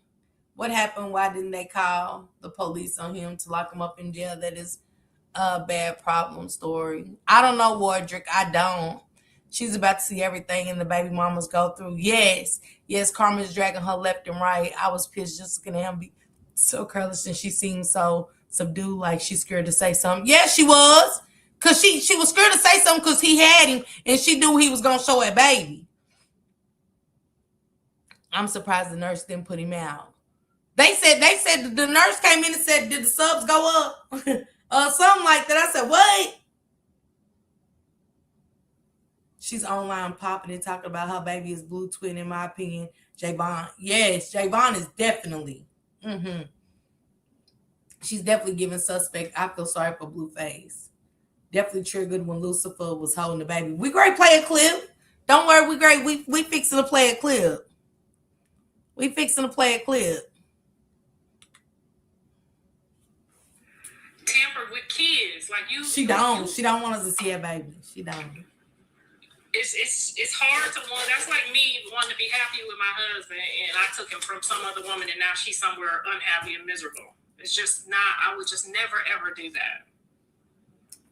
what happened? Why didn't they call the police on him to lock him up in jail? That is a bad problem story. I don't know, Wardrick. I don't. She's about to see everything in the baby mamas go through. Yes, Carmen's dragging her left and right. I was pissed just looking at him be so careless, and she seemed so subdued, like she's scared to say something. Yeah, she was. Because she was scared to say something because he had him, and she knew he was going to show that baby. I'm surprised the nurse didn't put him out. They said the nurse came in and said, did the subs go up? Something like that. I said, what? She's online popping and talking about her baby is blue twin, in my opinion. Javon. Yes, Javon is definitely. She's definitely giving suspect. I feel sorry for Blueface. Definitely triggered when Lucifer was holding the baby. We great play a clip. Don't worry, we great. We fixing to play a clip. Tampered with kids. Like you. She don't want us to see her baby. She don't. It's hard to want. That's like me wanting to be happy with my husband, and I took him from some other woman, and now she's somewhere unhappy and miserable. It's just not. I would just never ever do that.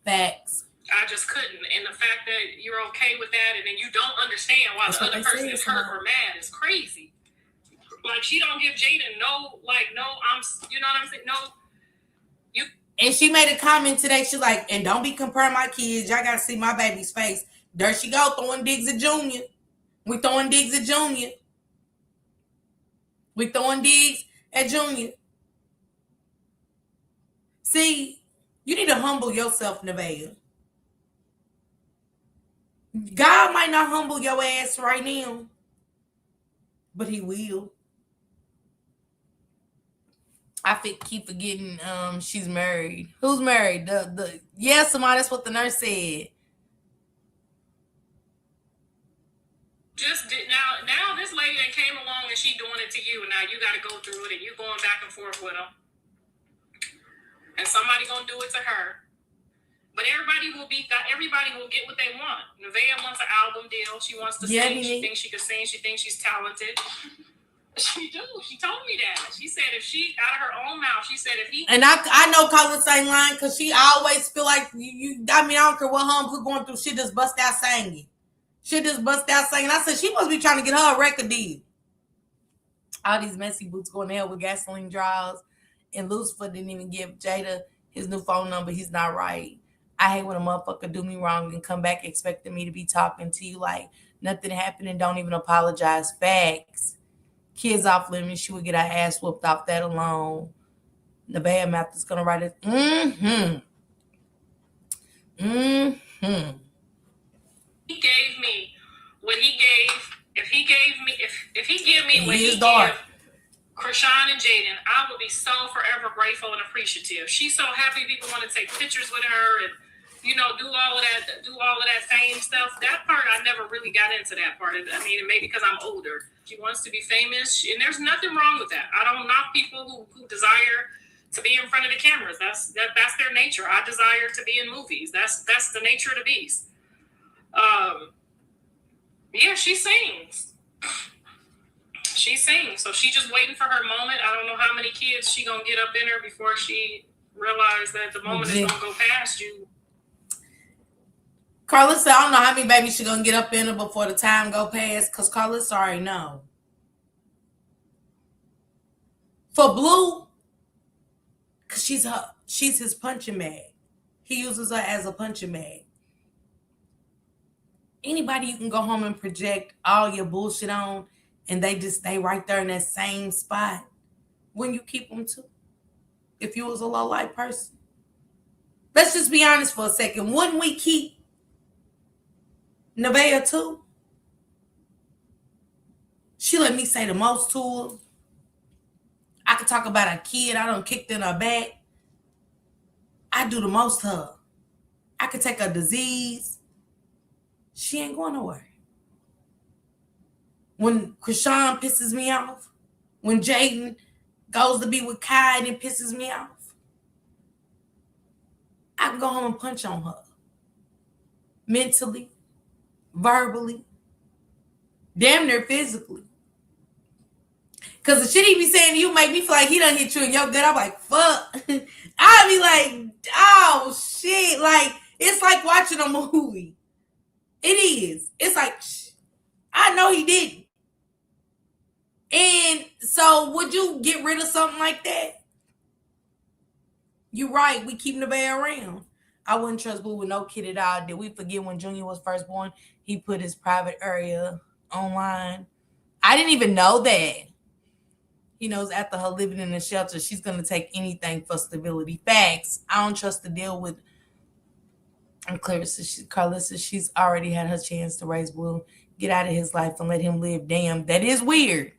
Facts. I just couldn't. And the fact that you're okay with that, and then you don't understand why the other person is hurt or mad is crazy. Like she don't give Jaden no. You know what I'm saying? No. You. And she made a comment today. She's like, and don't be comparing my kids. Y'all gotta see my baby's face. There she go, throwing digs at Junior. We throwing digs at Junior. See, you need to humble yourself, Nevaeh. God might not humble your ass right now, but he will. I keep forgetting she's married. Who's married? Somebody, that's what the nurse said. Just did now this lady that came along and she doing it to you, and now you got to go through it, and you going back and forth with them, and somebody gonna do it to her. But everybody will get what they want. Nevaeh wants an album deal. She wants to sing. She thinks she can sing. She thinks she's talented. She do. She told me that. She said if she, out of her own mouth, she said if he. And I know Carlos ain't lying because she always feel like you. I mean, I don't care what Hum's going through. She just bust out singing. I said she must be trying to get her a record deal. All these messy boots going to hell with gasoline draws. And Lucifer didn't even give Jada his new phone number. He's not right. I hate when a motherfucker do me wrong and come back expecting me to be talking to you like nothing happened and don't even apologize. Facts. Kids off limits. She would get her ass whooped off that alone. Nevaeh Mouth is gonna write it. He gave me what he gave. If he give me what he dark. gave Krishan and Jaden, I will be so forever grateful and appreciative. She's so happy people want to take pictures with her and do all of that fame stuff. That part I never really got into that part. I mean, maybe because I'm older. She wants to be famous, and there's nothing wrong with that. I don't knock people who desire to be in front of the cameras. That's their nature. I desire to be in movies. That's the nature of the beast. Yeah, she sings. She sings. So she's just waiting for her moment. I don't know how many kids she gonna get up in her before she realizes that the moment is gonna go past you. Carlos said, I don't know how many babies she gonna get up in her before the time go past, because Carlos already know. For Blue, because she's his punching bag. He uses her as a punching bag. Anybody you can go home and project all your bullshit on, and they just stay right there in that same spot. Wouldn't you keep them too? If you was a low-life person. Let's just be honest for a second. Wouldn't we keep Nevaeh too? She let me say the most to her. I could talk about a kid I done kicked in her back. I do the most to her. I could take a disease. She ain't going nowhere. When Krishan pisses me off, when Jaden goes to be with Kai and it pisses me off, I can go home and punch on her. Mentally, verbally, damn near physically. Because the shit he be saying to you make me feel like he done hit you in your gut. I'm like, fuck. I be like, oh, shit. Like, it's like watching a movie. It is. It's like, I know he didn't. And so would you get rid of something like that? You're right. We keep Nevaeh around. I wouldn't trust Blue with no kid at all. Did we forget when Junior was first born, he put his private area online? I didn't even know that. He knows after her living in the shelter, she's going to take anything for stability. Facts. I don't trust to deal with. And Carlissa, she's already had her chance to raise Blue. Get out of his life and let him live. Damn, that is weird.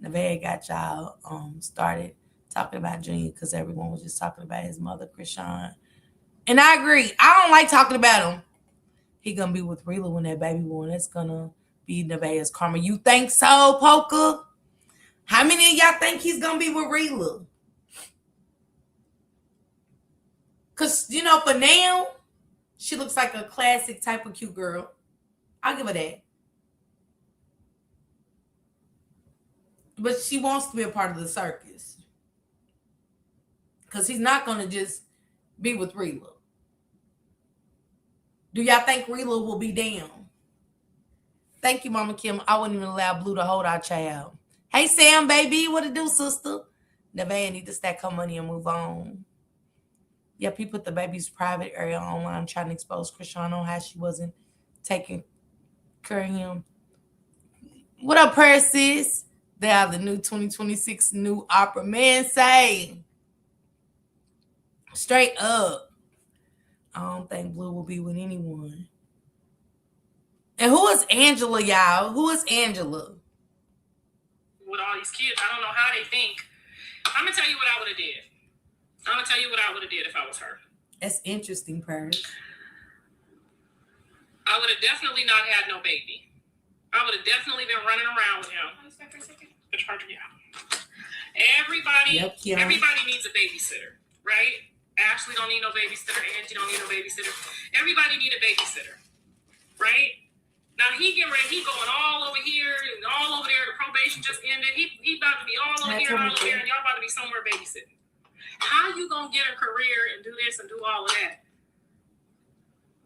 Nevaeh got y'all started talking about Junior because everyone was just talking about his mother, Krishan. And I agree. I don't like talking about him. He gonna be with Rila when that baby born. That's gonna be Nevaeh's karma. You think so, Poker? How many of y'all think he's gonna be with Rila? Because, for now, she looks like a classic type of cute girl. I'll give her that. But she wants to be a part of the circus. Because he's not going to just be with Rila. Do y'all think Rila will be down? Thank you, Mama Kim. I wouldn't even allow Blue to hold our child. Hey, Sam, baby. What it do, sister? Nevaeh need to stack her money and move on. Yep, he put the baby's private area online trying to expose Krishan on how she wasn't taking care of him. What up, prayer sis? They are the new 2026 new opera. Man, say. Straight up. I don't think Blue will be with anyone. And who is Angela, y'all? Who is Angela? With all these kids, I don't know how they think. I'm going to tell you what I would have did. I'm going to tell you what I would have did if I was her. That's interesting, Purge. I would have definitely not had no baby. I would have definitely been running around with him. Everybody needs a babysitter, right? Ashley don't need no babysitter. Angie don't need no babysitter. Everybody need a babysitter, right? Now he getting ready. He going all over here and all over there. The probation just ended. He about to be all over here and all over there, and y'all about to be somewhere babysitting. How you gonna get a career and do this and do all of that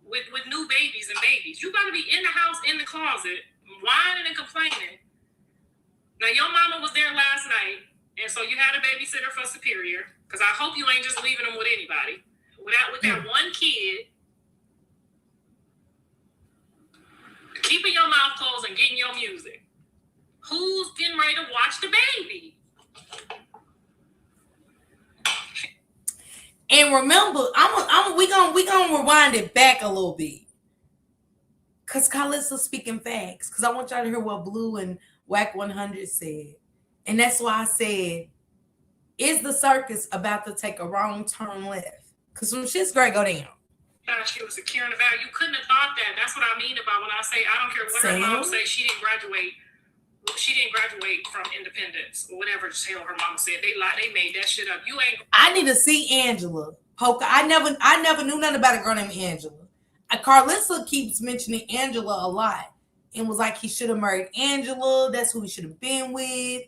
with new babies and babies? You gotta be in the house, in the closet, whining and complaining. Now your mama was there last night, and so you had a babysitter for Superior. Because I hope you ain't just leaving them with anybody. With that one kid, keeping your mouth closed and getting your music. Who's getting ready to watch the baby? And remember, we gonna rewind it back a little bit. Cause Carlissa's speaking facts. Cause I want y'all to hear what Blue and Whack 100 said. And that's why I said, is the circus about to take a wrong turn left? Because some shit's great go down. She was securing the value. You couldn't have thought that. That's what I mean about when I say I don't care what her mom say. She didn't graduate. She didn't graduate from Independence or whatever the hell her mama said. They lied. They made that shit up. You ain't. I need to see Angela Polka. I never knew nothing about a girl named Angela. Carlissa keeps mentioning Angela a lot and was like he should have married Angela. That's who he should have been with.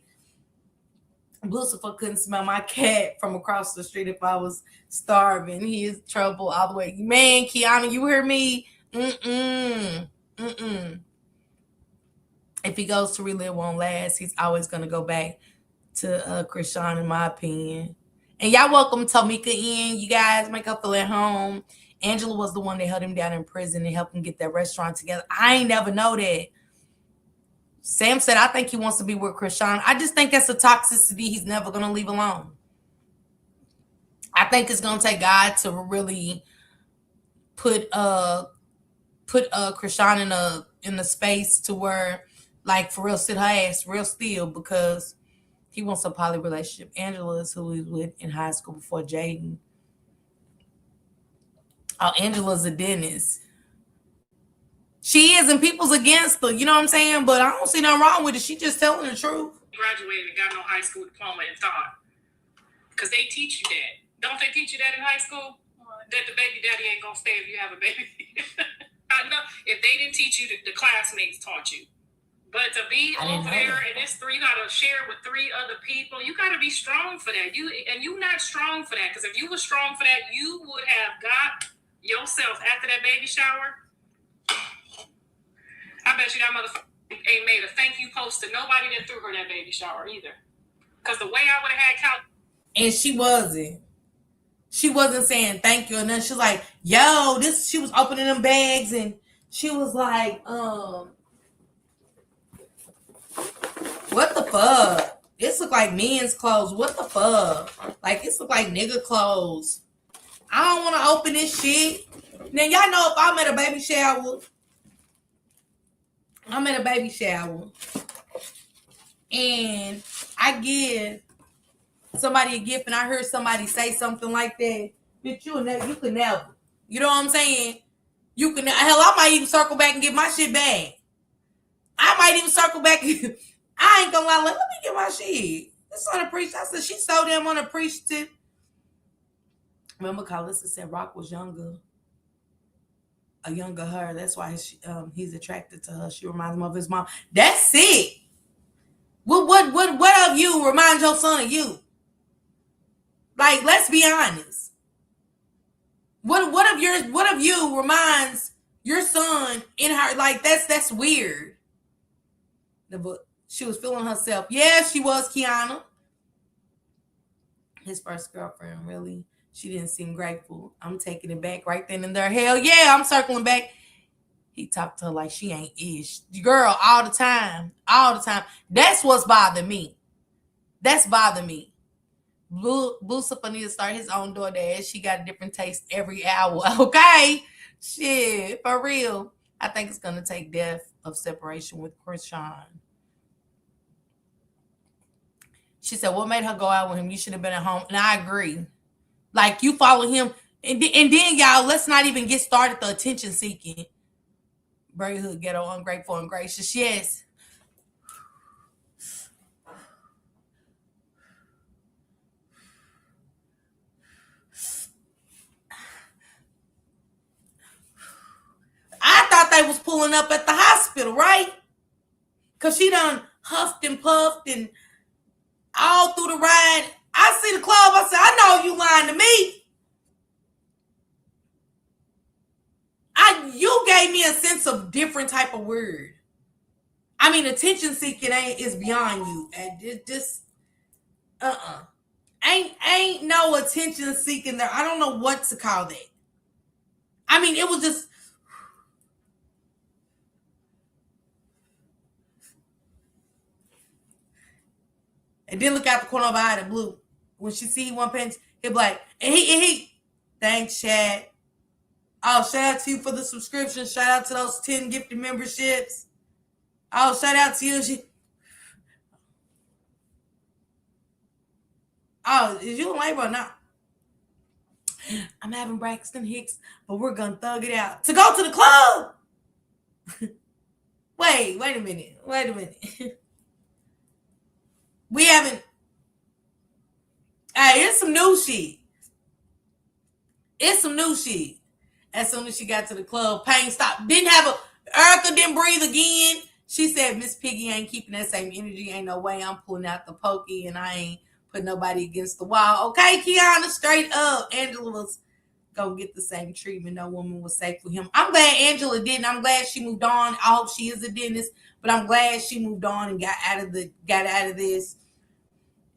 Lucifer couldn't smell my cat from across the street if I was starving. He is trouble all the way. Man, Kiana, you hear me? If he goes to Relive Won't Last, he's always going to go back to Krishan, in my opinion. And y'all welcome Tomika in. You guys make her feel at home. Angela was the one that held him down in prison and helped him get that restaurant together. I ain't never know that. Sam said, I think he wants to be with Krishan. I just think that's a toxicity he's never going to leave alone. I think it's going to take God to really put Krishan in a space to where, like, for real, sit her ass real still, because he wants a poly relationship. Angela is who he was with in high school before Jaden. Oh, Angela's a dentist. She is, and people's against her. You know what I'm saying? But I don't see nothing wrong with it. She just telling the truth. Graduated and got no high school diploma and thought. Because they teach you that. Don't they teach you that in high school? That the baby daddy ain't going to stay if you have a baby. I know. If they didn't teach you, the classmates taught you. But to be over there and it's three, you got to share with three other people. You got to be strong for that. You're not strong for that. Because if you were strong for that, you would have got yourself after that baby shower. I bet you that motherfucker ain't made a thank you post to nobody that threw her that baby shower either. Because the way I would have had Cal. And she wasn't. She wasn't saying thank you. And then she was like, yo, she was opening them bags. And she was like, what the fuck? This look like men's clothes. What the fuck? Like, this look like nigga clothes. I don't want to open this shit. Now, y'all know if I'm at a baby shower and I give somebody a gift and I heard somebody say something like that, bitch, you could never. You know what I'm saying? You can, hell, I might even circle back and get my shit back. I might even circle back. I ain't gonna lie, let me get my shit. It's unappreciated. I said, she's so damn unappreciative. Remember, Carlissa said Rock was younger. A younger her. That's why he's attracted to her. She reminds him of his mom. That's it. What of you reminds your son of you? Like, let's be honest. What of you reminds your son in her? Like, that's weird. But she was feeling herself. Yeah, she was, Kiana. His first girlfriend, really. She didn't seem grateful. I'm taking it back right then and there. Hell yeah, I'm circling back. He talked to her like she ain't ish. Girl, all the time. All the time. That's what's bothering me. That's bothering me. Lucifer need to start his own DoorDash. She got a different taste every hour. Okay? Shit, for real. I think it's going to take death of separation with Krishan. She said, what made her go out with him? You should have been at home. And I agree. Like, you follow him. And then, y'all, let's not even get started the attention seeking. Braidhood, ghetto, ungrateful, ungracious. Yes. pulling up at the hospital, right? Because she done huffed and puffed and all through the ride. I see the club. I said, I know you lying to me. You gave me a sense of different type of word. I mean, attention seeking is beyond you. And it just, ain't no attention seeking there. I don't know what to call that. I mean, it was just. And then look out the corner of her eye at Blue. When she see one pinch, he'll be like, and he, thanks, Chad. Oh, shout out to you for the subscription. Shout out to those 10 gifted memberships. Oh, shout out to you. Oh, is you in labor or not? I'm having Braxton Hicks, but we're going to thug it out. To go to the club? Wait a minute. We haven't. Hey, it's some new shit. As soon as she got to the club, pain stopped. Erica didn't breathe again. She said, Miss Piggy ain't keeping that same energy. Ain't no way I'm pulling out the pokey and I ain't putting nobody against the wall. Okay, Kiana, straight up. Angela was going to get the same treatment. No woman was safe with him. I'm glad Angela didn't. I'm glad she moved on. I hope she is a dentist, but I'm glad she moved on and got out of this.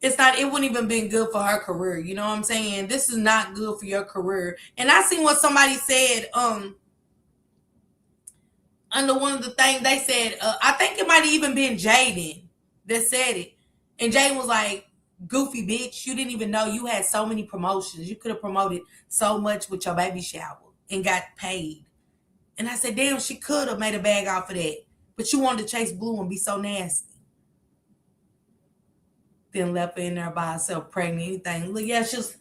It wouldn't even been good for her career. You know what I'm saying? This is not good for your career. And I seen what somebody said, under one of the things they said, I think it might have even been Jaden that said it. And Jaden was like, goofy bitch, you didn't even know you had so many promotions. You could have promoted so much with your baby shower and got paid. And I said, damn, she could have made a bag off of that. But you wanted to chase Blue and be so nasty. Then left her in there by herself, pregnant, anything. Look, yeah, she was.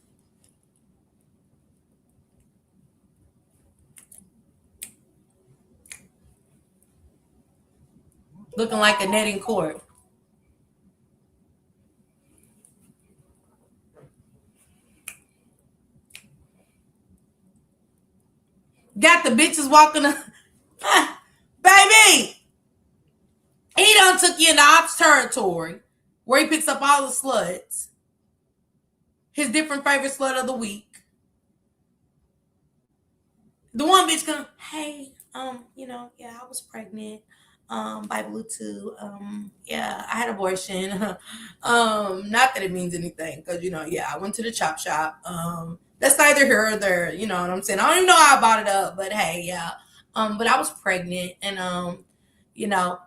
Looking like a net in court. Got the bitches walking up. Baby! He done took you into ops territory where he picks up all the sluts. His different favorite slut of the week. The one bitch gonna, hey, I was pregnant. By Bluetooth. I had abortion. Not that it means anything, because I went to the chop shop. That's neither here or there. You know what I'm saying? I don't even know how I bought it up, but hey, yeah. But I was pregnant, and and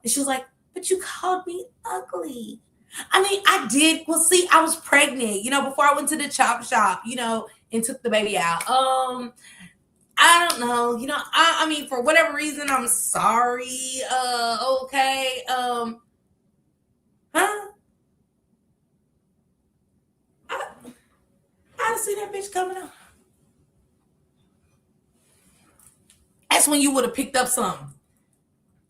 she was like, "But you called me ugly." I mean, I did. Well, see, I was pregnant, before I went to the chop shop, and took the baby out. I don't know. I mean, for whatever reason, I'm sorry. Okay. Huh? I didn't see that bitch coming up. That's when you would have picked up something.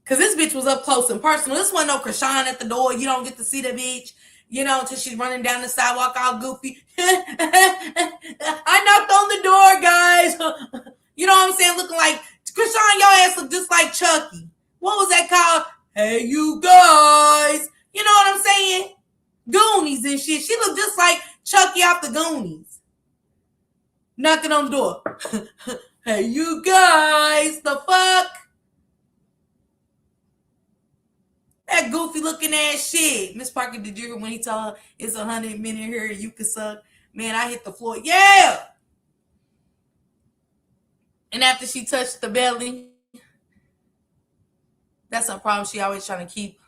Because this bitch was up close and personal. This wasn't no Krishan at the door. You don't get to see the bitch, until she's running down the sidewalk all goofy. I knocked on the door, guys. You know what I'm saying? Looking like Krishan, your ass look just like Chucky. What was that called? Hey, you guys. You know what I'm saying? Goonies and shit. She looked just like Chucky off the Goonies. Knocking on the door. Hey, you guys. The fuck? That goofy looking ass shit. Miss Parker, did you hear when he told her it's 100 men in here you can suck? Man, I hit the floor. Yeah. And after she touched the belly, that's her problem. She always trying to keep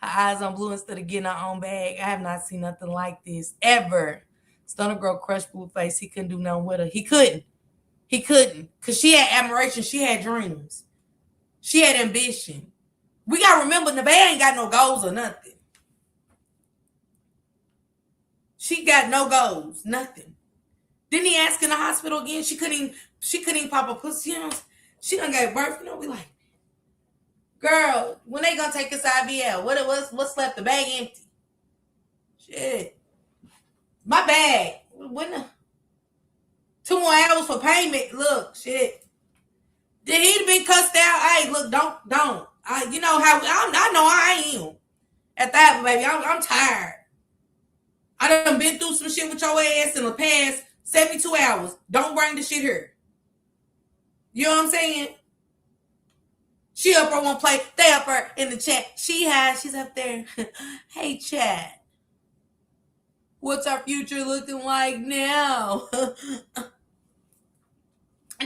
her eyes on Blue instead of getting her own bag. I have not seen nothing like this ever. Stunner Girl crushed Blueface. He couldn't do nothing with her. He couldn't. Because she had admiration. She had dreams. She had ambition. We got to remember, Nevaeh ain't got no goals or nothing. She got no goals. Nothing. Didn't he ask in the hospital again? She couldn't even pop a pussy. She done gave birth. We like, girl, when they gonna take this IVL? What's left? The bag empty. Shit. My bag. When 2 more hours for payment. Look, shit. Did he been cussed out? Hey, look, don't. You know how I know I am at that, baby. I'm tired. I done been through some shit with your ass in the past 72 hours. Don't bring the shit here. You know what I'm saying? She up her one play. They up her in the chat. She's up there. Hey, chat. What's our future looking like now?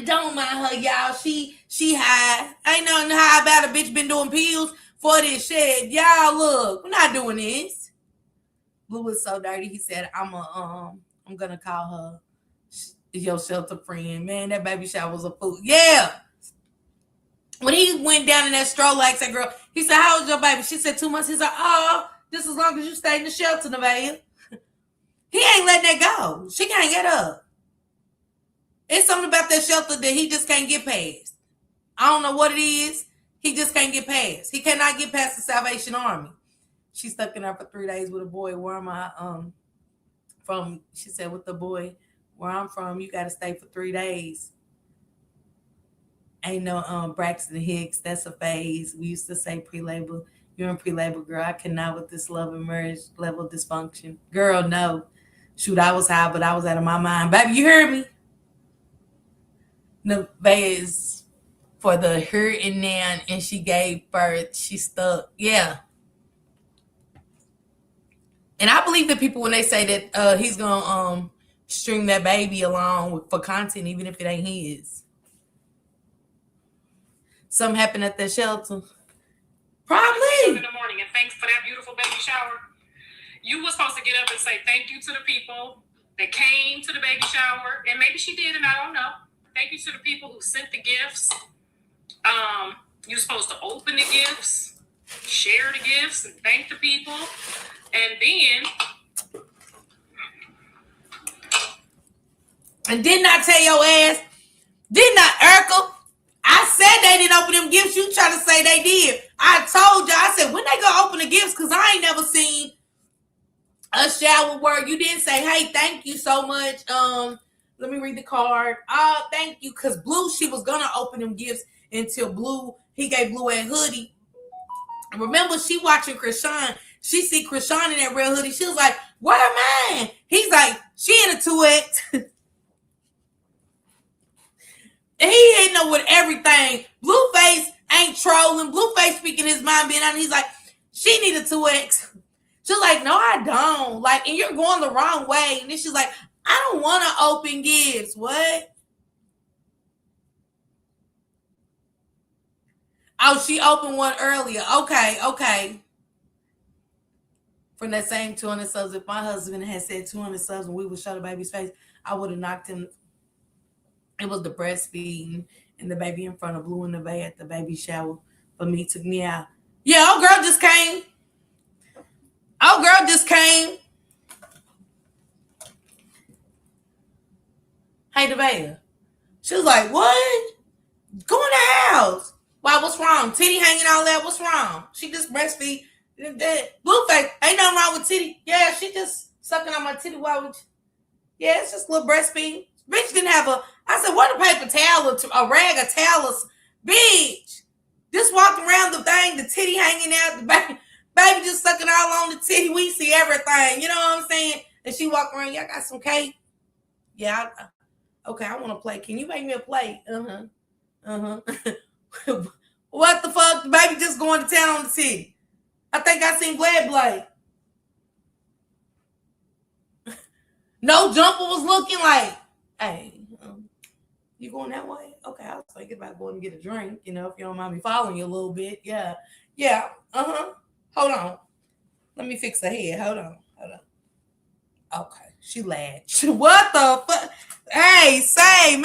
Don't mind her, y'all. She high. Ain't nothing high about a bitch been doing pills for this shit. Y'all, look, we're not doing this. Blue is so dirty. He said, I'm gonna call her your shelter friend. Man, that baby shower was a fool. Yeah. When he went down in that stroller, like that girl, he said, how old is your baby? She said 2 months. He said, oh, just as long as you stay in the shelter, Nevaeh. He ain't letting that go. She can't get up. It's something about that shelter that he just can't get past. I don't know what it is. He just can't get past. He cannot get past the Salvation Army. She stuck in there for 3 days with a boy. Where am I from? She said, with the boy, where I'm from, you got to stay for 3 days. Ain't no Braxton Hicks. That's a phase. We used to say pre-labor. You're in pre-labor, girl. I cannot with this love and marriage level dysfunction. Girl, no. Shoot, I was high, but I was out of my mind. Baby, you heard me? Nevaeh is for the her and nan, and she gave birth. She stuck. Yeah. And I believe that people, when they say that he's going to string that baby along for content, even if it ain't his. Something happened at the shelter. Probably. In the morning, and thanks for that beautiful baby shower. You were supposed to get up and say thank you to the people that came to the baby shower, and maybe she did, and I don't know. Thank you to the people who sent the gifts. You're supposed to open the gifts, share the gifts, and thank the people, and then. And didn't I tell your ass? Didn't I, Urkel? I said they didn't open them gifts. You try to say they did. I told you. I said, when they gonna open the gifts? Because I ain't never seen a shower where you didn't say, hey, thank you so much. Let me read the card. Oh, thank you. Because Blue, she was gonna open them gifts until Blue, he gave Blue a hoodie. Remember, she watching Krishan. She see Krishan in that red hoodie. She was like, what am I? He's like, she in a 2X. And he hitting her with everything. Blueface ain't trolling. Blueface speaking his mind being out. He's like, she need a 2X. She's like, no, I don't. Like, and you're going the wrong way. And then she's like, I don't want to open gifts. What? Oh, she opened one earlier. Okay. From that same 200 subs. If my husband had said 200 subs and we would show the baby's face, I would have knocked him. It was the breastfeeding and the baby in front of Blue and Nevaeh at the baby shower for me took me out. Yeah, old girl just came. Hey, Nevaeh. She was like, what? Go in the house. Why, what's wrong? Titty hanging all that. What's wrong? She just breastfeed. Blueface, ain't nothing wrong with Titty. Yeah, she just sucking on my titty. Why would you? Yeah, it's just a little breastfeed. Bitch didn't have I said, what a paper towel, a rag, a towel. Bitch. Just walking around the thing, the titty hanging out, the baby just sucking all on the titty. We see everything. You know what I'm saying? And she walk around, y'all got some cake? Yeah. Okay, I want a plate. Can you make me a plate? What the fuck? The baby just going to town on the titty. I think I seen Glad Blade. No Jumper was looking like, hey, you going that way? Okay, I was thinking about going to get a drink, if you don't mind me following you a little bit. Yeah. Hold on. Let me fix her head. Hold on. Okay, she laughed. What the fuck? Hey, say.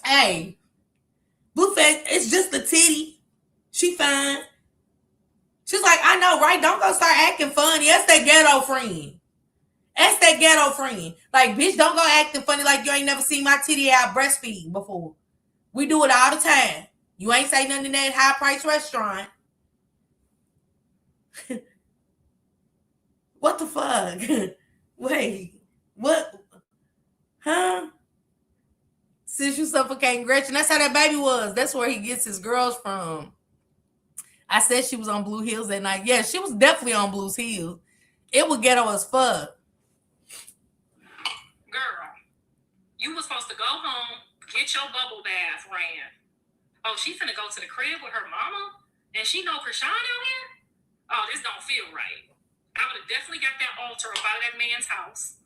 Hey, Blueface, it's just a titty. She fine. She's like, I know, right? Don't go start acting funny. That's that ghetto friend. Like, bitch, don't go acting funny like you ain't never seen my titty out breastfeeding before. We do it all the time. You ain't say nothing in that high-priced restaurant. What the fuck? Wait, what? Huh? Since you suffocating Gretchen, that's how that baby was. That's where he gets his girls from. I said she was on Blue Hills that night. Yeah, she was definitely on Blue's Hills. It was ghetto as fuck. Girl, you was supposed to go home, get your bubble bath ran. Oh, she finna go to the crib with her mama? And she know Krishan out here? Oh, this don't feel right. I would have definitely got that altar up out of that man's house.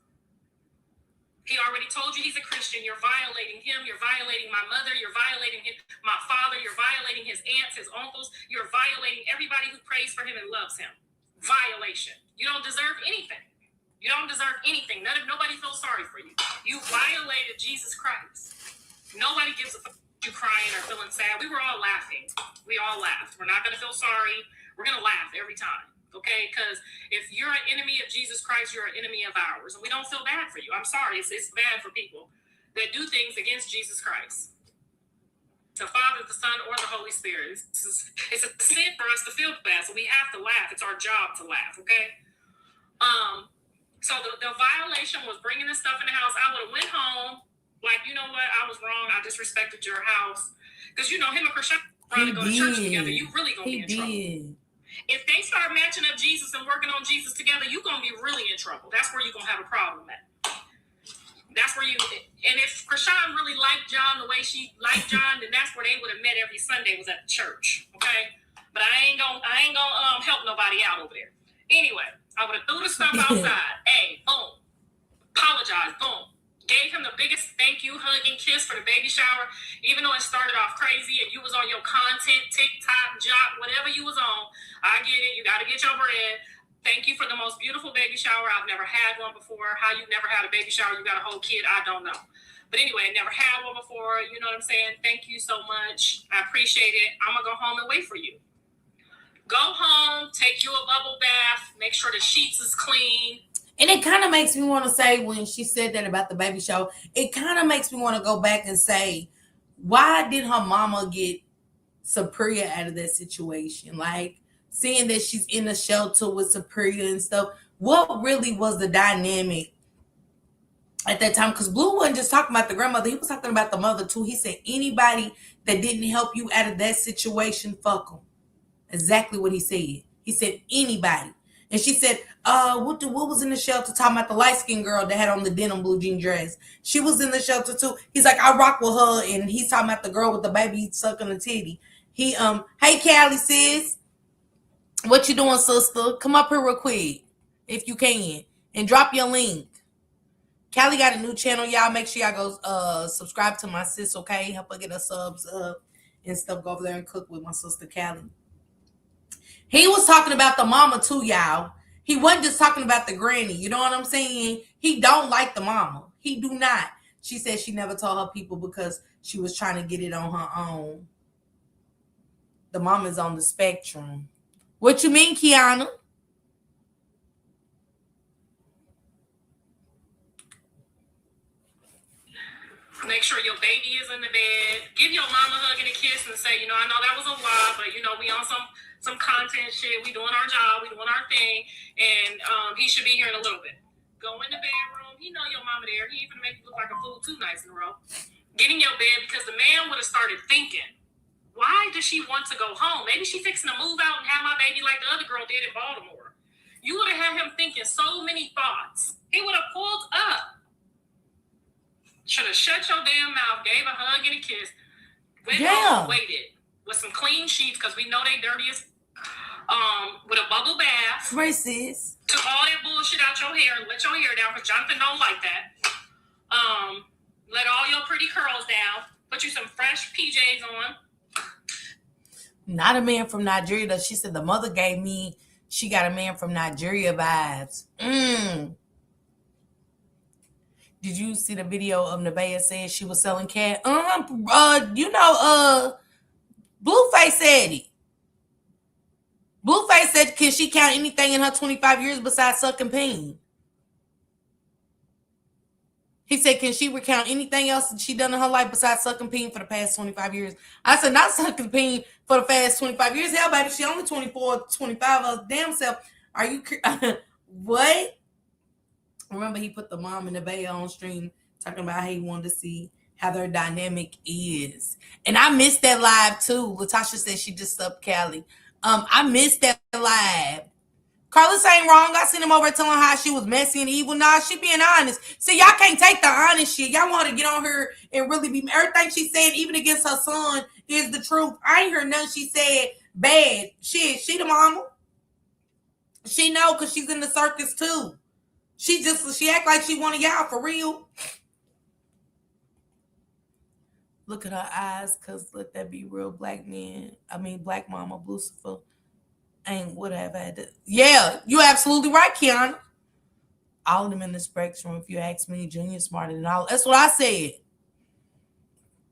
He already told you he's a Christian. You're violating him. You're violating my mother. You're violating my father. You're violating his aunts, his uncles. You're violating everybody who prays for him and loves him. Violation. You don't deserve anything. You don't deserve anything. Nobody feels sorry for you. You violated Jesus Christ. Nobody gives a fuck you crying or feeling sad. We were all laughing. We all laughed. We're not going to feel sorry. We're going to laugh every time. Okay? Because if you're an enemy of Jesus Christ, you're an enemy of ours. And we don't feel bad for you. I'm sorry. It's bad for people that do things against Jesus Christ. The Father, the Son, or the Holy Spirit. It's a sin for us to feel bad. So we have to laugh. It's our job to laugh. Okay? So the violation was bringing the stuff in the house. I would have went home. Like, you know what? I was wrong. I disrespected your house. Because, you know, him and Krishan trying to go to church together. You really going to be in trouble. If they start matching up Jesus and working on Jesus together, you're going to be really in trouble. That's where you're going to have a problem at. That's where you... And if Krishan really liked John the way she liked John, then that's where they would have met every Sunday was at the church. Okay? But I ain't gonna help nobody out over there. Anyway, I would have threw the stuff outside. Hey, boom. Apologize. Boom. Gave him the biggest thank you, hug, and kiss for the baby shower, even though it started off crazy and you was on your content, TikTok, job, whatever you was on. I get it. You got to get your bread. Thank you for the most beautiful baby shower. I've never had one before. How you never had a baby shower? You got a whole kid? I don't know. But anyway, I never had one before. You know what I'm saying? Thank you so much. I appreciate it. I'm going to go home and wait for you. Go home, take you a bubble bath, make sure the sheets is clean. And it kind of makes me want to say, when she said that about the baby shower, it kind of makes me want to go back and say, why did her mama get Supriya out of that situation? Like, seeing that she's in a shelter with Supriya and stuff, what really was the dynamic at that time? Because Blue wasn't just talking about the grandmother, he was talking about the mother too. He said, anybody that didn't help you out of that situation, fuck them. Exactly what he said. He said, anybody. And she said, what was in the shelter? Talking about the light-skinned girl that had on the denim blue jean dress. She was in the shelter too. He's like, I rock with her. And he's talking about the girl with the baby sucking the titty. He, hey, Callie, sis. What you doing, sister? Come up here real quick, if you can. And drop your link. Callie got a new channel, y'all. Make sure y'all go subscribe to my sis, okay? Help her get her subs up and stuff. Go over there and cook with my sister, Callie. He was talking about the mama too, y'all. He wasn't just talking about the granny. You know what I'm saying? He don't like the mama. He do not. She said she never told her people because she was trying to get it on her own. The mama's on the spectrum. What you mean, Kiana? Make sure your baby is in the bed. Give your mama a hug and a kiss and say, you know, I know that was a lot, but, you know, we on some content shit. We doing our job. We doing our thing. And he should be here in a little bit. Go in the bedroom. He know your mama there. He ain't gonna make you look like a fool 2 nights in a row. Get in your bed, because the man would have started thinking, why does she want to go home? Maybe she fixing to move out and have my baby like the other girl did in Baltimore. You would have had him thinking so many thoughts. He would have pulled up. Should have shut your damn mouth, gave a hug and a kiss, went home, waited with some clean sheets, because we know they dirty as with a bubble bath. Racist. Took all that bullshit out your hair and let your hair down, because Jonathan don't like that. Let all your pretty curls down. Put you some fresh PJs on. Not a man from Nigeria, though. She said the mother gave me, she got a man from Nigeria vibes. Did you see the video of Nevaeh saying she was selling cat? Blueface said it. Blueface said, can she count anything in her 25 years besides sucking peen? He said, can she recount anything else she done in her life besides sucking peen for the past 25 years? I said, not sucking peen for the past 25 years. Hell, baby, she only 24, 25 of damn self. Are you... What? Remember, he put the mom and the baby on stream talking about how he wanted to see how their dynamic is. And I missed that live too. Latasha said she just subbed Callie. I missed that live. Carlos ain't wrong. I seen him over telling how she was messy and evil. Nah, she being honest. See, y'all can't take the honest shit. Y'all want to get on her and really be everything she said, even against her son, is the truth. I ain't heard nothing she said bad. Shit, she the mama. She know because she's in the circus too. She act like she one of y'all for real. Look at her eyes, cause let that be real black men. I mean black mama Lucifer ain't would have had to. Yeah, you absolutely right, Kiana. All of them in the spectrum, if you ask me, Junior smarter than all. That's what I said.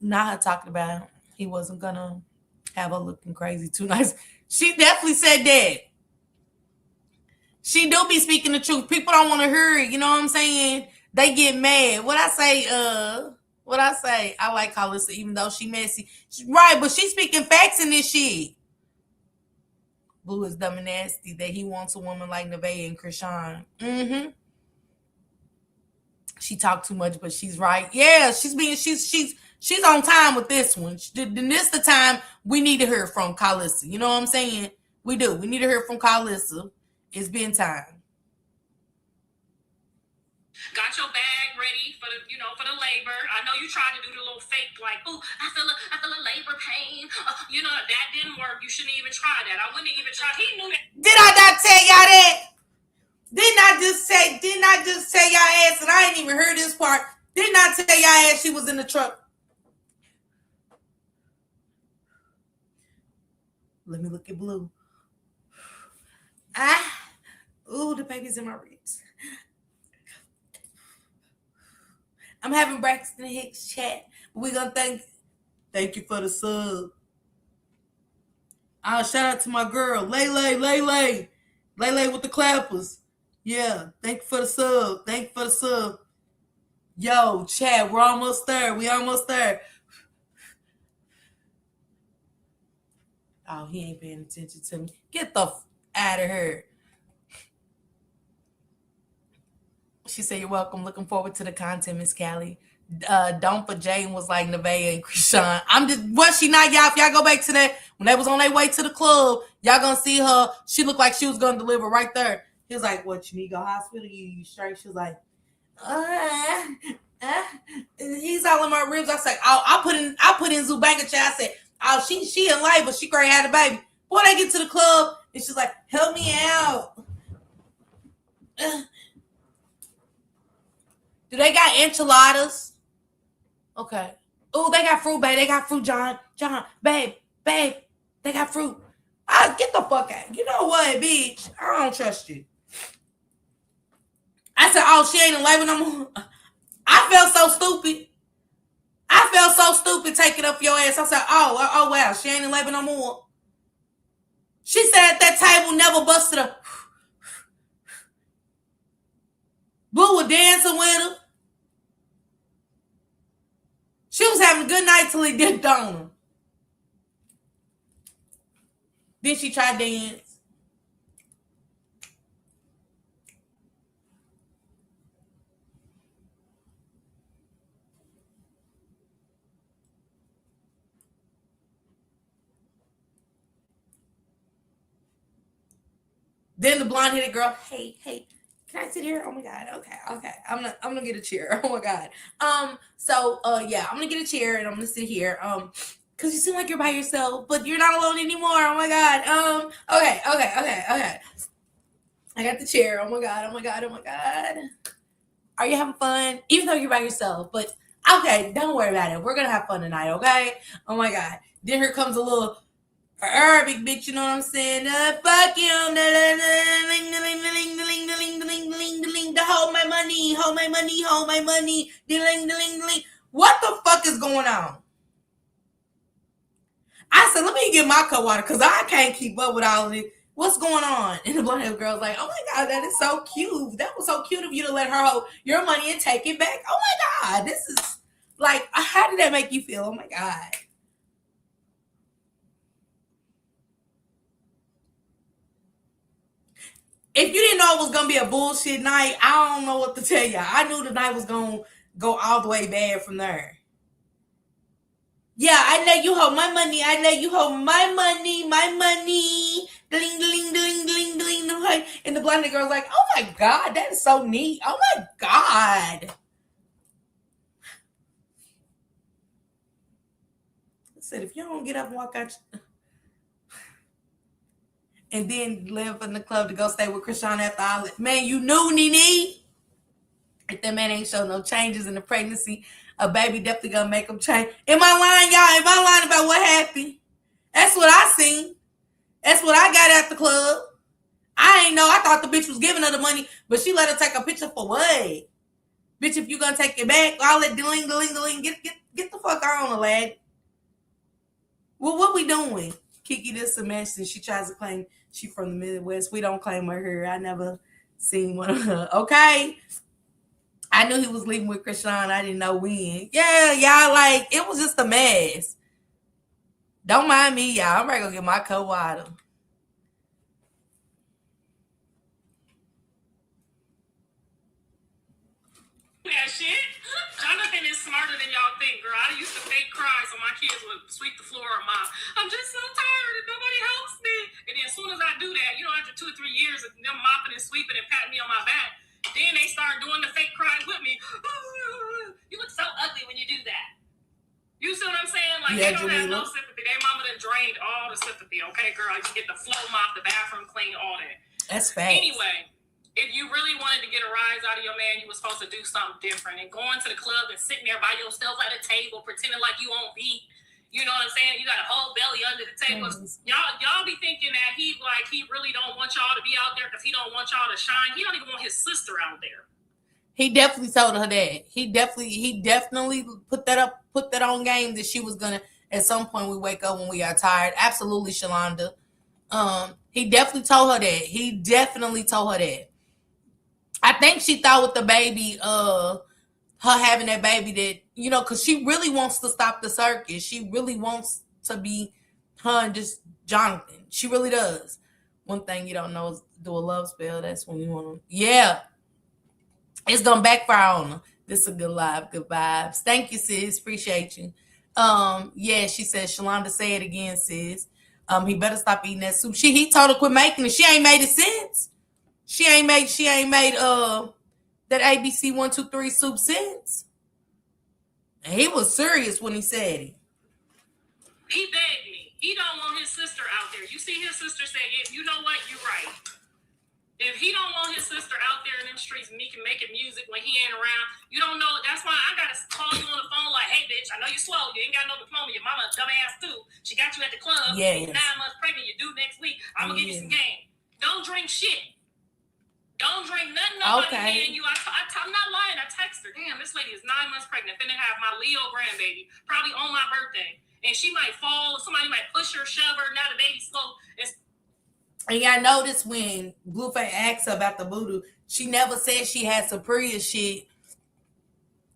Not her talking about he wasn't gonna have her looking crazy too nice. She definitely said that. She do be speaking the truth. People don't want to hear it. You know what I'm saying? They get mad. What I say? I like Carlissa, even though she messy. Right, but she's speaking facts in this shit. Blue is dumb and nasty that he wants a woman like Nevaeh and Krishan. She talked too much, but she's right. Yeah, she's on time with this one. This the time we need to hear from Carlissa. You know what I'm saying? We do. We need to hear from Carlissa. It's been time. Got your bag ready for the labor. I know you tried to do the little fake like, oh, I feel a labor pain. That didn't work. You shouldn't even try that. I wouldn't even try. He knew that. Did I not tell y'all that? Didn't I just tell y'all ass, and I ain't even heard this part. Didn't I tell y'all ass she was in the truck? Let me look at Blue. Ooh, the baby's in my ribs. I'm having Braxton Hicks chat. We're gonna thank you for the sub. Shout out to my girl, Lele with the clappers. Yeah, thank you for the sub. Yo, chat, we're almost there. We almost there. Oh, he ain't paying attention to me. Get the out of here. She said, you're welcome. Looking forward to the content, Miss Callie. Don't for Jane was like Nevaeh and Krishan. Was she not, y'all? If y'all go back to that, when they was on their way to the club, y'all gonna see her. She looked like she was gonna deliver right there. He was like, what, you need to go to hospital? You straight? She was like, he's all in my ribs. I said, I put in Zubanka chat. I said, oh, she in life, but she great had a baby. Boy, they get to the club, and she's like, help me out. Do they got enchiladas? Okay. Oh, they got fruit, babe. They got fruit, John, babe. They got fruit. Get the fuck out. You know what, bitch? I don't trust you. I said, oh, she ain't in labor no more. I felt so stupid taking up your ass. I said, oh, wow, she ain't in labor no more. She said that table never busted her. Blue was dancing with her. She was having a good night till he dipped on her. Then she tried to dance. Then the blonde-headed girl, hey, can I sit here? Oh my God. Okay. I'm gonna get a chair. Oh my God. Yeah, I'm gonna get a chair and I'm gonna sit here. Cause you seem like you're by yourself, but you're not alone anymore. Oh my God. Okay. I got the chair. Oh my God. Are you having fun? Even though you're by yourself, but okay, don't worry about it. We're gonna have fun tonight, okay? Oh my God. Then here comes a little Arabic bitch, you know what I'm saying? Fuck you. Hold my money. What the fuck is going on? I said, let me get my cup water because I can't keep up with all of it. What's going on? And the blonde girl's like, oh my God, that is so cute. That was so cute of you to let her hold your money and take it back. Oh my God, this is like, how did that make you feel? Oh my God. If you didn't know it was going to be a bullshit night, I don't know what to tell you. I knew the night was going to go all the way bad from there. Yeah, I know you hold my money. I know you hold my money. My money. Ding, ding, ding, ding, ding, ding. And the blonde girl's like, oh my God, that is so neat. Oh my God. I said, if you don't get up and walk out, and then live in the club to go stay with Krishan after all that, man, you knew, Nene. If that man ain't show no changes in the pregnancy, a baby definitely gonna make him change. Am I lying, y'all? Am I lying about what happened? That's what I seen. That's what I got at the club. I ain't know. I thought the bitch was giving her the money, but she let her take a picture for what? Bitch, if you gonna take it back, all that deling, get the fuck on, lad. Well, what we doing? Kiki this semester, she tries to claim she from the Midwest. We don't claim her here. I never seen one of her. Okay. I knew he was leaving with Krishan. I didn't know when. Yeah, y'all, like, it was just a mess. Don't mind me, y'all. I'm ready to go get my cold water. That shit. Jonathan is smarter than y'all think, girl. I used to fake cry so my kids would sweep the floor or mop. I'm just so tired and nobody helps me. And then as soon as I do that, after 2 or 3 years of them mopping and sweeping and patting me on my back, then they start doing the fake cry with me. You look so ugly when you do that. You see what I'm saying? Like, yeah, they don't have no sympathy. Their mama done drained all the sympathy, okay, girl? You get the floor mop, the bathroom clean, all that. That's facts. Anyway, if you really wanted to get a rise out of your man, you were supposed to do something different. And going to the club and sitting there by yourself at a table, pretending like you won't beat. You know what I'm saying? You got a whole belly under the table. Y'all be thinking that he really don't want y'all to be out there because he don't want y'all to shine. He don't even want his sister out there. He definitely told her that. He definitely put that on game that she was gonna at some point we wake up when we are tired. Absolutely, Shalonda. He definitely told her that. I think she thought with the baby, her having that baby that, because she really wants to stop the circus. She really wants to be her and just Jonathan. She really does. One thing you don't know is do a love spell. That's when you want to, yeah. It's gonna backfire on her. This is a good live, good vibes. Thank you, sis. Appreciate you. Yeah, she said, Shalonda, say it again, sis. He better stop eating that soup. He told her quit making it. She ain't made it since. She ain't made that ABC 1, 2, 3 soup since. And he was serious when he said it. He begged me. He don't want his sister out there. You see his sister say, you know what? You're right. If he don't want his sister out there in them streets making music when he ain't around, you don't know. That's why I gotta call you on the phone like, hey, bitch, I know you slow. You ain't got no diploma. Your mama a dumbass too. She got you at the club. Yes. 9 months pregnant. You due next week. I'm gonna give you some game. Don't drink shit. Don't drink nothing. Nobody handing you. I'm not lying. I text her. Damn, this lady is 9 months pregnant. Finna have my Leo grandbaby probably on my birthday, and she might fall. Somebody might push her, shove her. Now the baby's slow. And y'all notice when Blueface asked her about the voodoo, she never said she had Supriya shit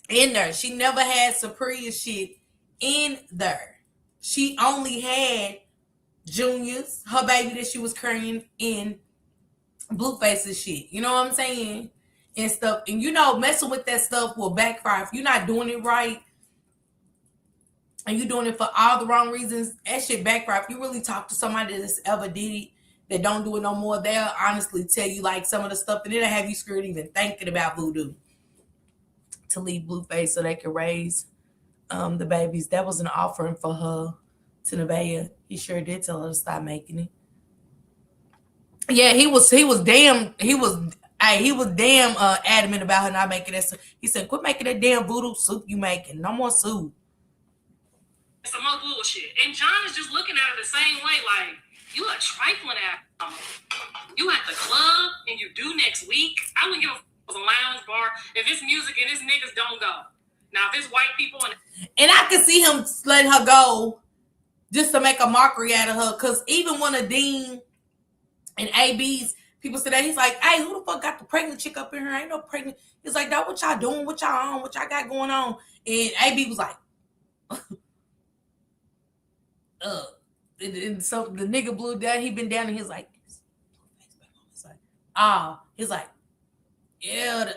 in there. She never had Supriya shit in there. She only had Junior's, her baby that she was carrying in Blueface's shit. You know what I'm saying? And stuff. And messing with that stuff will backfire. If you're not doing it right and you're doing it for all the wrong reasons, that shit backfire. If you really talk to somebody that's ever did it, that don't do it no more, they'll honestly tell you like some of the stuff, and it'll have you scared even thinking about voodoo to leave Blueface so they can raise the babies. That was an offering for her to Nevaeh. He sure did tell her to stop making it. Yeah, he was damn adamant about her not making that. He said, quit making that damn voodoo soup you making. No more soup. Some more bullshit. And John is just looking at her the same way, like, you a trifling ass. You at the club and you do next week. I wouldn't give a a lounge bar. If it's music and it's niggas, don't go. Now, if it's white people and I can see him letting her go just to make a mockery out of her. Because even when a Dean and AB's people said that, he's like, hey, who the fuck got the pregnant chick up in here? Ain't no pregnant. He's like, that what y'all doing? What y'all on? What y'all got going on? And AB was like, and so the nigga blew down. He been down and he's like, he's like, yeah.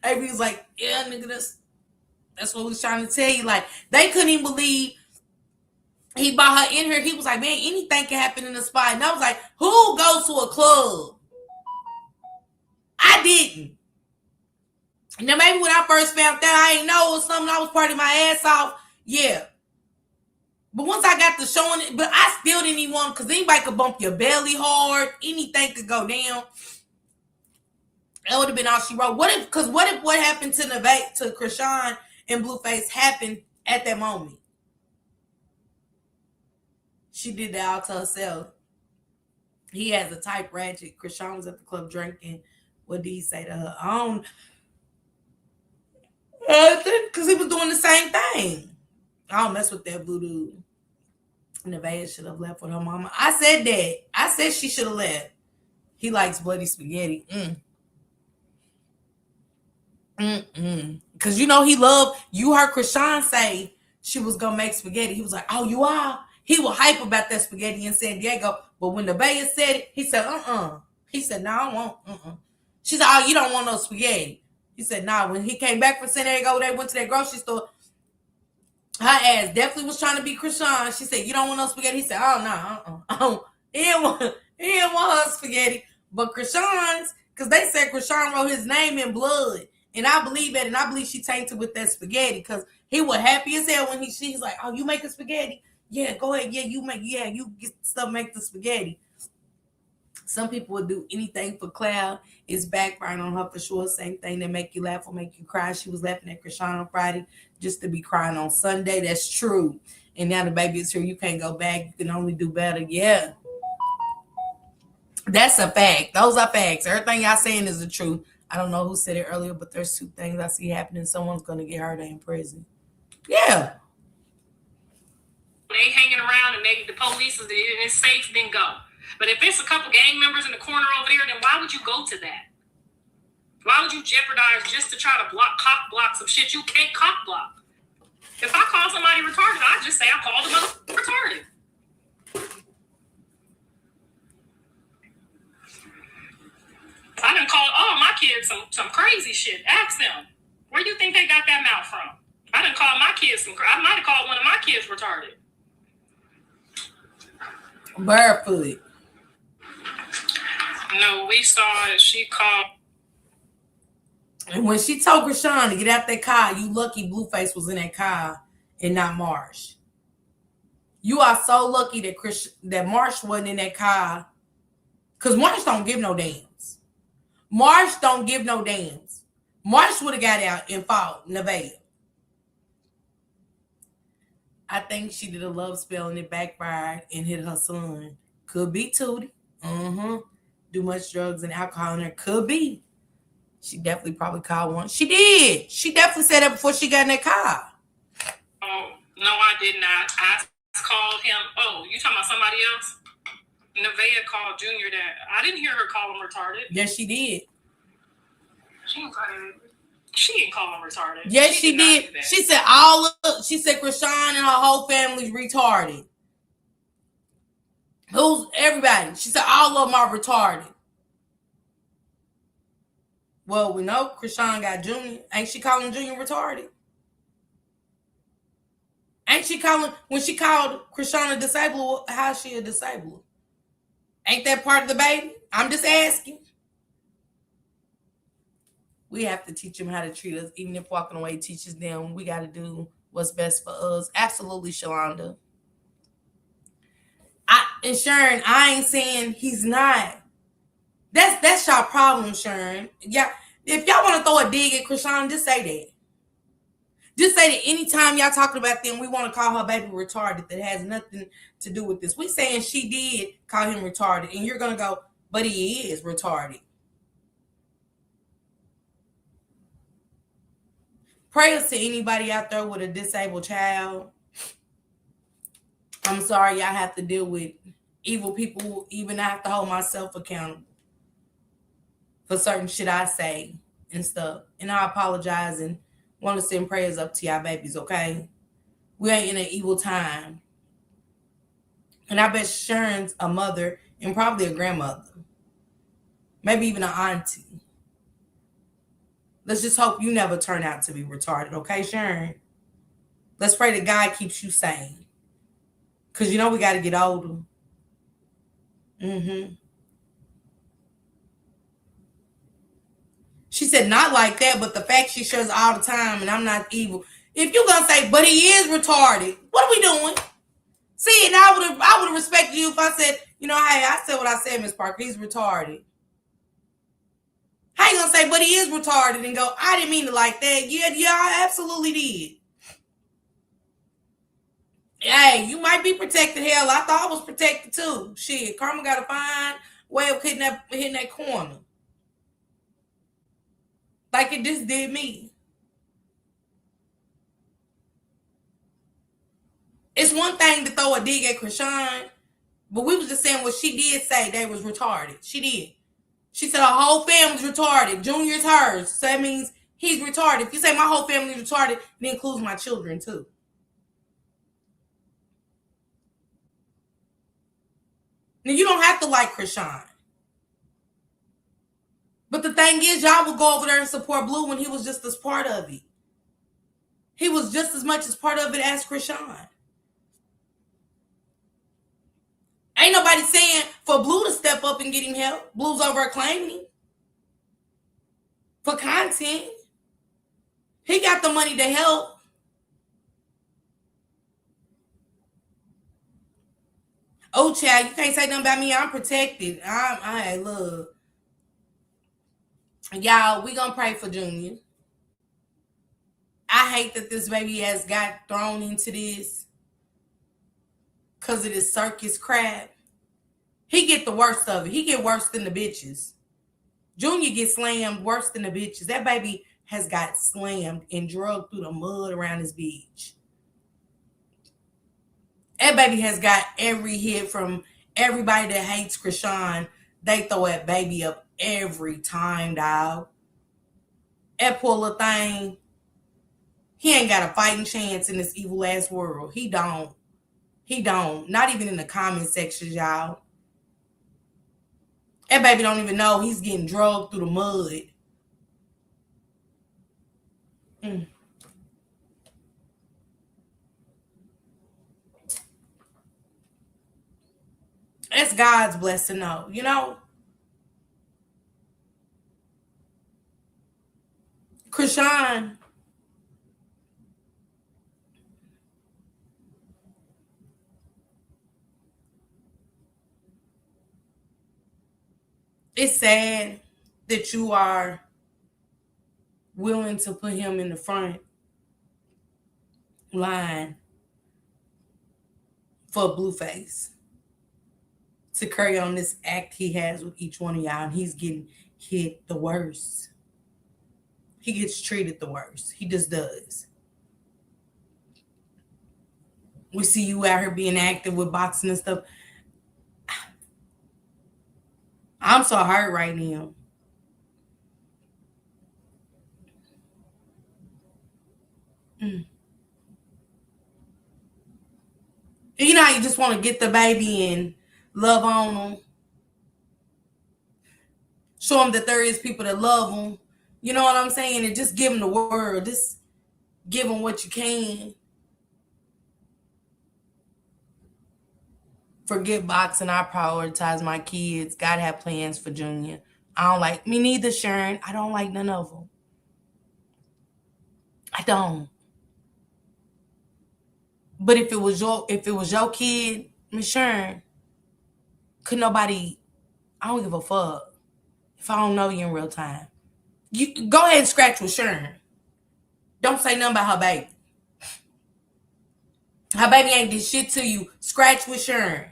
AB was like, yeah, nigga, that's what we was trying to tell you. Like, they couldn't even believe He brought her in here. He was like, man, anything can happen in the spot. And I was like, who goes to a club? I didn't. Now, maybe when I first found out, I ain't know it was something. I was partying my ass off. Yeah. But once I got to showing it, but I still didn't even want, because anybody could bump your belly hard. Anything could go down. That would have been all she wrote. What if what happened to Krishan and Blueface happened at that moment? She did that all to herself. He has a type ratchet. Krishan was at the club drinking. What did he say to her? I don't, because he was doing the same thing. I don't mess with that blue dude. Nevaeh should have left with her mama. I said that. I said she should have left. He likes bloody spaghetti. Because you know he loved, you heard Krishan say she was going to make spaghetti. He was like, oh, you are? He was hype about that spaghetti in San Diego. But when Nevaeh said it, he said, He said, no, I won't. She said, oh, you don't want no spaghetti. He said, nah. When he came back from San Diego, they went to that grocery store. Her ass definitely was trying to be Krishan. She said, you don't want no spaghetti? He said, oh, no, He didn't want her spaghetti. But Krishan's, because they said Krishan wrote his name in blood. And I believe that, and I believe she tainted with that spaghetti, because he was happy as hell when she's like, oh, you making spaghetti? Yeah, go ahead. Yeah, you get stuff, make the spaghetti. Some people would do anything for Claire. It's backfiring on her for sure. Same thing that make you laugh or make you cry. She was laughing at Krishan on Friday just to be crying on Sunday. That's true. And now the baby is here. You can't go back. You can only do better. Yeah. That's a fact. Those are facts. Everything y'all saying is the truth. I don't know who said it earlier, but there's two things I see happening. Someone's going to get hurt in prison. Yeah. They hanging around and maybe the police and it's safe, then go. But if it's a couple gang members in the corner over there, then why would you go to that? Why would you jeopardize just to try to cock block some shit you can't cock block? If I call somebody retarded, I just say I called them retarded. I done called all my kids some crazy shit. Ask them, where do you think they got that mouth from? I done called my kids I might have called one of my kids retarded. Barefoot. No, we saw it. She called. And when she told Krishan to get out that car, you lucky Blueface was in that car and not Marsh. You are so lucky that Marsh wasn't in that car, because Marsh don't give no damns. Marsh don't give no damns. Marsh would have got out and fought Nevaeh. I think she did a love spell and it backfired and hit her son. Could be Tootie. Do much drugs and alcohol in there. Could be. She definitely probably called one. She did. She definitely said that before she got in that car. Oh, no, I did not. I called him. Oh, you talking about somebody else? Nevaeh called Junior that. I didn't hear her call him retarded. Yes, she did. She didn't call him retarded. Yes, she did. She said she said Krishan and her whole family's retarded. Who's everybody? She said all of them are retarded. Well, we know Krishan got Junior. Ain't she calling Junior retarded? Ain't she calling, when she called Krishan a disabled, how's she a disabled? Ain't that part of the baby? I'm just asking. We have to teach them how to treat us. Even if walking away teaches them, we got to do what's best for us. Absolutely, Shalonda. And Sharon, I ain't saying he's not. That's y'all problem, Sharon. Yeah, if y'all want to throw a dig at Krishan, just say that. Just say that anytime y'all talking about them, we want to call her baby retarded. That has nothing to do with this. We saying she did call him retarded, and you're gonna go, but he is retarded. Prayers to anybody out there with a disabled child. I'm sorry y'all have to deal with evil people. Even I have to hold myself accountable for certain shit I say and stuff. And I apologize and want to send prayers up to y'all babies, okay? We ain't in an evil time. And I bet Sharon's a mother and probably a grandmother. Maybe even an auntie. Let's just hope you never turn out to be retarded, okay, Sharon? Let's pray that God keeps you sane. Because you know we got to get older. Mm-hmm. She said, not like that, but the fact she shares all the time, and I'm not evil. If you're gonna say, but he is retarded, what are we doing? See, and I would have respected you if I said, hey, I said what I said, Miss Parker. He's retarded. How you gonna say, but he is retarded, and go, I didn't mean it like that. Yeah, I absolutely did. Hey, you might be protected. Hell, I thought I was protected too. Shit, Karma got a fine way of hitting that corner. Like it just did me. It's one thing to throw a dig at Krishan, but we was just saying what she did say they was retarded. She did. She said her whole family's retarded. Junior's hers. So that means he's retarded. If you say my whole family's retarded, it includes my children too. Now you don't have to like Krishan. But the thing is, y'all would go over there and support Blue when he was just as part of it. He was just as much as part of it as Krishan. Ain't nobody saying for Blue to step up and get him help. Blue's over there claiming him for content. He got the money to help. Oh, child, you can't say nothing about me. I'm protected. I look. Y'all, we gonna pray for Junior. I hate that this baby has got thrown into this because of this circus crap. He get the worst of it. He get worse than the bitches. Junior gets slammed worse than the bitches. That baby has got slammed and drugged through the mud around his beach. That baby has got every hit from everybody that hates Krishan. They throw that baby up every time, dog. That poor little thing, he ain't got a fighting chance in this evil ass world. He don't. He don't. Not even in the comment sections, y'all. That baby don't even know he's getting drugged through the mud. That's God's blessing, though. Krishan, it's sad that you are willing to put him in the front line for Blueface to carry on this act he has with each one of y'all, and he's getting hit the worst. He gets treated the worst. He just does. We see you out here being active with boxing and stuff. I'm so hurt right now. You know how you just want to get the baby and love on him? Show him that there is people that love him. You know what I'm saying? And just give him the word. Just give him what you can. Forget boxing. I prioritize my kids. Gotta have plans for Junior. I don't like me neither, Sharon. I don't like none of them. I don't. But if it was your kid, Miss Sharon, could nobody? I don't give a fuck if I don't know you in real time. You go ahead and scratch with Sharon. Don't say nothing about her baby. Her baby ain't did shit to you. Scratch with Sharon.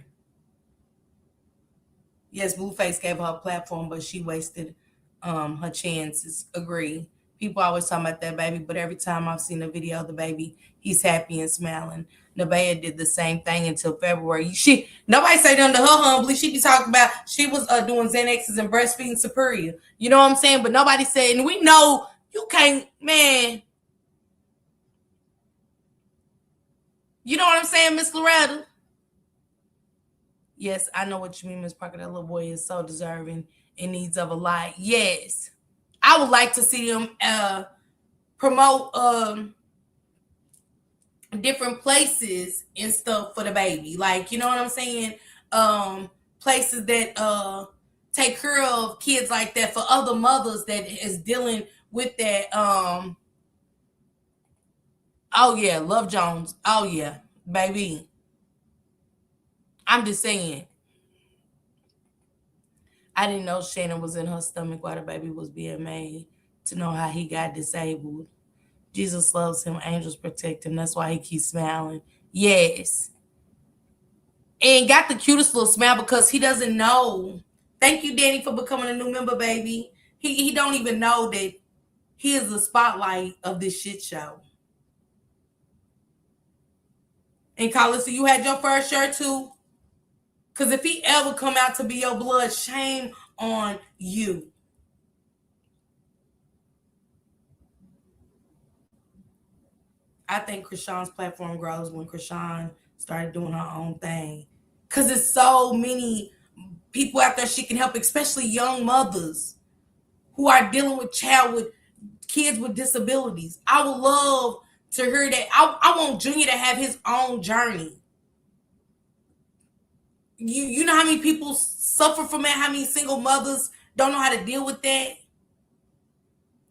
Yes, Blueface gave her a platform, but she wasted her chances. Agree. People always talking about that baby, but every time I've seen a video of the baby, he's happy and smiling. Nevaeh did the same thing until February. Nobody say nothing to her humbly. She be talking about she was doing Xanaxes and breastfeeding Superior. You know what I'm saying? But nobody said, and we know you can't, man. You know what I'm saying, Miss Loretta? Yes, I know what you mean, Miss Parker. That little boy is so deserving and needs of a lot. Yes. I would like to see them promote different places and stuff for the baby. Like, you know what I'm saying? Places that take care of kids like that for other mothers that is dealing with that. Oh yeah, Love Jones. Oh yeah, baby. I'm just saying. I didn't know Shannon was in her stomach while the baby was being made to know how he got disabled. Jesus loves him. Angels protect him. That's why he keeps smiling. Yes. And got the cutest little smile because he doesn't know. Thank you, Danny, for becoming a new member, baby. He don't even know that he is the spotlight of this shit show. And Carlissa, you had your first shirt too? Because if he ever come out to be your blood, shame on you. I think Krishan's platform grows when Krishan started doing her own thing. Because there's so many people out there she can help, especially young mothers who are dealing with kids with disabilities. I would love to hear that. I want Junior to have his own journey. You know how many people suffer from that? How many single mothers don't know how to deal with that?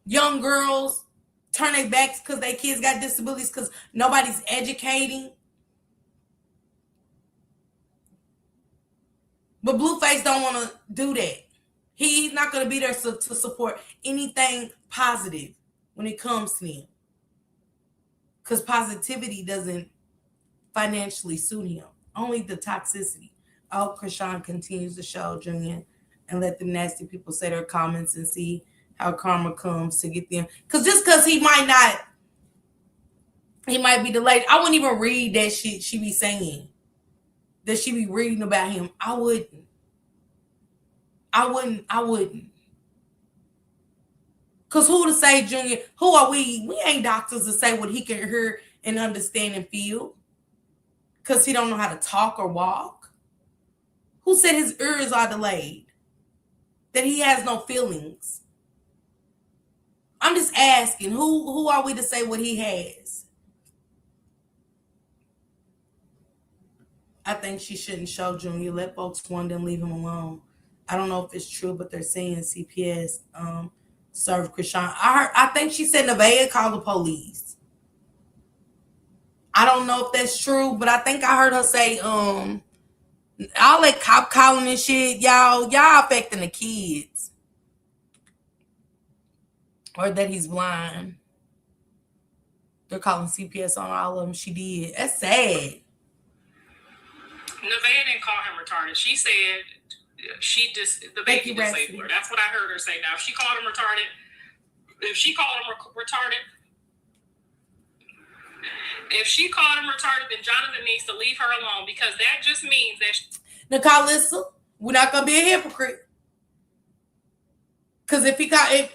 Young girls turn their backs because their kids got disabilities because nobody's educating. But Blueface don't want to do that. He's not going to be there to support anything positive when it comes to him. Because positivity doesn't financially suit him. Only the toxicity. Oh, Krishan continues to show Junior and let the nasty people say their comments and see how karma comes to get them. Because just because he might be delayed. I wouldn't even read that shit she be saying. That she be reading about him. I wouldn't. Because who to say, Junior? Who are we? We ain't doctors to say what he can hear and understand and feel. Because he don't know how to talk or walk. Who said his ears are delayed? That he has no feelings? I'm just asking, who are we to say what he has? I think she shouldn't show Junior. Let folks wonder and leave him alone. I don't know if it's true, but they're saying CPS served Krishan. I think she said Nevaeh called the police. I don't know if that's true, but I think I heard her say all that cop calling and shit, y'all affecting the kids. Or that he's blind. They're calling CPS on all of them. She did. That's sad. Nevaeh didn't call him retarded. She said the baby disabled her. That's what I heard her say. Now, if she called him retarded, then Jonathan needs to leave her alone because that just means that. Now, listen, we're not gonna be a hypocrite. Because if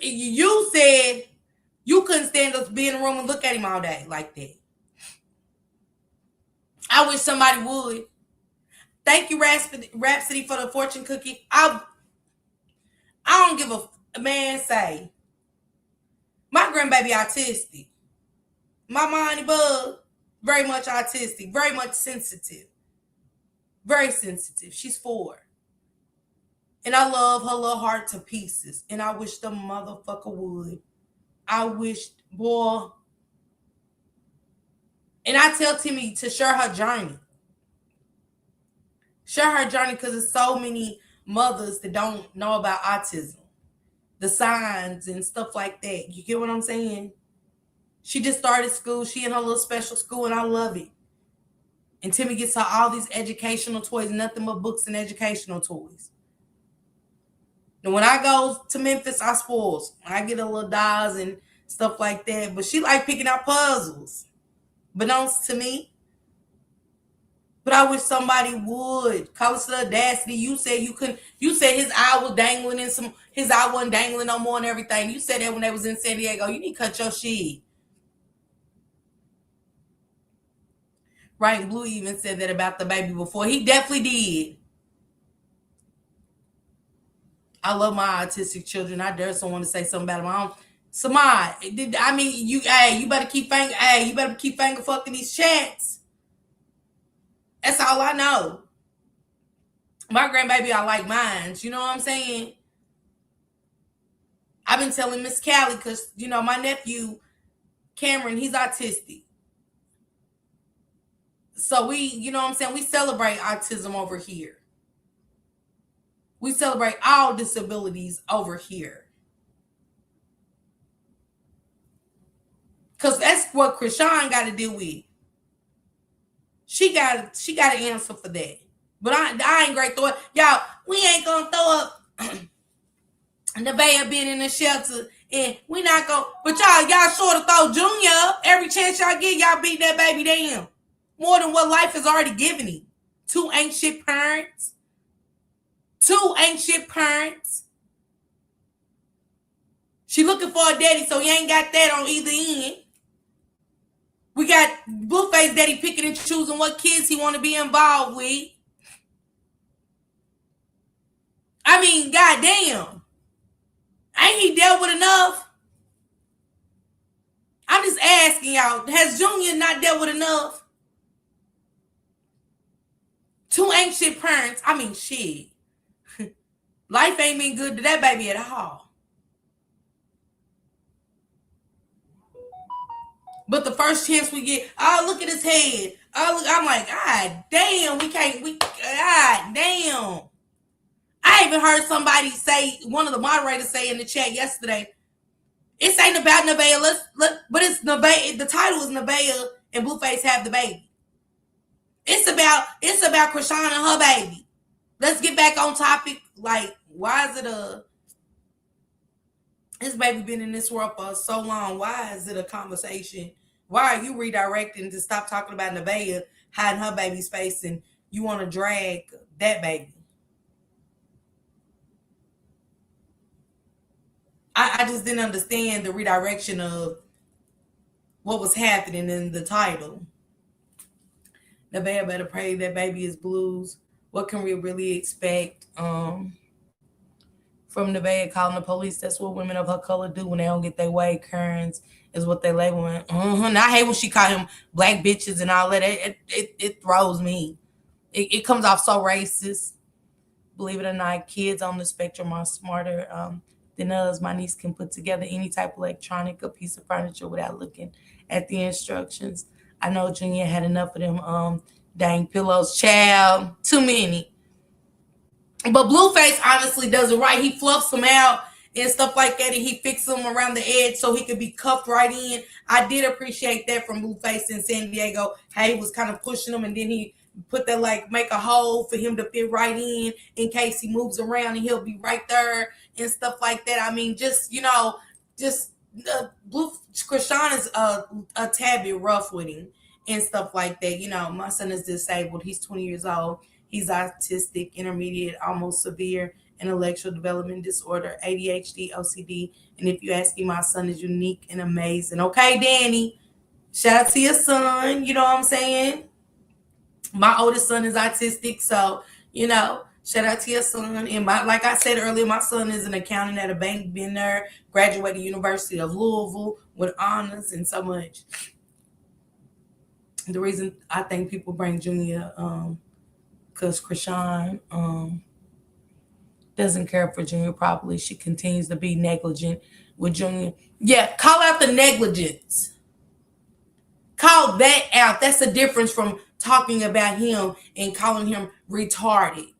you said you couldn't stand us be in the room and look at him all day like that, I wish somebody would. Thank you, Rhapsody, for the fortune cookie. I don't give a man say. My grandbaby autistic. My Monty Bug, very much autistic, very much sensitive. Very sensitive. She's 4. And I love her little heart to pieces. And I wish the motherfucker would. I wish, boy. And I tell Timmy to share her journey. Share her journey because there's so many mothers that don't know about autism. The signs and stuff like that. You get what I'm saying? She just started school. She in her little special school and I love it. And Timmy gets her all these educational toys, nothing but books and educational toys. And when I go to Memphis, I spoils. I get a little dolls and stuff like that. But she like picking out puzzles. Beknownst to me. But I wish somebody would. Call us the audacity. You said you couldn't. You said his eye was dangling in some. His eye wasn't dangling no more and everything. You said that when they was in San Diego. You need to cut your shit. Right? Blue even said that about the baby before. He definitely did. I love my autistic children. I dare someone to say something about them. Samad, I mean, you better keep finger fucking these chats. That's all I know. My grandbaby, I like mine. You know what I'm saying? I've been telling Miss Callie because, my nephew, Cameron, he's autistic. So we, we celebrate autism over here. We celebrate all disabilities over here. Because that's what Krishan got to deal with. She got to answer for that. But I ain't great throw it. Y'all, we ain't going to throw up Nevaeh being in the shelter. And we not going to. But y'all sort of throw Junior up. Every chance y'all get, y'all beat that baby down. More than what life has already given him. Two ain't shit parents. She looking for a daddy, so he ain't got that on either end. We got Blueface daddy picking and choosing what kids he want to be involved with. I mean, goddamn. Ain't he dealt with enough? I'm just asking y'all, has Junior not dealt with enough? Two ain't shit parents. I mean, shit. Life ain't been good to that baby at all. But the first chance we get, look at his head. I'm like, God damn, God damn. I even heard somebody say, one of the moderators say in the chat yesterday, it ain't about Nevaeh, but it's Nevaeh, the title is Nevaeh and Blueface have the baby. It's about Krishan and her baby. Let's get back on topic. Like, why is it this baby been in this world for so long? Why is it a conversation? Why are you redirecting to stop talking about Nevaeh hiding her baby's face and you want to drag that baby? I just didn't understand the redirection of what was happening in the title. Nevaeh better pray that baby is blues. What can we really expect from Nevaeh calling the police? That's what women of her color do when they don't get their way. Karens is what they label him. And I hate when she call him black bitches and all that. It throws me. It comes off so racist. Believe it or not, kids on the spectrum are smarter than us. My niece can put together any type of electronic or piece of furniture without looking at the instructions. I know Junior had enough of them dang pillows. Child, too many. But Blueface honestly does it right. He fluffs them out and stuff like that, and he fixes them around the edge so he could be cuffed right in. I did appreciate that from Blueface in San Diego. How he was kind of pushing them, and then he put that make a hole for him to fit right in case he moves around, and he'll be right there and stuff like that. I mean, just Krishan is a tad bit rough with him and stuff like that. My son is disabled. He's 20 years old. He's autistic, intermediate, almost severe intellectual development disorder, ADHD, OCD. And if you ask me, my son is unique and amazing. Okay, Danny, shout out to your son. You know what I'm saying? My oldest son is autistic, so, shout out to your son. And like I said earlier, my son is an accountant at a bank, been there, graduated University of Louisville with honors and so much. The reason I think people bring Junior, because Krishan doesn't care for Junior properly. She continues to be negligent with Junior. Yeah, call out the negligence. Call that out. That's the difference from talking about him and calling him retarded.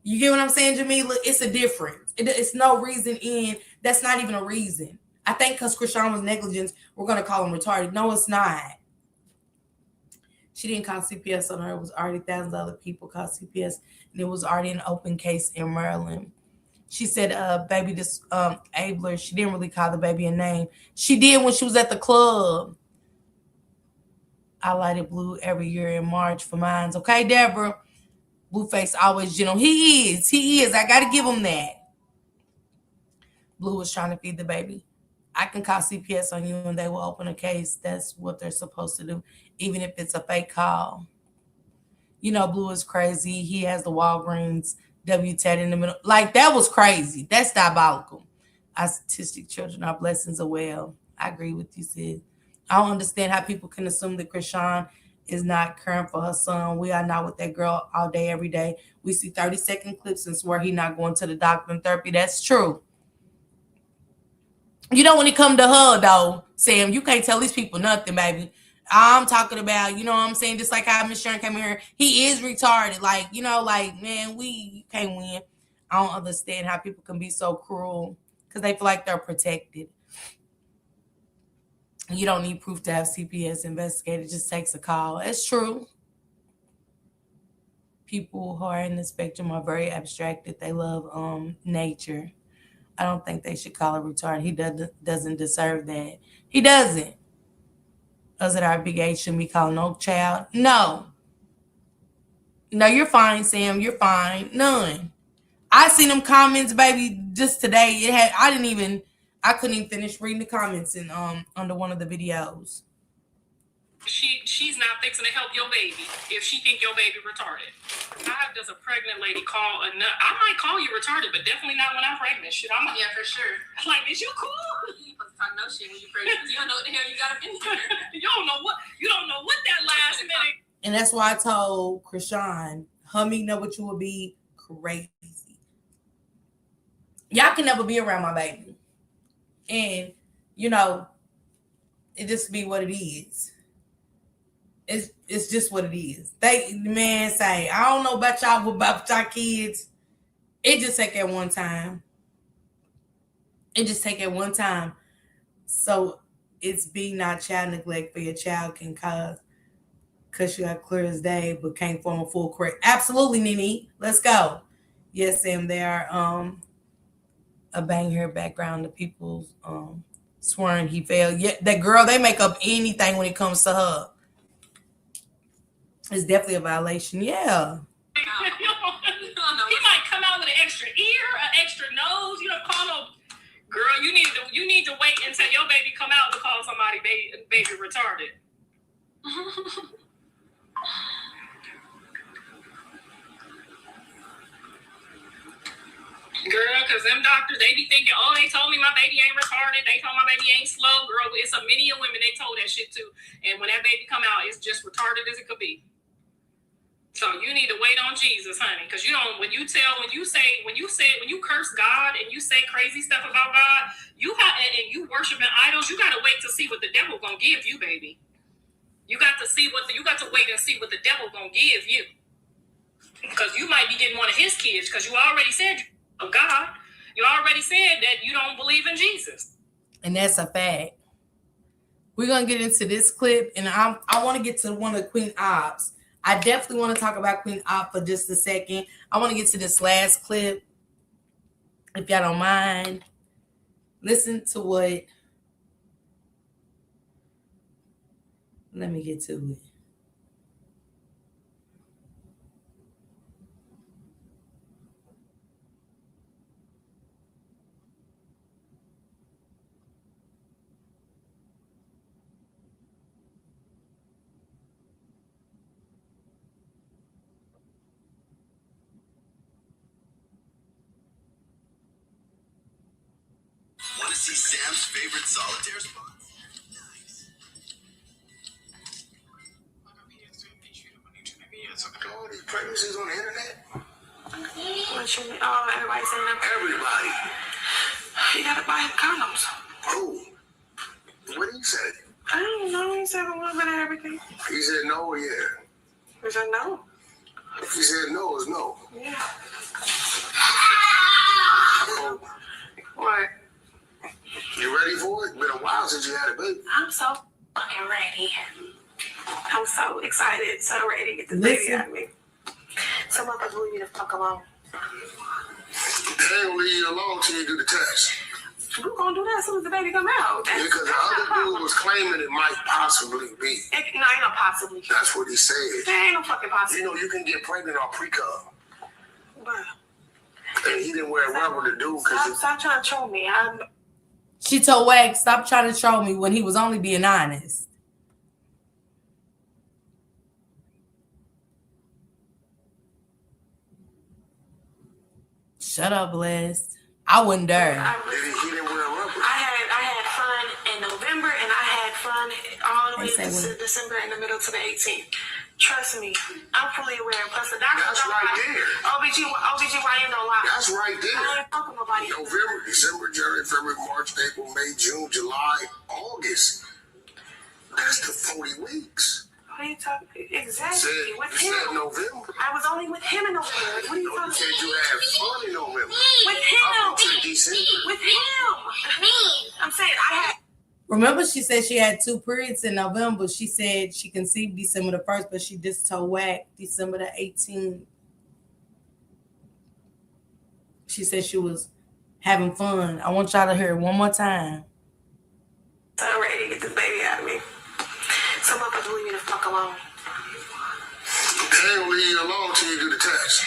You get what I'm saying, Jamila? It's a difference. It's no reason that's not even a reason. I think because Krishan was negligent, we're going to call him retarded. No, it's not. She didn't call CPS on her. It was already thousands of other people called CPS, and it was already an open case in Maryland. She said, baby disabler. She didn't really call the baby a name. She did when she was at the club. I lighted blue every year in March for mines. Okay, Deborah? Blueface always, he is. I got to give him that. Blue was trying to feed the baby. I can call CPS on you and they will open a case. That's what they're supposed to do, even if it's a fake call. Blue is crazy. He has the Walgreens W-Tat in the middle. Like, that was crazy. That's diabolical. Autistic children are blessings as well. I agree with you, sis. I don't understand how people can assume that Krishan is not caring for her son. We are not with that girl all day, every day. We see 30-second clips and swear he not going to the doctor and therapy. That's true. You know, when it come to her, though, Sam, you can't tell these people nothing, baby. I'm talking about, you know what I'm saying? Just like how Miss Sharon came in here, he is retarded. Like, you know, like, man, you can't win. I don't understand how people can be so cruel because they feel like they're protected. You don't need proof to have CPS investigated. It just takes a call. It's true. People who are in the spectrum are very abstracted. They love nature. I don't think they should call it retarded. He doesn't deserve that. He doesn't. Us at our big age shouldn't be called no child. No. No, you're fine, Sam. You're fine. None. I seen them comments, baby, just today. I couldn't even finish reading the comments in under one of the videos. She's not fixing to help your baby if she think your baby retarded. How does a pregnant lady call a nut? I might call you retarded, but definitely not when I'm pregnant. Shit, yeah, for sure. Like, is you cool? You supposed to talk no shit when you're pregnant because you don't know what the hell you got up in here. You don't know what that last minute. And that's why I told Krishan, her meeting up with you would be crazy. Y'all can never be around my baby. And, you know, it just be what it is. It's just what it is. The man say, I don't know about y'all, but about y'all kids. It just take at one time. So it's be not child neglect, for your child can cause you out clear as day, but can't form a full correct. Absolutely, Nene. Let's go. Yes, Sam, they are a bang hair background to people's swearing he failed. Yeah, that girl, they make up anything when it comes to her. It's definitely a violation. Yeah. He might come out with an extra ear, an extra nose. You don't call no girl. You need to wait until your baby come out to call somebody baby retarded. Girl, because them doctors, they be thinking, oh, they told me my baby ain't retarded. They told my baby ain't slow. Girl, it's a many of women they told that shit to. And when that baby come out, it's just retarded as it could be. So you need to wait on Jesus, honey, because you don't. When you curse God and you say crazy stuff about God, and you worshiping idols, you got to wait to see what the devil gonna give you, baby. You got to wait and see what the devil gonna give you, because you might be getting one of his kids, because you already said God. You already said that you don't believe in Jesus, and that's a fact. We're gonna get into this clip, and I want to get to one of Queen Ops. I definitely want to talk about Queen Op for just a second. I want to get to this last clip, if y'all don't mind. Listen to what. Let me get to it. Want to see Sam's favorite solitaire spots? Nice. All these pregnancies on the internet? Everybody's saying that. Everybody. You gotta buy condoms. Who? What did he say? I don't know. He said a little bit of everything. He said no or yeah? He said no. If he said no, it's no. Yeah. So, What? you ready for it? Been a while since you had a baby. I'm so fucking ready. I'm so excited, so ready to get this baby out of me. So motherfuckers leave me the fuck alone. They ain't gonna leave you alone till you do the test. We're gonna do that as soon as the baby come out. Because the other dude was claiming it might possibly be. No, ain't no possibly. That's what he said. There ain't no fucking possible. You know, you can get pregnant on pre-cum. But And he didn't wear rubber to do because stop trying to troll me. She told Wax, stop trying to troll me, when he was only being honest. Shut up, Blessed. I wouldn't dare. He didn't wear a rubber. I had fun in November, and I had fun all the way They say to December in the middle to the 18th. Trust me, I'm fully aware. Plus, the doctor That's don't right lie. there. OBGYN don't lie. That's right I there. ain't fucking nobody. November, December, January, February, March, April, May, June, July, August. That's the 40 weeks. What are you talking? Exactly. Said, With you said him. November. I was only with him in November. Like, what are you No, you talking said about? you had fun in November. With him. Up until December. With him. I'm saying I had. Remember, she said she had 2 periods in November. She said she conceived December the 1st, but she just told Wack December the 18th. She said she was having fun. I want y'all to hear it one more time. So ready to get this baby out of me. Some motherfuckers leave me the fuck alone. They don't leave you alone till you do the test.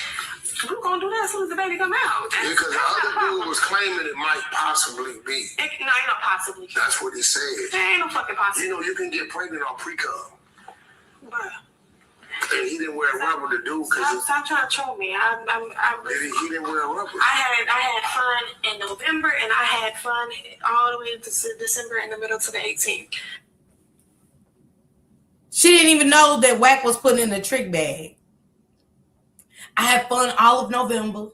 We're gonna do that as soon as the baby come out. Because the other dude was claiming it might possibly be. No, ain't no possibly. That's what he said. There ain't no fucking possible. You know, you can get pregnant on pre-cum. Bruh. And he didn't wear a rubber to do because Stop trying to troll me. he didn't wear a rubber. I had fun in November, and I had fun all the way to December in the middle to the 18th. She didn't even know that Wack was putting in a trick bag. I had fun all of November,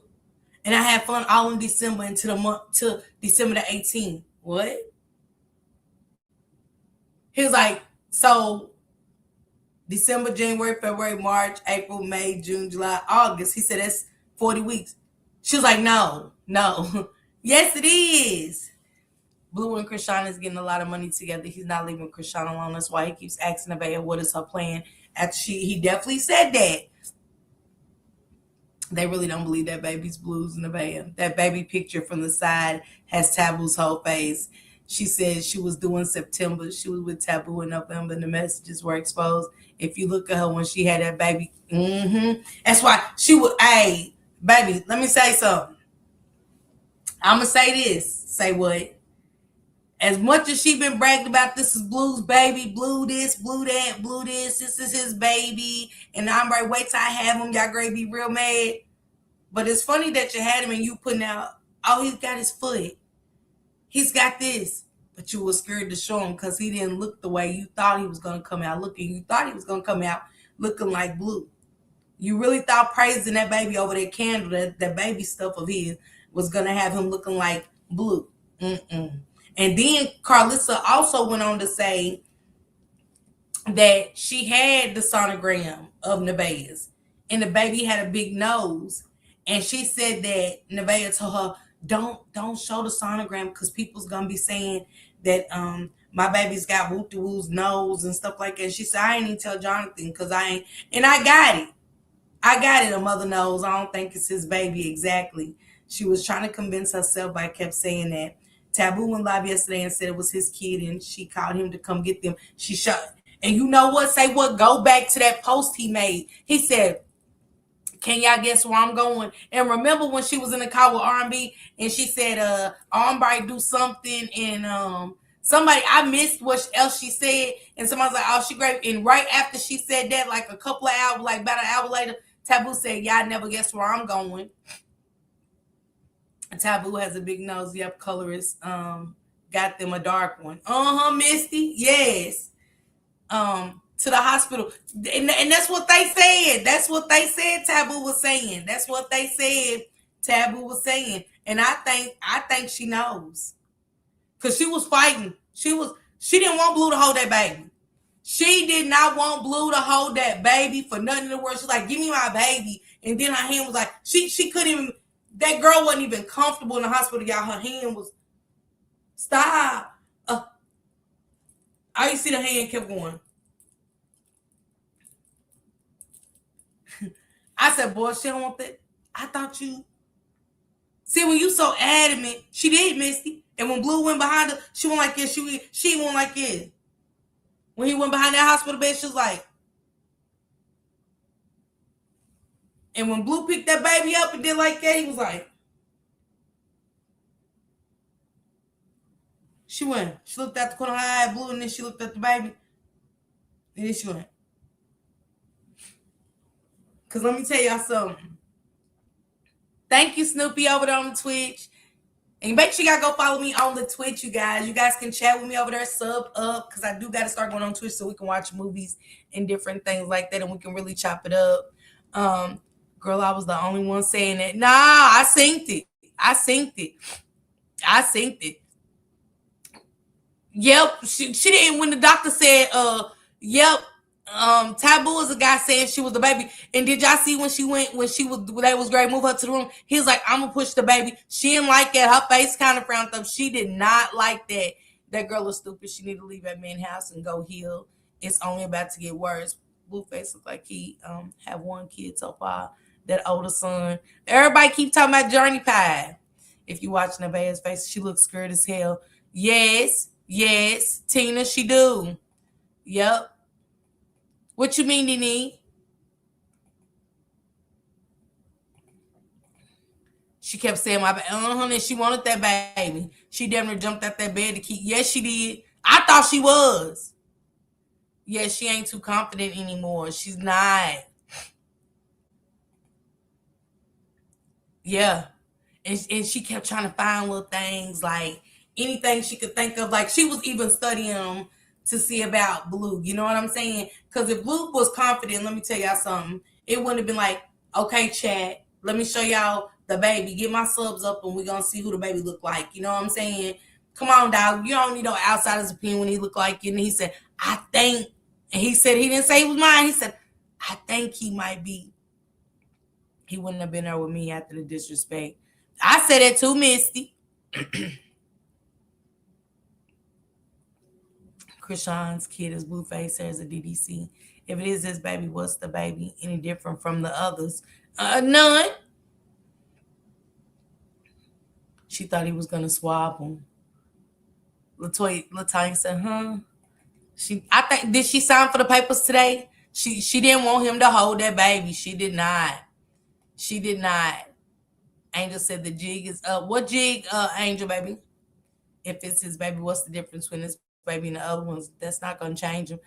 and I had fun all in December till December the 18th. What? He was like, so December, January, February, March, April, May, June, July, August. He said that's 40 weeks. She was like, no. Yes, it is. Blue and Krishan is getting a lot of money together. He's not leaving Krishan alone. That's why he keeps asking Nevaeh what is her plan. After he definitely said that. They really don't believe that baby's Blue's Nevaeh. That baby picture from the side has Taboo's whole face. She said she was doing September. She was with Taboo in November, and the messages were exposed. If you look at her when she had that baby, that's why she would. Hey, baby, let me say something. I'm gonna say this. Say what? As much as she been bragging about this is Blue's baby, Blue this, Blue that, Blue this is his baby, and I'm right, wait till I have him, y'all gonna be real mad. But it's funny that you had him and you putting out, oh, he's got his foot. He's got this. But you were scared to show him because he didn't look the way you thought he was gonna come out looking. You thought he was gonna come out looking like Blue. You really thought praising that baby over that candle, that baby stuff of his, was gonna have him looking like Blue. And then Carlissa also went on to say that she had the sonogram of Nevaeh's, and the baby had a big nose. And she said that Nevaeh told her, don't show the sonogram because people's gonna be saying that my baby's got whoop-de-woo's nose and stuff like that. She said, I ain't even tell Jonathan because I ain't, and I got it. A mother knows. I don't think it's his baby exactly. She was trying to convince herself, but I kept saying that. Taboo went live yesterday and said it was his kid, and she called him to come get them. She shot. And you know what? Say what? Go back to that post he made. He said, can y'all guess where I'm going? And remember when she was in the car with R&B and she said, R&B do something, and somebody, I missed what else she said, and somebody's like, oh, she great. And right after she said that, like a couple of hours, like about an hour later, Taboo said, y'all never guess where I'm going. Taboo has a big nose. Yep, colorist. Got them a dark one. Misty. Yes. To the hospital. And that's what they said. That's what they said Taboo was saying. That's what they said Taboo was saying. And I think she knows. Because she was fighting. She didn't want Blue to hold that baby. She did not want Blue to hold that baby for nothing in the world. She's like, give me my baby. And then her hand was like, she couldn't even, that girl wasn't even comfortable in the hospital, y'all. Her hand was, stop. I see the hand kept going. I said, boy, she don't want that. I thought you. See, when you so adamant, she did, Misty. And when Blue went behind her, she went like this. She went like this. When he went behind that hospital bed, she was like. And when Blue picked that baby up and did like that, he was like. She went. She looked at the corner of her eye at Blue, and then she looked at the baby. And then she went. Because let me tell y'all something. Thank you, Snoopy, over there on the Twitch. And make sure y'all go follow me on the Twitch, you guys. You guys can chat with me over there, sub up, because I do got to start going on Twitch so we can watch movies and different things like that, and we can really chop it up. Girl, I was the only one saying that. Nah, I synced it. Yep, she didn't. When the doctor said, yep, Taboo is a guy saying she was the baby. And did y'all see when they was great, move her to the room? He was like, I'm gonna push the baby. She didn't like that. Her face kind of frowned up. She did not like that. That girl is stupid. She need to leave that man's house and go heal. It's only about to get worse. Blueface looks like he have one kid so far. That older son. Everybody keep talking about Journey Pie. If you watching Nevaeh's face, she looks scared as hell. Yes, Tina, she do. Yep. What you mean, Nene? She kept saying my baby. Honey, she wanted that baby. She damn near jumped out that bed to keep. Yes, she did. I thought she was. Yeah, she ain't too confident anymore. She's not. Yeah. And she kept trying to find little things, like anything she could think of. Like she was even studying them to see about Blue. You know what I'm saying? Because if Blue was confident, let me tell y'all something. It wouldn't have been like, okay, chat, let me show y'all the baby. Get my subs up and we're going to see who the baby look like. You know what I'm saying? Come on, dog. You don't need no outsider's opinion when he look like you. And he said, I think. And he said, he didn't say he was mine. He said, I think he might be. He wouldn't have been there with me after the disrespect. I said that too, Misty. Krishan's kid is Blueface. There's a DDC. If it is this baby, what's the baby? Any different from the others? None. She thought he was gonna swap him. Latoya said, huh? I think, did she sign for the papers today? She didn't want him to hold that baby. She did not. Angel said the jig is up. What jig, Angel, baby? If it's his baby, what's the difference between this baby and the other ones? That's not going to change him.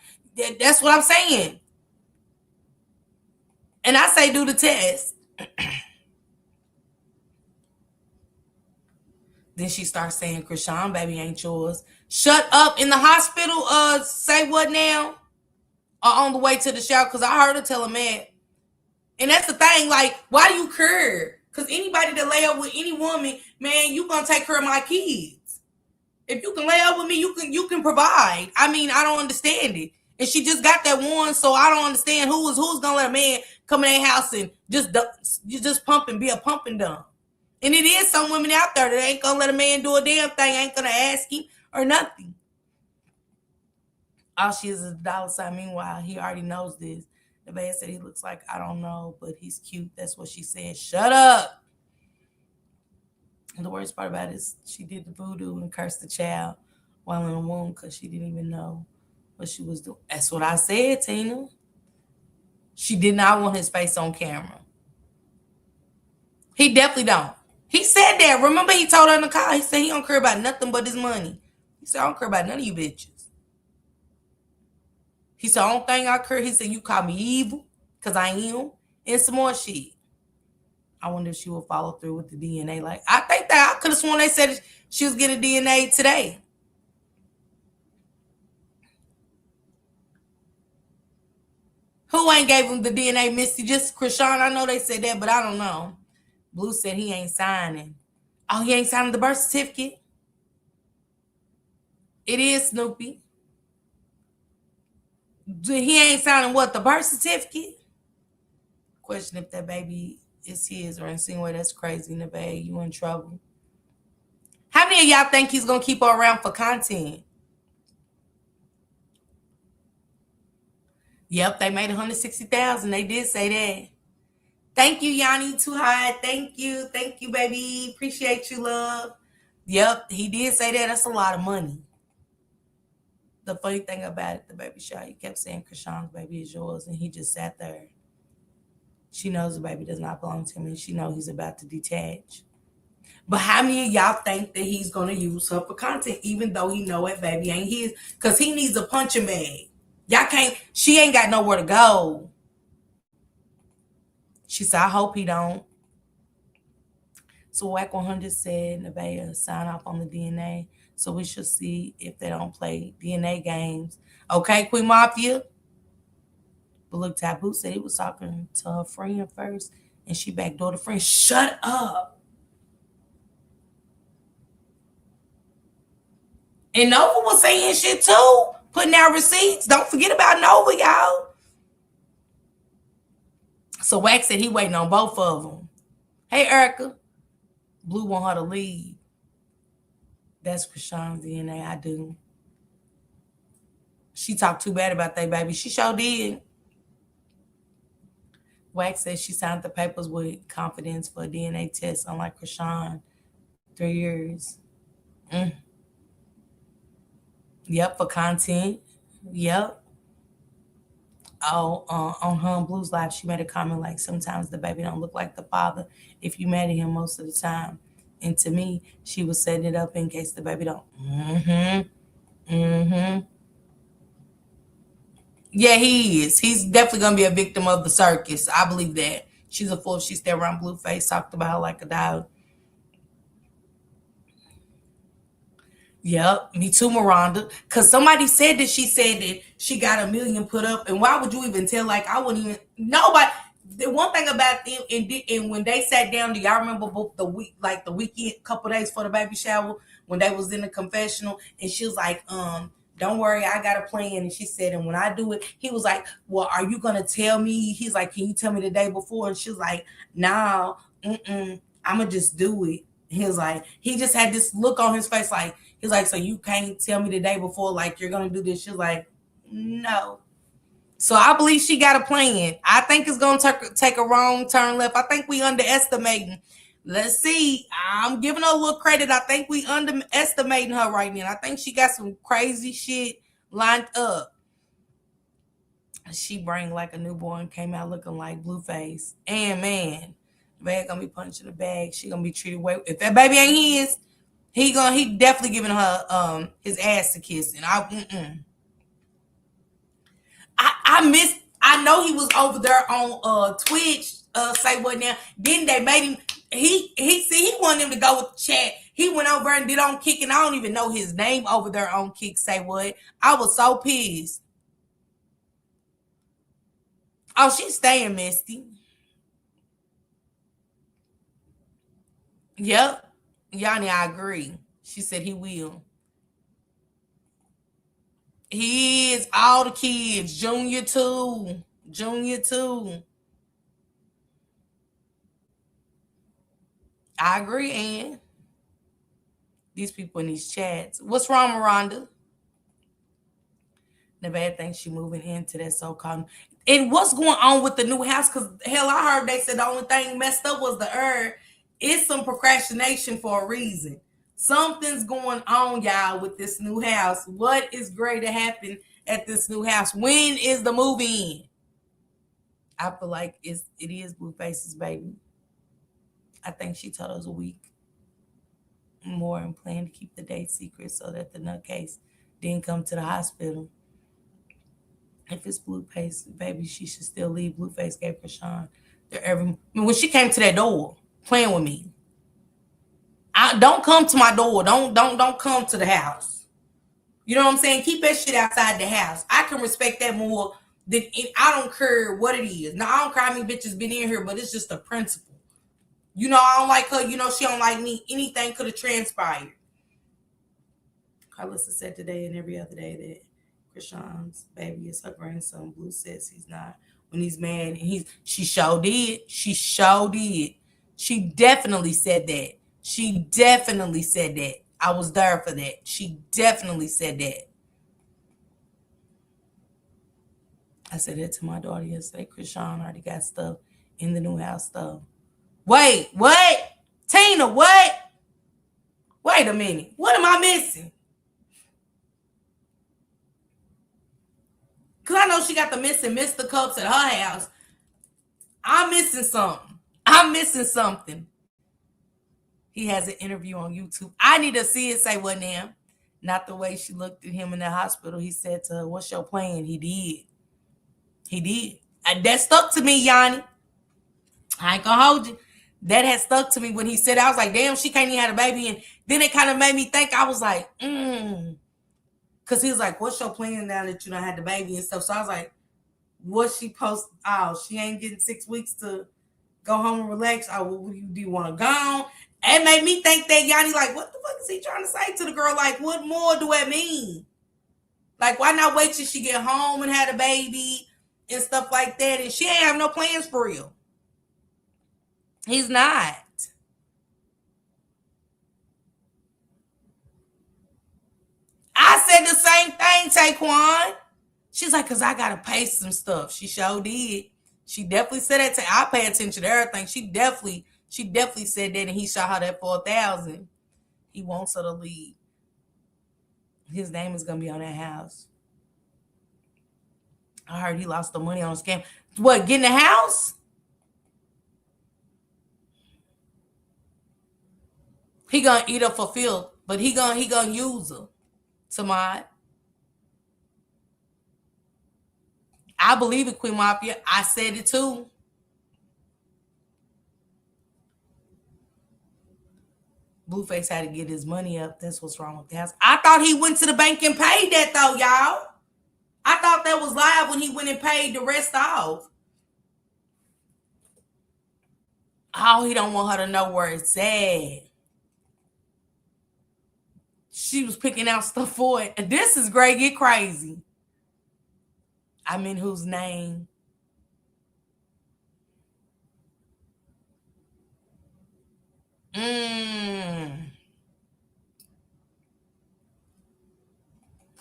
That's what I'm saying. And I say do the test. Then she starts saying, Krishan, baby ain't yours. Shut up. In the hospital, say what now? Or on the way to the shower? Because I heard her tell him that. And that's the thing, like, why do you care? Because anybody that lay up with any woman, man, you gonna take care of my kids. If you can lay up with me, you can provide. I mean, I don't understand it. And she just got that one, so I don't understand who's gonna let a man come in their house and just pump and be a pump and dump. And it is some women out there that ain't gonna let a man do a damn thing, ain't gonna ask him or nothing. All she is a dollar sign. Meanwhile, he already knows this. The man said he looks like, I don't know, but he's cute. That's what she said. Shut up. And the worst part about it is she did the voodoo and cursed the child while in the womb because she didn't even know what she was doing. That's what I said, Tina. She did not want his face on camera. He definitely don't. He said that. Remember he told her in the car, he said he don't care about nothing but his money. He said, I don't care about none of you bitches. He said, the only thing I care, he said, you call me evil, because I am, and some more shit. I wonder if she will follow through with the DNA. Like, I think that I could have sworn they said she was getting DNA today. Who ain't gave him the DNA, Misty? Just Krishan. I know they said that, but I don't know. Blue said he ain't signing. Oh, he ain't signing the birth certificate? It is Snoopy. He ain't signing what, the birth certificate? Question if that baby is his or insinuate that's crazy, Nevaeh. You in trouble. How many of y'all think he's gonna keep her around for content? Yep, they made 160,000. They did say that. Thank you, Yanni. Too high. Thank you, baby. Appreciate you, love. Yep, he did say that. That's a lot of money. The funny thing about it, the baby shower, he kept saying Krishan's baby is yours, and he just sat there. She knows the baby does not belong to him, and she knows he's about to detach. But how many of y'all think that he's going to use her for content, even though he know that baby ain't his? Because he needs a punching bag. Y'all can't, she ain't got nowhere to go. She said, I hope he don't. So Whack 100 said Nevaeh sign off on the DNA. So we should see if they don't play DNA games. Okay, Queen Mafia. But look, Taboo said he was talking to her friend first, and she backdoored the friend. Shut up. And Nova was saying shit too, putting out receipts. Don't forget about Nova, y'all. So Wax said he waiting on both of them. Hey, Erica. Blue want her to leave. That's Krishan's DNA. I do. She talked too bad about that baby. She sure did. Wax said she signed the papers with confidence for a DNA test, unlike Krishan. 3 years. Yep, for content. Yep. Oh, on her and Blue's live, she made a comment like, sometimes the baby don't look like the father if you marry him most of the time. And to me, she was setting it up in case the baby don't. Yeah, he is. He's definitely going to be a victim of the circus. I believe that. She's a fool if she stay around Blueface, talked about her like a dog. Yep, me too, Miranda. Because somebody said that she said that she got 1 million put up. And why would you even tell? Like, I wouldn't even. Nobody. The one thing about them, and when they sat down, do y'all remember the week, like the weekend, couple days for the baby shower, when they was in the confessional, and she was like, don't worry, I got a plan. And she said, and when I do it, he was like, well, are you gonna tell me? He's like, can you tell me the day before? And she was like, no, I'ma just do it. He was like, he just had this look on his face, like, he's like, so you can't tell me the day before, like, you're gonna do this? She was like, no. So I believe she got a plan. I think it's going to take a wrong turn left. I think we underestimating. Let's see. I'm giving her a little credit. I think we underestimating her right now. I think she got some crazy shit lined up. She bring like a newborn, came out looking like Blueface. And man, the bag gonna be punching the bag. She gonna be treated way. If that baby ain't his, he definitely giving her his ass to kiss. And I know he was over there on Twitch, say what now. Then they made him he wanted him to go with the chat. He went over and did on Kick, and I don't even know his name over there on Kick, say what. I was so pissed. Oh, she's staying, Misty. Yep. Yanni, I agree. She said he will. He is all the kids. Junior too. I agree, Ann. These people in these chats. What's wrong, Miranda? The bad thing, she moving into that so-called. And what's going on with the new house? Because, hell, I heard they said the only thing messed up was the herb. It's some procrastination for a reason. Something's going on, y'all, with this new house. What is going to happen at this new house? When is the move in? I feel like it is Blueface's baby. I think she told us a week more and planned to keep the date secret so that the nutcase didn't come to the hospital. If it's Blueface, baby, she should still leave. Blueface gave Krishan. When she came to that door, playing with me, don't come to my door. Don't come to the house. You know what I'm saying? Keep that shit outside the house. I can respect that more than I don't care what it is. Now I don't care how many bitches been in here, but it's just a principle. You know, I don't like her. You know, she don't like me. Anything could have transpired. Carlissa said today and every other day that Krishan's baby is her grandson. Blue says he's not. When he's mad, and she sure did. She sure did. She definitely said that. She definitely said that. I was there for that. She definitely said that. I said that to my daughter yesterday. Krishan already got stuff in the new house stuff. Wait, what? Tina, what? Wait a minute. What am I missing? Because I know she got the missing Mr. Cups at her house. I'm missing something. He has an interview on YouTube. I need to see it, say what now. Not the way she looked at him in the hospital. He said to her, what's your plan? He did. And that stuck to me, Yanni. I ain't gonna hold you. That had stuck to me when he said, I was like, damn, she can't even have a baby. And then it kind of made me think, I was like, because he was like, what's your plan now that you don't have the baby and stuff? So I was like, what she post? Oh, she ain't getting 6 weeks to go home and relax. Oh, what do you want to go on? It made me think that Yanni, like, what the fuck is he trying to say to the girl? Like, what more do that mean? Like, why not wait till she get home and have a baby and stuff like that? And she ain't have no plans for real. He's not. I said the same thing, Taquan. She's like, because I got to pay some stuff. She sure did. She definitely said that. I pay attention to everything. She definitely said that, and he shot her that 4,000. He wants her to leave. His name is going to be on that house. I heard he lost the money on a scam. What, getting the house? He going to eat her for filth, but he gonna use her. Samad. I believe it, Queen Mafia. I said it too. Blueface had to get his money up. That's what's wrong with the house. I thought he went to the bank and paid that though, y'all. I thought that was live when he went and paid the rest off. Oh, he don't want her to know where it's at. She was picking out stuff for it. And this is great. Get crazy. I'm in whose name?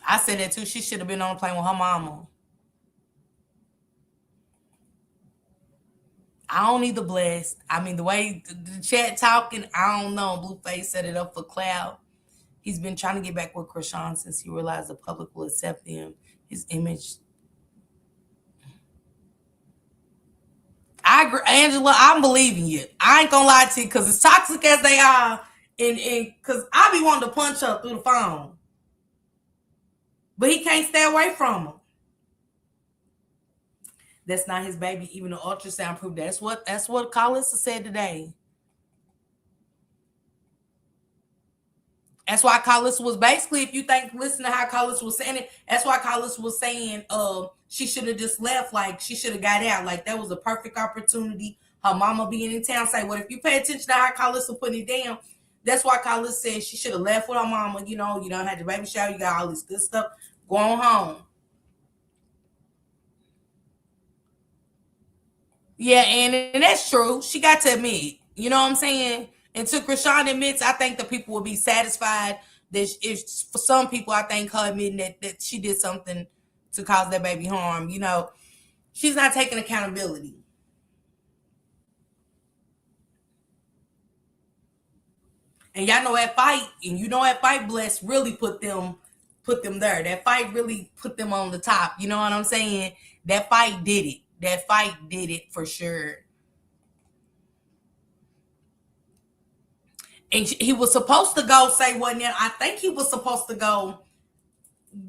I said that too. She should have been on the plane with her mama. I don't need the blessed. I mean, the way the chat talking, I don't know. Blueface set it up for clout. He's been trying to get back with Krishan since he realized the public will accept him. His image. I agree, Angela. I'm believing you. I ain't gonna lie to you, because as toxic as they are, and because I be wanting to punch her through the phone, but he can't stay away from her. That's not his baby. Even the ultrasound proved that's what Carlissa said today. That's why Carlissa was basically, if you listen to how Carlissa was saying it, that's why Carlissa was saying she should have just left, like she should have got out. Like that was a perfect opportunity. Her mama being in town. Say, well, if you pay attention to how Carlissa put it down, that's why Carlissa said she should have left with her mama. You know, you don't have the baby shower, you got all this good stuff going home. Yeah, and that's true. She got to admit, you know what I'm saying? Until Krishan admits, I think the people will be satisfied. That if for some people, I think her admitting that she did something to cause that baby harm, you know, she's not taking accountability. And y'all know that fight, and you know that fight, Bless, really put them there. That fight really put them on the top. You know what I'm saying? That fight did it. That fight did it for sure. And he was supposed to go, say, wasn't it? I think he was supposed to go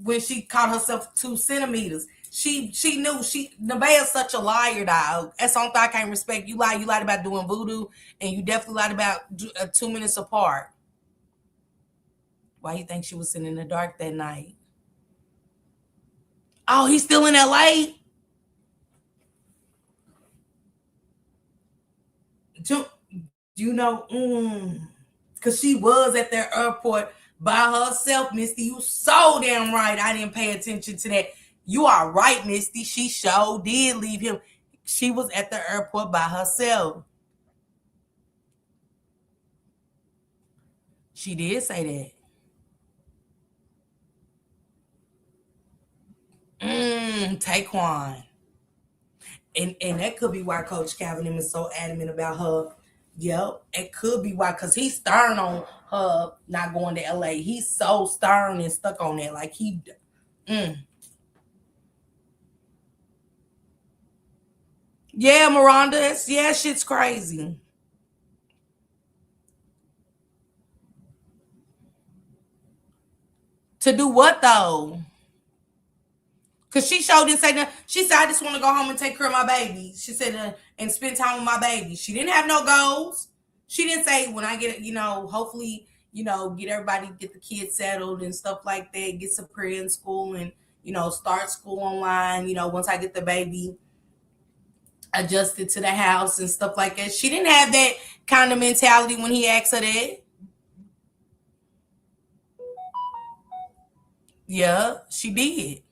when she caught herself 2 centimeters. She knew. Nevaeh's such a liar, dog. That's the only thing I can't respect. You lied about doing voodoo, and you definitely lied about 2 minutes apart. Why you think she was sitting in the dark that night? Oh, he's still in LA? You know, because she was at the airport by herself, Misty. You so damn right. I didn't pay attention to that. You are right, Misty. She sure did leave him. She was at the airport by herself. She did say that. Taquan. And that could be why Coach Calvin is so adamant about her. Yep, it could be why, because he's stern on her not going to LA. He's so stern and stuck on that. Like he Yeah, Miranda, shit's crazy. To do what though? Because she showed didn't say nothing. She said, I just want to go home and take care of my baby. She said, and spend time with my baby. She didn't have no goals. She didn't say, when I get, hopefully, get everybody, get the kids settled and stuff like that, get some prayer in school and, start school online, once I get the baby adjusted to the house and stuff like that. She didn't have that kind of mentality when he asked her that. Yeah, she did.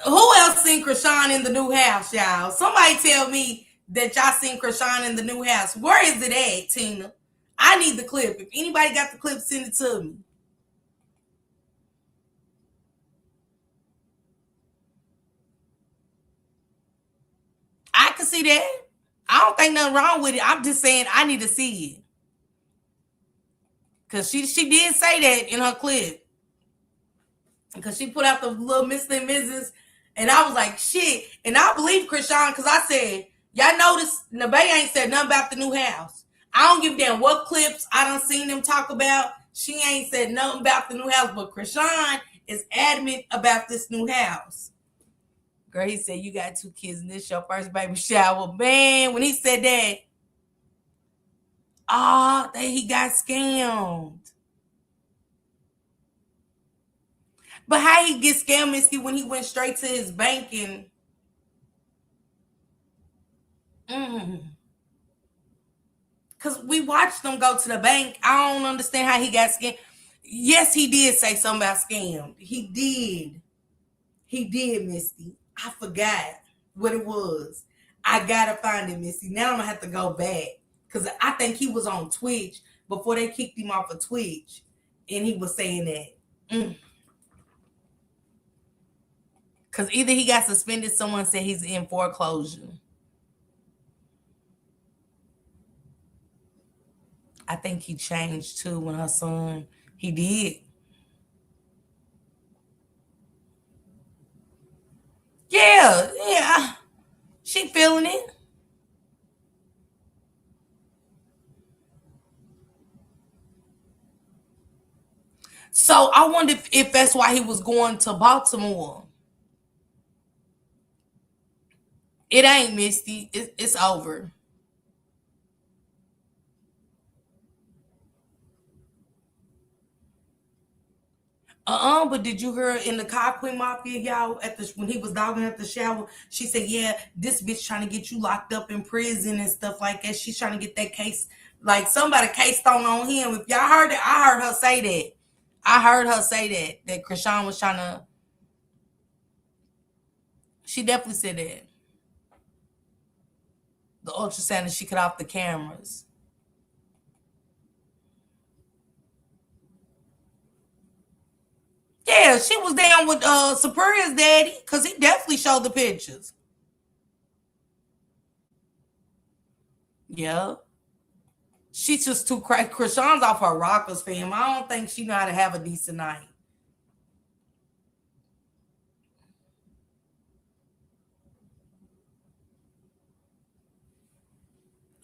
Who else seen Krishan in the new house, y'all? Somebody tell me that y'all seen Krishan in the new house. Where is it at, Tina? I need the clip. If anybody got the clip, send it to me. I can see that. I don't think nothing wrong with it. I'm just saying I need to see it. Because she did say that in her clip. Because she put out the little Mr. and Mrs. And I was like, shit. And I believe Krishan because I said, y'all notice Nebe ain't said nothing about the new house. I don't give a damn what clips I done seen them talk about. She ain't said nothing about the new house. But Krishan is adamant about this new house. Girl, he said, you got 2 kids and this your first baby shower. Man, when he said that, he got scammed. But how he get scammed, Misty, when he went straight to his bank and because we watched them go to the bank. I don't understand how he got scammed. Yes, he did say something about scammed. He did. He did, Misty. I forgot what it was. I gotta find it, Misty. Now I'm gonna have to go back. Because I think he was on Twitch before they kicked him off of Twitch. And he was saying that. Because either he got suspended, someone said he's in foreclosure. I think he changed too when her son, he did. Yeah. She feeling it. So I wonder if that's why he was going to Baltimore. It ain't, Misty. It's over. But did you hear in the Queen Mafia, y'all, when he was dogging at the shower, she said, yeah, this bitch trying to get you locked up in prison and stuff like that. She's trying to get that case, like somebody case thrown on him. If y'all heard it, I heard her say that. I heard her say that Krishan was trying to, she definitely said that. The ultrasound and she cut off the cameras. Yeah, she was down with Superior's daddy because he definitely showed the pictures. Yeah. She's just too crazy. Krishan's off her rockers, fam. I don't think she know how to have a decent night.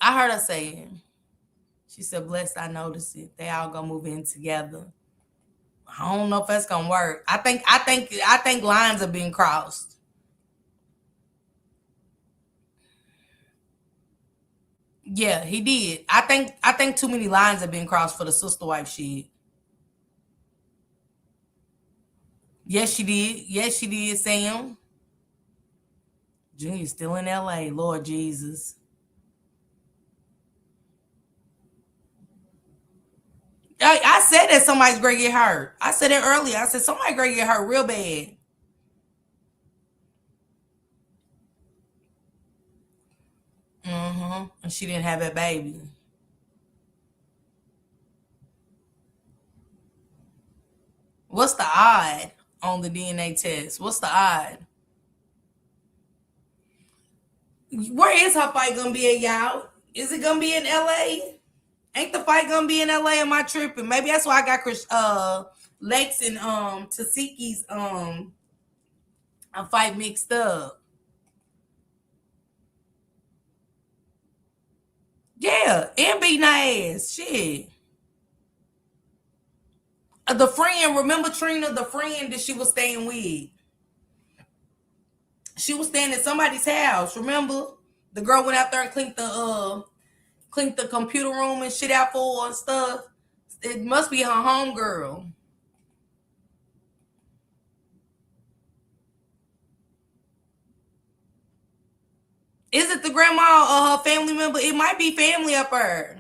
I heard her say it. She said, blessed, I noticed it. They all gonna move in together. I don't know if that's gonna work. I think lines are being crossed. Yeah, he did. I think too many lines have been crossed for the sister wife shit. Yes, she did. Yes, she did, Sam. Junior's still in LA. Lord Jesus. I said that somebody's gonna get hurt. I said it earlier. I said somebody's gonna get hurt real bad. And she didn't have that baby. What's the odd on the DNA test? What's the odd? Where is her fight gonna be at, y'all? Is it gonna be in LA? Ain't the fight gonna be in LA? Am I tripping? Maybe that's why I got Lex and Tasiki's a fight mixed up. Yeah, and beating her ass. Shit. The friend, remember Trina, the friend that she was staying with? She was staying at somebody's house, remember? The girl went out there and cleaned the computer room and shit out for her and stuff. It must be her homegirl. Is it the grandma or her family member? It might be family up there.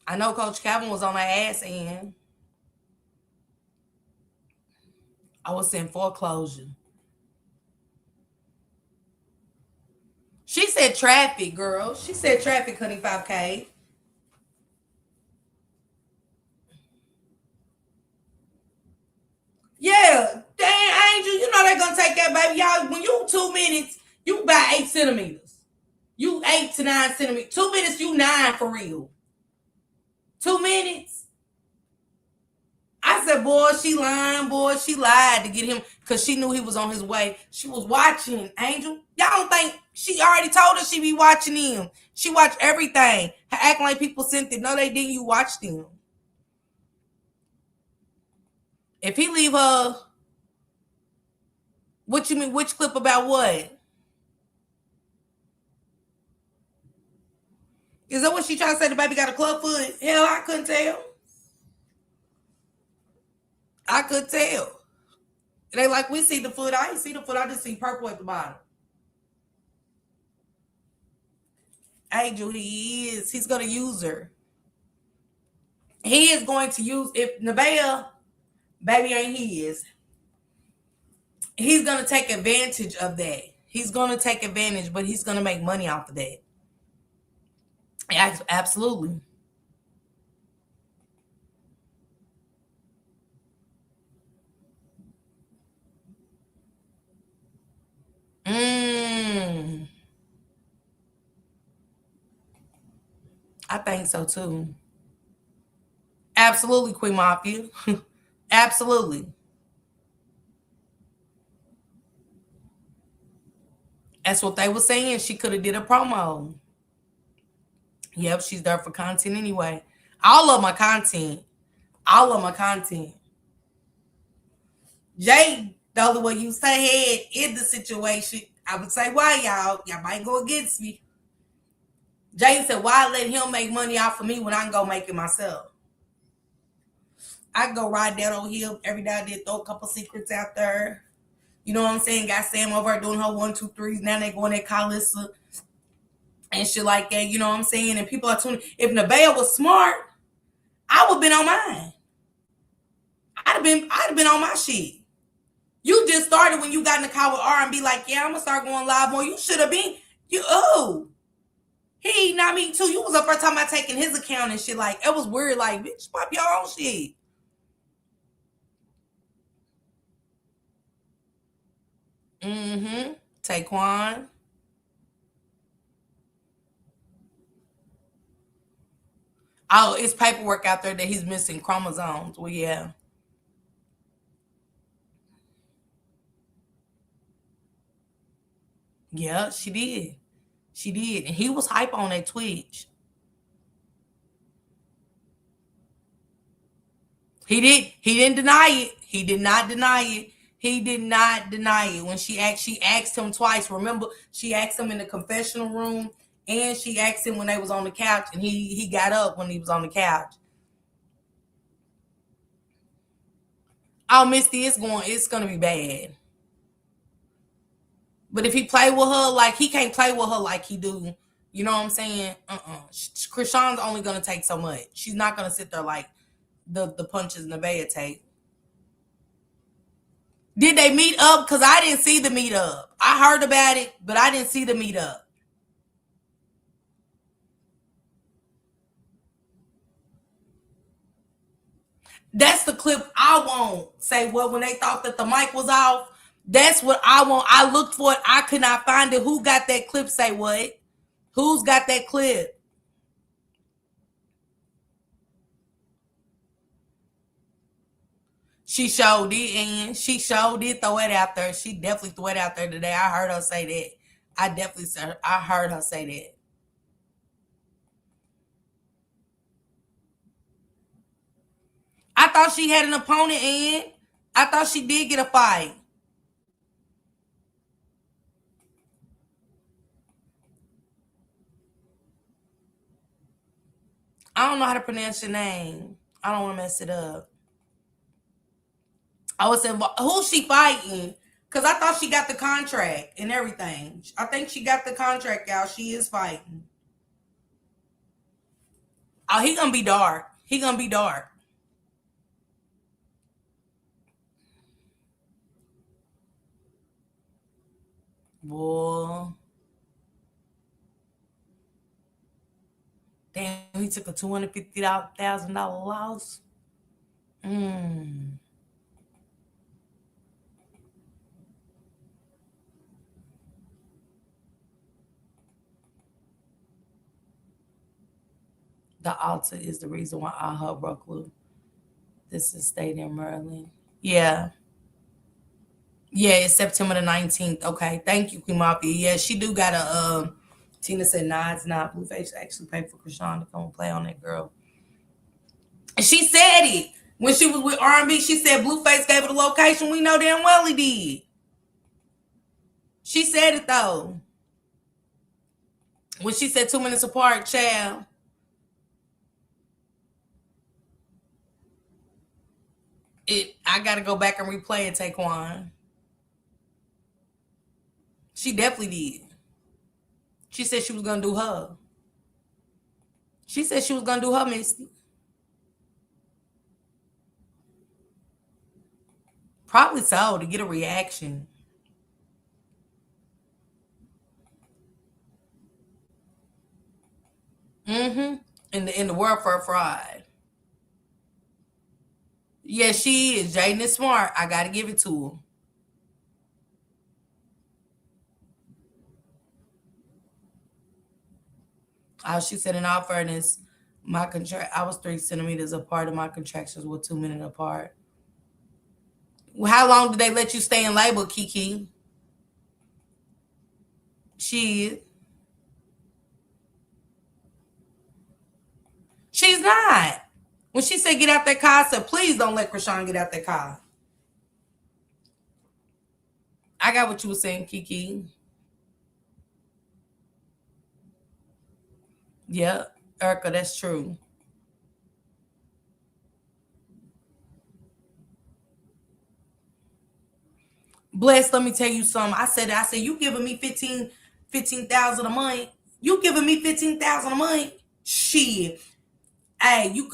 I know Coach Calvin was on her ass end. I was in foreclosure. She said traffic, girl. She said traffic, honey, 5K. Yeah, dang, Angel, you know they're going to take that, baby. Y'all, when you 2 minutes, you about 8 centimeters. You 8 to 9 centimeters. 2 minutes, you 9 for real. 2 minutes. I said, boy, she lying, boy. She lied to get him because she knew he was on his way. She was watching, Angel. Y'all don't think she already told us she be watching him. She watched everything. Acting like people sent it. No, they didn't. You watched him. If he leave her, what you mean? Which clip about what? Is that what she trying to say? The baby got a club foot? Hell, I couldn't tell. I could tell. They like, we see the foot. I ain't see the foot. I just see purple at the bottom. Angel, he is. He's going to use her. He is going to use, if Nevaeh, baby ain't his, he's going to take advantage of that. He's going to take advantage, but he's going to make money off of that. Absolutely. I think so too. Absolutely, Queen Mafia. Absolutely. That's what they were saying. She could have did a promo. Yep, she's there for content anyway. All of my content. All of my content. Jay, the only way you say head in the situation, I would say, why y'all? Y'all might go against me. Jay said, why let him make money off of me when I can go make it myself? I can go ride that old hill every day. I did throw a couple secrets out there. You know what I'm saying? Got Sam over there doing her 1, 2, 3s. Now they going at Carlissa and shit like that. You know what I'm saying? And people are tuning. If Nevaeh was smart, I would have been on mine. I'd have been on my shit. You just started when you got in the car with R and be like, yeah, I'm gonna start going live more. You should have been. He not me too. You was the first time I taking his account and shit. Like, it was weird. Like, bitch, pop your own shit. Taquan. Oh, it's paperwork out there that he's missing chromosomes. Well, yeah. Yeah, she did. She did. And he was hype on that Twitch. He didn't deny it. He did not deny it. He did not deny it. When she asked him twice. Remember, she asked him in the confessional room and she asked him when they was on the couch, and he got up when he was on the couch. Oh, Misty, it's gonna be bad. But if he play with her, like, he can't play with her like he do. You know what I'm saying? Krishan's only gonna take so much. She's not gonna sit there like the punches Nevaeh take. Did they meet up? Because I didn't see the meet up. I heard about it, but I didn't see the meet up. That's the clip I want. Say what, when they thought that the mic was off, that's what I want. I looked for it. I could not find it. Who got that clip? Say what? Who's got that clip? She showed it, and she showed it. Throw it out there. She definitely threw it out there today. I heard her say that. I heard her say that. thought she had an opponent, and I thought she did get a fight. I don't know how to pronounce your name. I don't want to mess it up. I was saying, who's she fighting? Because I thought she got the contract and everything. I think she got the contract out. She is fighting. Oh, he gonna be dark. He gonna be dark. Boy. Damn, he took a $250,000 loss. The altar is the reason why I her broke loose. This is state in Maryland. Yeah. Yeah, it's September the 19th. Okay. Thank you, Queen Mafia. Yeah, she do got a Tina said, nah, it's not. Blueface actually paid for Krishan to come and play on that girl. And she said it. When she was with R&B, she said Blueface gave her the location. We know damn well he did. She said it though. When she said 2 minutes apart, child. I gotta go back and replay it, Taekwon. She definitely did. She said she was gonna do her. She said she was gonna do her, Misty. Probably so, to get a reaction. In the world for a fraud. Yeah, she is. Jaden is smart. I gotta give it to her. She said, in all fairness, I was 3 centimeters apart, and my contractions were 2 minutes apart. Well, how long did they let you stay in labor, Kiki? She's not. When she said get out that car, I said, please don't let Krishan get out that car. I got what you were saying, Kiki. Yeah, Erica, that's true. Bless, let me tell you something. I said, you giving me 15,000 a month. You giving me 15,000 a month? Shit. Hey, you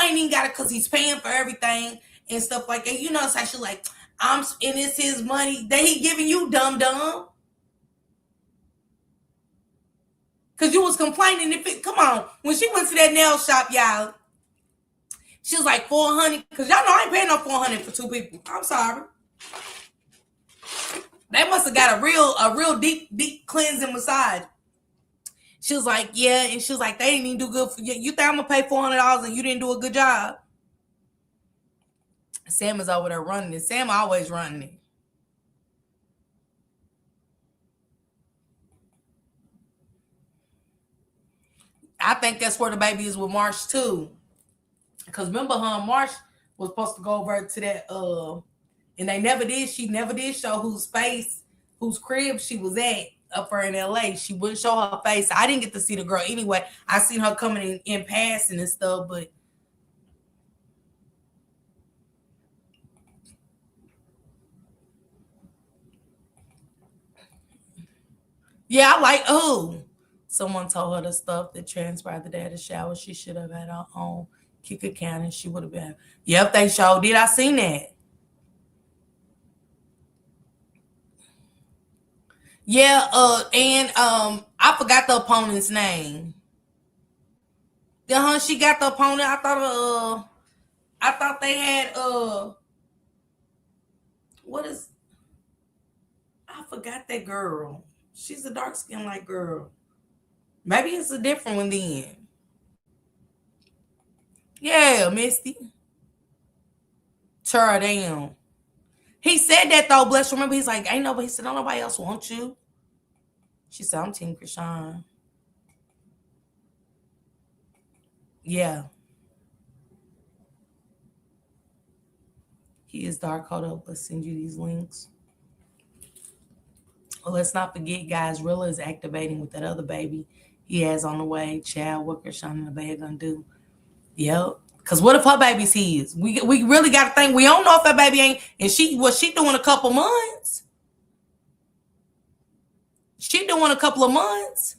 ain't even got it because he's paying for everything and stuff like that. You know, it's actually like, and it's his money that he giving you, dumb. Because you was complaining. Come on. When she went to that nail shop, y'all, she was like 400. Because y'all know I ain't paying no 400 for 2 people. I'm sorry. They must have got a real deep cleansing massage. She was like, yeah. And she was like, they didn't even do good for you. You think I'm going to pay $400 and you didn't do a good job? Sam is over there running it. Sam always running it. I think that's where the baby is with Marsh too. Because remember, her and Marsh was supposed to go over to that, and they never did. She never did show whose crib she was at up there in LA. She wouldn't show her face. I didn't get to see the girl anyway. I seen her coming in passing and stuff, but yeah, I like, someone told her the stuff that transpired the day of the shower. She should have had her own kick account and she would have been. Yep, they showed did. I seen that. Yeah, and I forgot the opponent's name. She got the opponent. I thought they had what is I forgot that girl. She's a dark skin like girl. Maybe it's a different one then. Yeah, Misty. Tear down. He said that though, bless. Remember, he's like, ain't nobody. He said, don't nobody else want you. She said, I'm Team Krishan. Yeah. He is dark. Hold up. Let's send you these links. Well, let's not forget, guys, Rilla is activating with that other baby he has on the way. Child, what Krishan and the baby gonna do? Yep. Because what if her baby's his? We really got to think. We don't know if that baby ain't. And she doing a couple months. She doing a couple of months.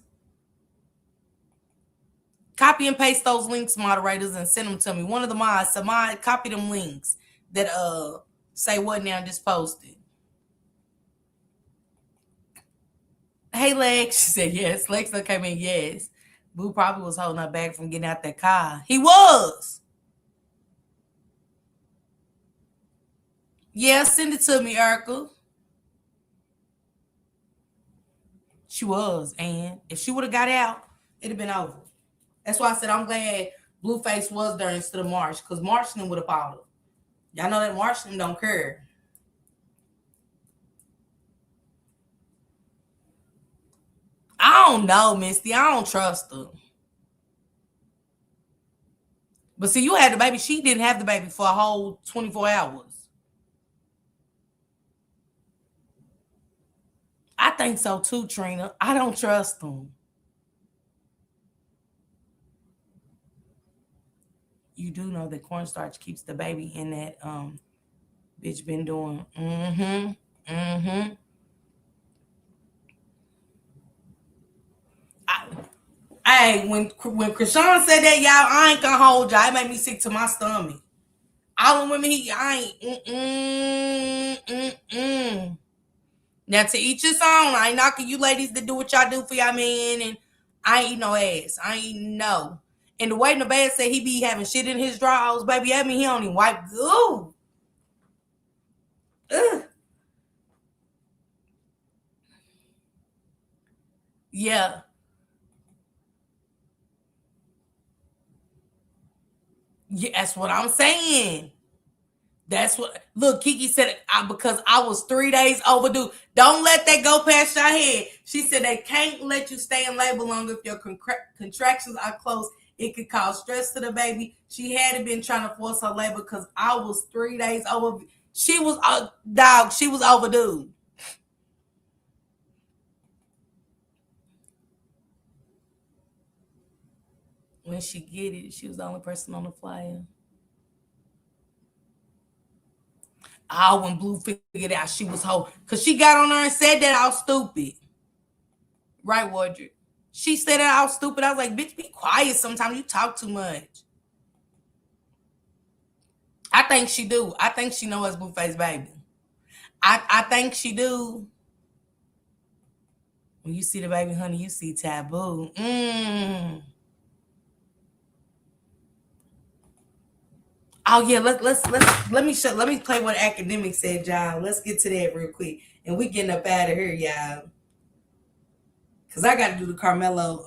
Copy and paste those links, moderators, and send them to me. One of the mods, copy them links that say what now just posted. Hey, Lex. She said yes. Lex came in, yes. Boo probably was holding her back from getting out that car. He was. Yeah, send it to me, Erica. She was. And if she would have got out, it'd have been over. That's why I said I'm glad Blueface was there instead of Marsh, because Marshman would have followed. Y'all know that Marshman don't care. I don't know, Misty. I don't trust her. But see, you had the baby. She didn't have the baby for a whole 24 hours. I think so too, Trina. I don't trust them. You do know that cornstarch keeps the baby in that bitch been doing. Hey, when Krishan said that, y'all, I ain't gonna hold y'all. It made me sick to my stomach. All the women I ain't. Now, to each his own. I ain't knocking you ladies to do what y'all do for y'all men, and I ain't eat no ass. I ain't no. And the way the bed said he be having shit in his drawers, baby, I mean, he don't even wipe. Ooh. Ugh. Yeah. Yeah, that's what I'm saying. That's what. Look, Kiki said because I was 3 days overdue. Don't let that go past your head. She said they can't let you stay in labor long if your contractions are close. It could cause stress to the baby. She hadn't been trying to force her labor because I was 3 days over. She was dog. She was overdue. When she get it, she was the only person on the flyer. Oh, when Blue figured out she was whole. Because she got on there and said that I was stupid. Right, Wardred? She said that I was stupid. I was like, bitch, be quiet sometimes. You talk too much. I think she do. I think she knows Blueface baby. I think she do. When you see the baby, honey, you see taboo. Oh yeah, let me play what academic said, y'all. Let's get to that real quick. And we getting up out of here, y'all. Cause I gotta do the Carmelo.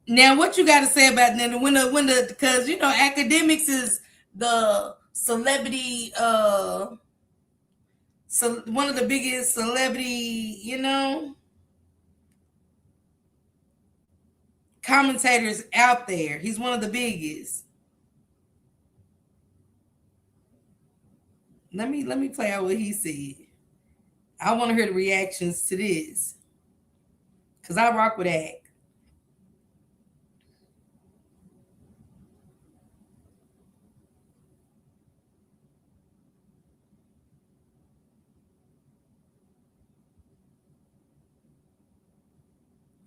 Now what you gotta say about that when the because you know academics is the celebrity so one of the biggest celebrity, you know, commentators out there. He's one of the biggest. Let me play out what he said. I want to hear the reactions to this. Cause I rock with that.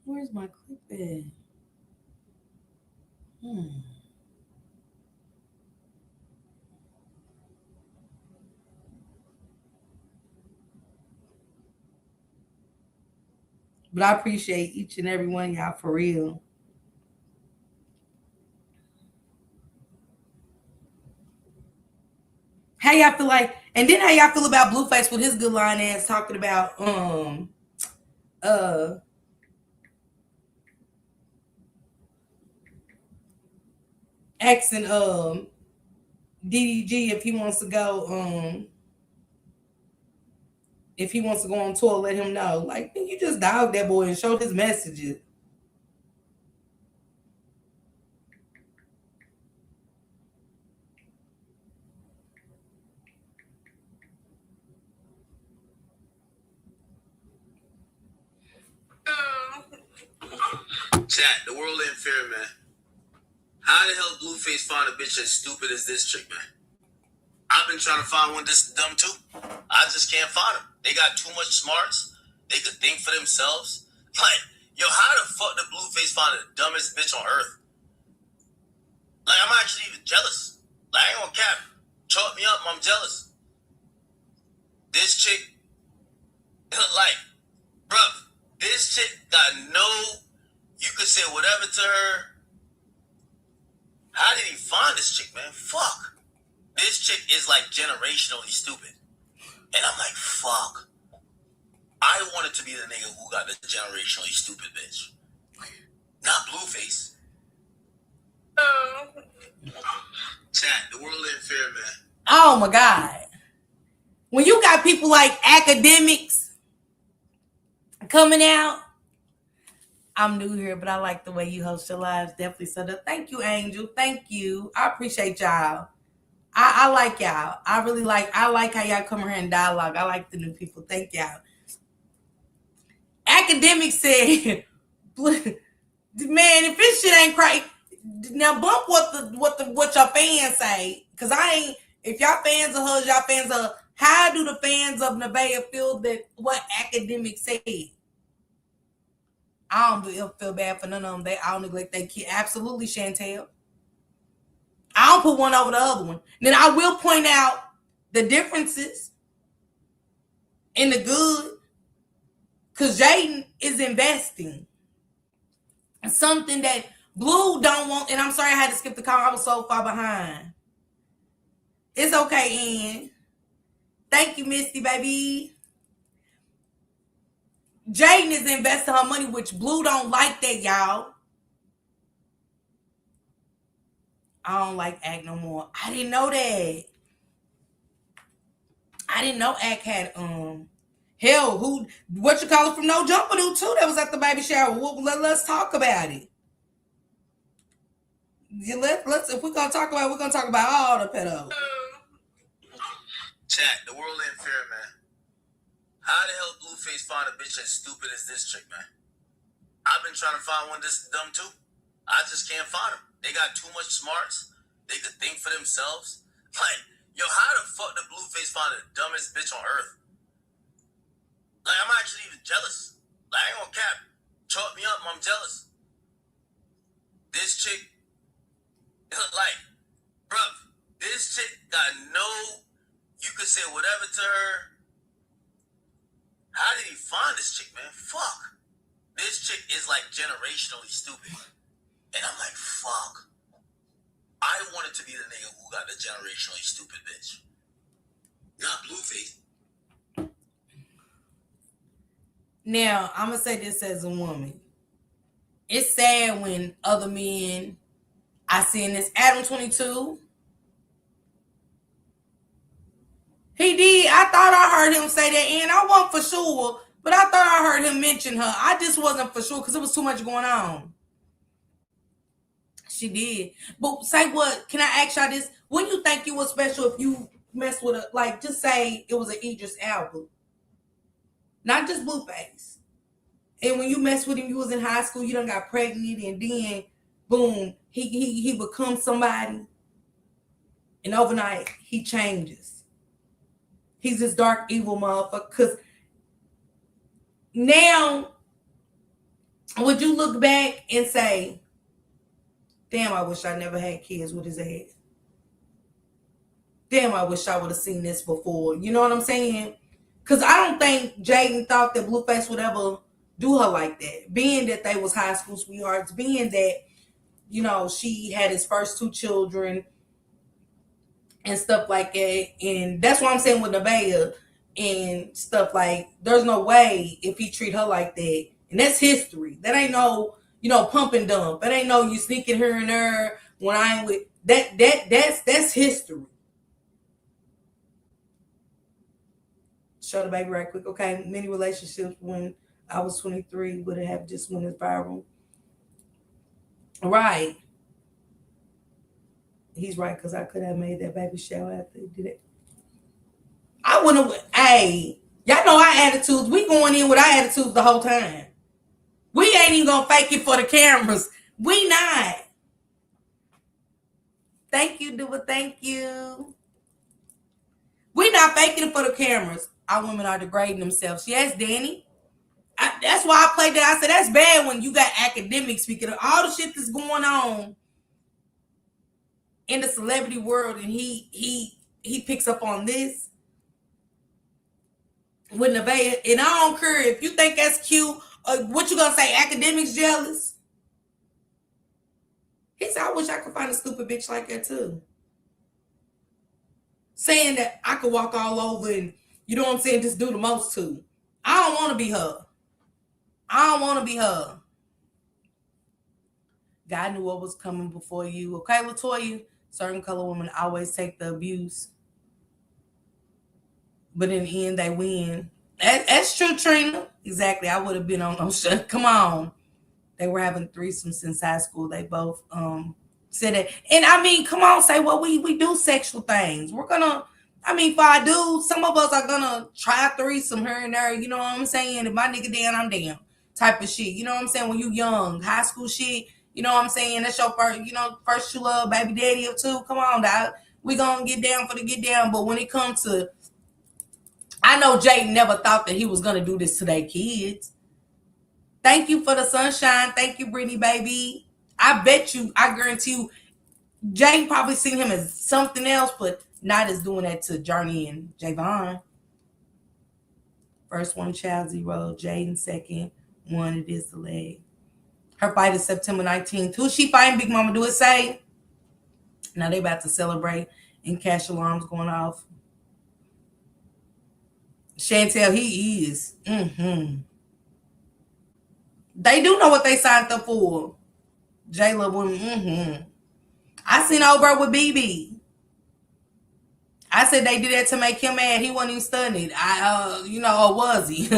Where's my clip at? But I appreciate each and every one of y'all for real. How y'all feel like, and then how y'all feel about Blueface with his good line ass talking about asking DDG if he wants to go if he wants to go on tour, let him know. Like, you just dogged that boy and showed his messages. Chat, the world ain't fair, man. How the hell Blueface find a bitch as stupid as this chick, man? I've been trying to find one this dumb too. I just can't find them. They got too much smarts. They could think for themselves. Like, yo, how the fuck did Blueface find the dumbest bitch on earth? Like, I'm actually even jealous. Like, I ain't gonna cap. Chalk me up, I'm jealous. This chick, like, bruh, this chick got no, you could say whatever to her. How did he find this chick, man? Fuck. This chick is like generationally stupid. And I'm like, fuck. I wanted to be the nigga who got the generationally stupid bitch. Not Blueface. Chat, the world ain't fair, man. Oh my God. When you got people like academics coming out, I'm new here, but I like the way you host your lives. Definitely set up. Thank you, Angel. Thank you. I appreciate y'all. I like y'all. I like how y'all come here and dialogue. I like the new people. Thank y'all. Academics said, man, if this shit ain't crazy, now bump what your fans say. Cause if y'all fans of her, y'all fans of her, how do the fans of Nevaeh feel that what academics said? I don't feel bad for none of them. I don't neglect their kid. Absolutely, Chantel. I don't put one over the other one. Then I will point out the differences in the good. Because Jaden is investing in something that Blue don't want. And I'm sorry I had to skip the call. I was so far behind. It's okay, Ann. Thank you, Misty, baby. Jaden is investing her money, which Blue don't like that, y'all. I don't like Act no more. I didn't know that. I didn't know Act had hell, what you call it from No Jumper do too? That was at the baby shower. Let's talk about it. Let's if we're gonna talk about it, we're gonna talk about all the pedos. Chat, the world ain't fair, man. How the hell Blueface find a bitch as stupid as this chick, man? I've been trying to find one this dumb too. I just can't find them. They got too much smarts. They could think for themselves. Like, yo, how the fuck did Blueface find the dumbest bitch on earth? Like, I'm actually even jealous. Like, I ain't gonna cap. Chalk me up, I'm jealous. This chick, like, bruh, this chick got no, you could say whatever to her. How did he find this chick, man? Fuck. This chick is like generationally stupid. And I'm like, fuck. I wanted to be the nigga who got the generationally stupid bitch. Not Blueface. Now, I'm going to say this as a woman. It's sad when other men, I seen this Adam 22. He did. I thought I heard him say that, and I wasn't for sure, but I thought I heard him mention her. I just wasn't for sure because there was too much going on. She did. But say what? Can I ask y'all this? Wouldn't you think you was special if you messed with a, like, just say it was an Idris album? Not just Blueface. And when you mess with him, you was in high school, you done got pregnant, and then, boom, he becomes somebody. And overnight, he changes. He's this dark, evil motherfucker. Because now, would you look back and say, damn, I wish I never had kids with his ass. Damn, I wish I would have seen this before. You know what I'm saying? Because I don't think Jaden thought that Blueface would ever do her like that. Being that they was high school sweethearts. Being that, you know, she had his first 2 children and stuff like that. And that's what I'm saying with Nevaeh and stuff. Like, there's no way if he treat her like that. And that's history. That ain't no, you know, pump and dump. That ain't no you sneaking her and there when I ain't with that's history. Show the baby right quick. Okay, many relationships when I was 23 would have just went viral. Right. He's right, because I could have made that baby shower after he did it. I wouldn't have, hey, y'all know our attitudes. We going in with our attitudes the whole time. We ain't even gonna fake it for the cameras. We not. Thank you, Duba. Thank you. We not faking it for the cameras. Our women are degrading themselves. Yes, Danny. That's why I played that. I said that's bad when you got academics speaking of all the shit that's going on in the celebrity world, and he picks up on this with Nevaeh. And I don't care if you think that's cute. What you gonna say? Academics jealous? He said, I wish I could find a stupid bitch like that too. Saying that I could walk all over and, you know what I'm saying, just do the most too. I don't want to be her. I don't want to be her. God knew what was coming before you. Okay, Latoya? Certain color women always take the abuse. But in the end, they win. That's true, Trina. Exactly. I would have been on no show. Come on. They were having threesomes since high school. They both said it. And I mean, come on, say, well, we do sexual things. We're gonna, I mean, for our dudes, some of us are gonna try a threesome here and there. You know what I'm saying? If my nigga down, I'm down. Type of shit. You know what I'm saying? When you young, high school shit. You know what I'm saying? That's your first, first you love, baby daddy or two. Come on, dog. We gonna get down for the get down. But when it comes to, I know Jay never thought that he was gonna do this to their kids. Thank you for the sunshine. Thank you, Brittany, baby. I bet you, I guarantee you, Jay probably seen him as something else, but not as doing that to Journey and Javon. First one, child 0. Jaden second. 1, it is the leg. Her fight is September 19th. Who's she fighting? Big Mama, do it say? Now they about to celebrate and cash alarms going off. Chantel, he is. They do know what they signed up for. J-Lo women. I seen old bro with BB. I said they did that to make him mad. He wasn't even studied. Or was he?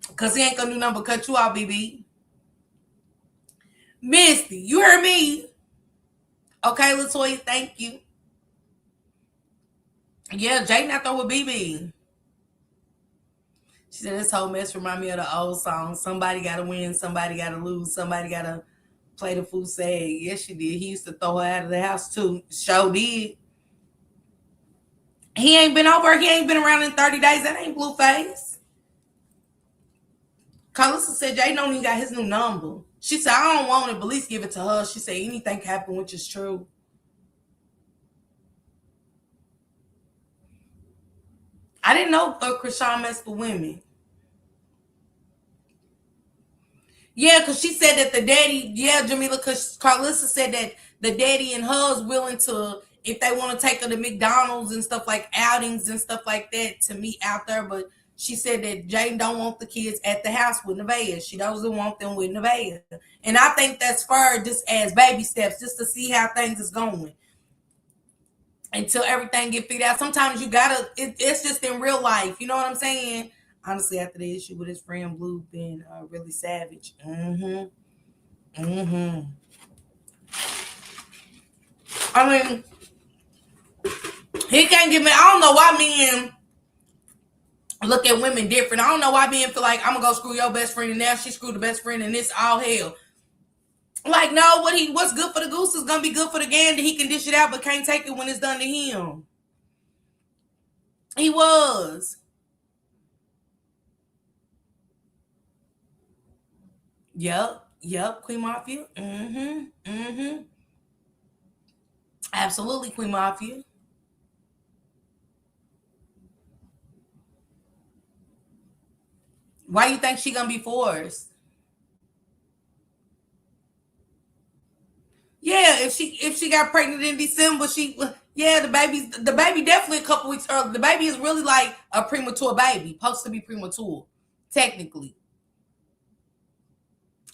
Because he ain't gonna do nothing but cut you out, BB. Misty, you heard me. Okay, Latoya, thank you. Yeah, Jay not there with BB. She said this whole mess remind me of the old song. Somebody gotta win, somebody gotta lose, somebody gotta play the fool sad. Yes, she did. He used to throw her out of the house too. Sure did. He ain't been over. He ain't been around in 30 days. That ain't Blueface. Carlissa said Jay don't even got his new number. She said, I don't want it, but at least give it to her. She said anything can happen, which is true. I didn't know Krishan messed with women. Yeah, because she said that the daddy, Jamila, because Carlissa said that the daddy and her is willing to, if they want to take her to McDonald's and stuff like outings and stuff like that to meet out there. But she said that Jane don't want the kids at the house with Nevaeh. She doesn't want them with Nevaeh. And I think that's fair, just as baby steps, just to see how things is going. Until everything get figured out. Sometimes you gotta, it's just in real life. You know what I'm saying? Honestly, after the issue with his friend Blue being really savage. I mean, he can't give me, I don't know why men look at women different. I don't know why men feel like I'm gonna go screw your best friend and now she screwed the best friend and it's all hell. Like, no, what's good for the goose is gonna be good for the gander. He can dish it out, but can't take it when it's done to him. He was. Yep, Queen Mafia. Absolutely, Queen Mafia. Why you think she gonna be forced? Yeah, if she got pregnant in December, the baby definitely a couple weeks early. The baby is really like a premature baby, supposed to be premature, technically.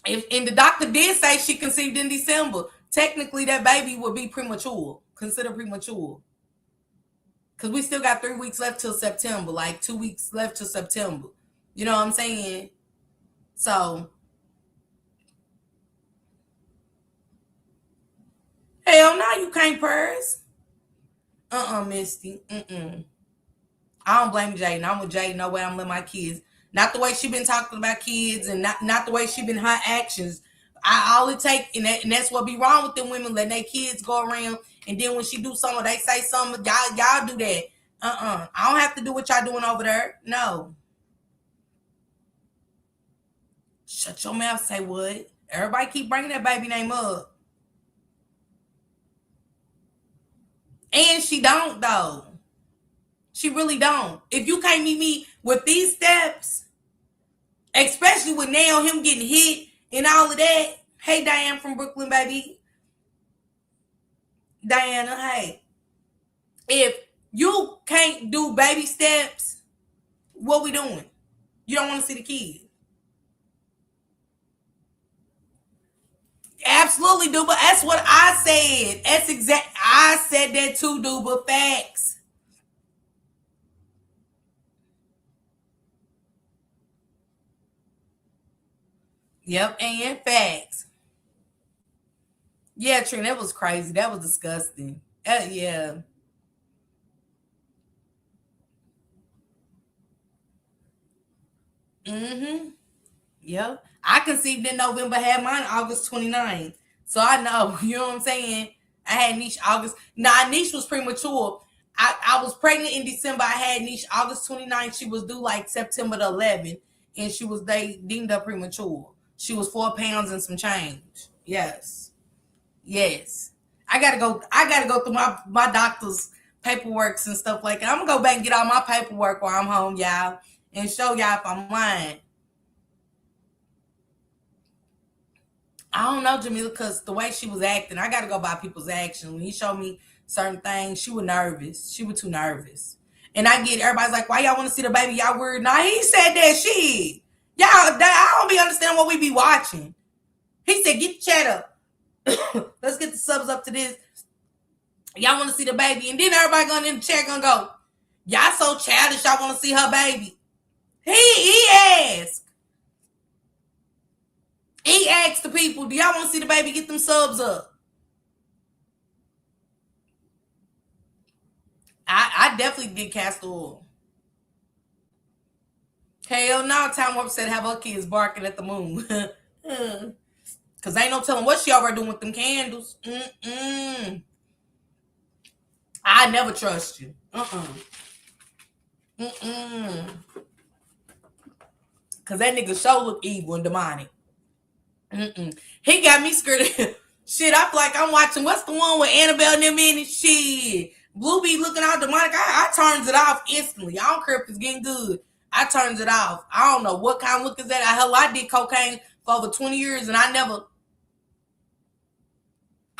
And the doctor did say she conceived in December. Technically, that baby would be premature, considered premature. Because we still got 3 weeks left till September, like 2 weeks left till September. You know what I'm saying? So, hell no, you can't purse. Misty. I I don't blame Jaden. I'm with Jaden. No way I'm letting my kids. Not the way she been talking about kids, and not the way she been her actions. All it take, and that's what be wrong with them women, letting their kids go around, and then when she do something, they say something. Y'all do that. I don't have to do what y'all doing over there. No. Shut your mouth. Say what? Everybody keep bringing that baby name up, and she don't though. She really don't. If you can't meet me with these steps, especially with now him getting hit and all of that. Hey, Diane from Brooklyn, baby. Diana, hey. If you can't do baby steps, what we doing? You don't want to see the kid. Absolutely, dude. But that's what I said. That's exact. I said that too, dude. But facts. Yep, and facts. Yeah, Trina, that was crazy. That was disgusting. Yeah. Mm-hmm. Yep. I conceived in November, had mine August 29th. So I know, you know what I'm saying? I had Niche August. Nah, Niche was premature. I was pregnant in December. I had Niche August 29th. She was due like September the 11th. And they deemed her premature. She was 4 pounds and some change. Yes. Yes. I gotta go through my doctor's paperwork and stuff like that. I'm gonna go back and get all my paperwork while I'm home, y'all, and show y'all if I'm lying. I don't know, Jamila, because the way she was acting, I got to go by people's action. When he showed me certain things, she was nervous. She was too nervous. And I get everybody's like, why y'all want to see the baby? Y'all worried? Nah, he said that shit. Y'all, I don't be understanding what we be watching. He said, get the chat up. Let's get the subs up to this. Y'all want to see the baby. And then everybody going in the chat going to go, y'all so childish, y'all want to see her baby. He asked. He asked the people, do y'all want to see the baby? Get them subs up. I definitely did castor oil. Hell no, Time Warp said have her kids barking at the moon. Because ain't no telling what she already doing with them candles. I never trust you. Because that nigga show look evil and demonic. He got me scared. Shit, I feel like I'm watching, what's the one with Annabelle and them in it? Shit. Blue be looking all demonic. I turns it off instantly. I don't care if it's getting good. I turns it off. I don't know what kind of look is that. I did cocaine for over 20 years and I never.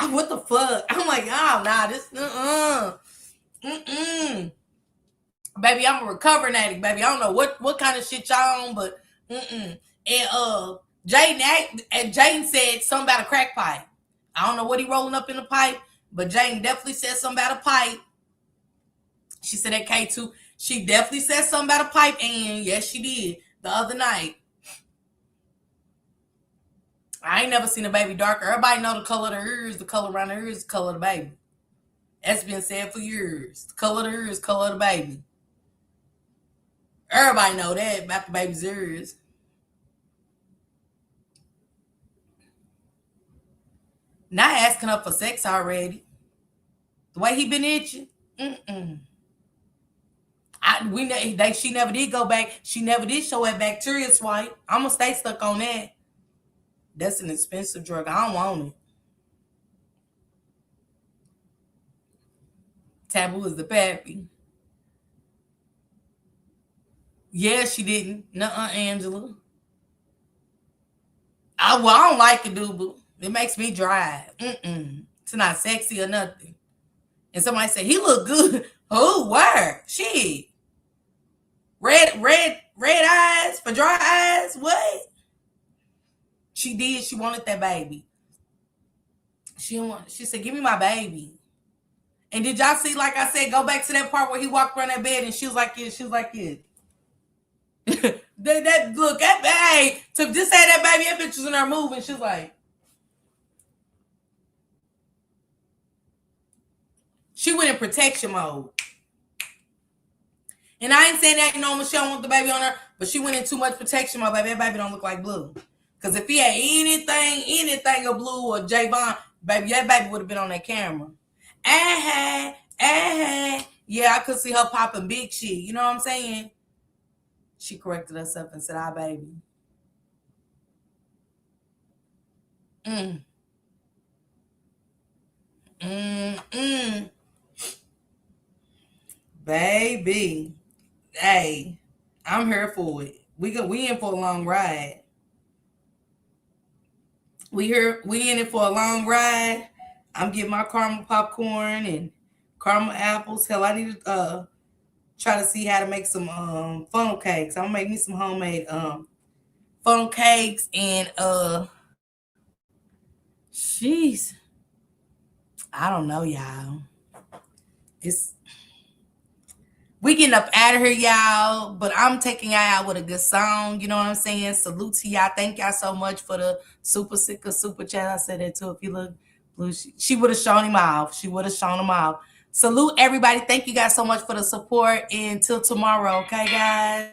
What the fuck? I'm like, oh, nah, this, Baby, I'm a recovering addict, baby. I don't know what kind of shit y'all on, but, And, Jaden said something about a crack pipe. I don't know what he rolling up in the pipe, but Jaden definitely said something about a pipe. She said at K2, she definitely said something about a pipe, and yes, she did the other night. I ain't never seen a baby darker. Everybody know the color of the ears, the color around the ears, the color of the baby. That's been said for years. The color of the ears, color of the baby. Everybody know that about the baby's ears. Not asking her for sex already. The way he been itching. She never did go back. She never did show that bacteria swipe. I'm gonna stay stuck on that. That's an expensive drug. I don't want it. Taboo is the pappy. Yeah, she didn't. Nuh-uh, Angela. I don't like it, dude. It makes me dry. It's not sexy or nothing. And somebody said, he look good. Oh, where? Shit. Red eyes for dry eyes? What? She did. She wanted that baby. She said, give me my baby. And did y'all see, like I said, go back to that part where he walked around that bed and she was like this. She was like this. that baby, to just say that baby, that bitch was in her moving. She was like, she went in protection mode. And I ain't saying that, you know, Michelle want the baby on her, but she went in too much protection, my baby. That baby don't look like Blue. Because if he had anything of Blue or Javon, baby, that baby would have been on that camera. Yeah, I could see her popping big shit. You know what I'm saying? She corrected herself and said, "Our baby." Baby, hey, I'm here for it. We in for a long ride. We in it for a long ride. I'm getting my caramel popcorn and caramel apples. Hell, I need to try to see how to make some funnel cakes. I'm gonna make me some homemade funnel cakes and jeez, I don't know, y'all. We getting up out of here, y'all, but I'm taking y'all out with a good song. You know what I'm saying? Salute to y'all. Thank y'all so much for the super chat. I said that too. If you look Blue, she would have shown him off. She would have shown him off. Salute everybody. Thank you guys so much for the support. Until tomorrow, okay, guys?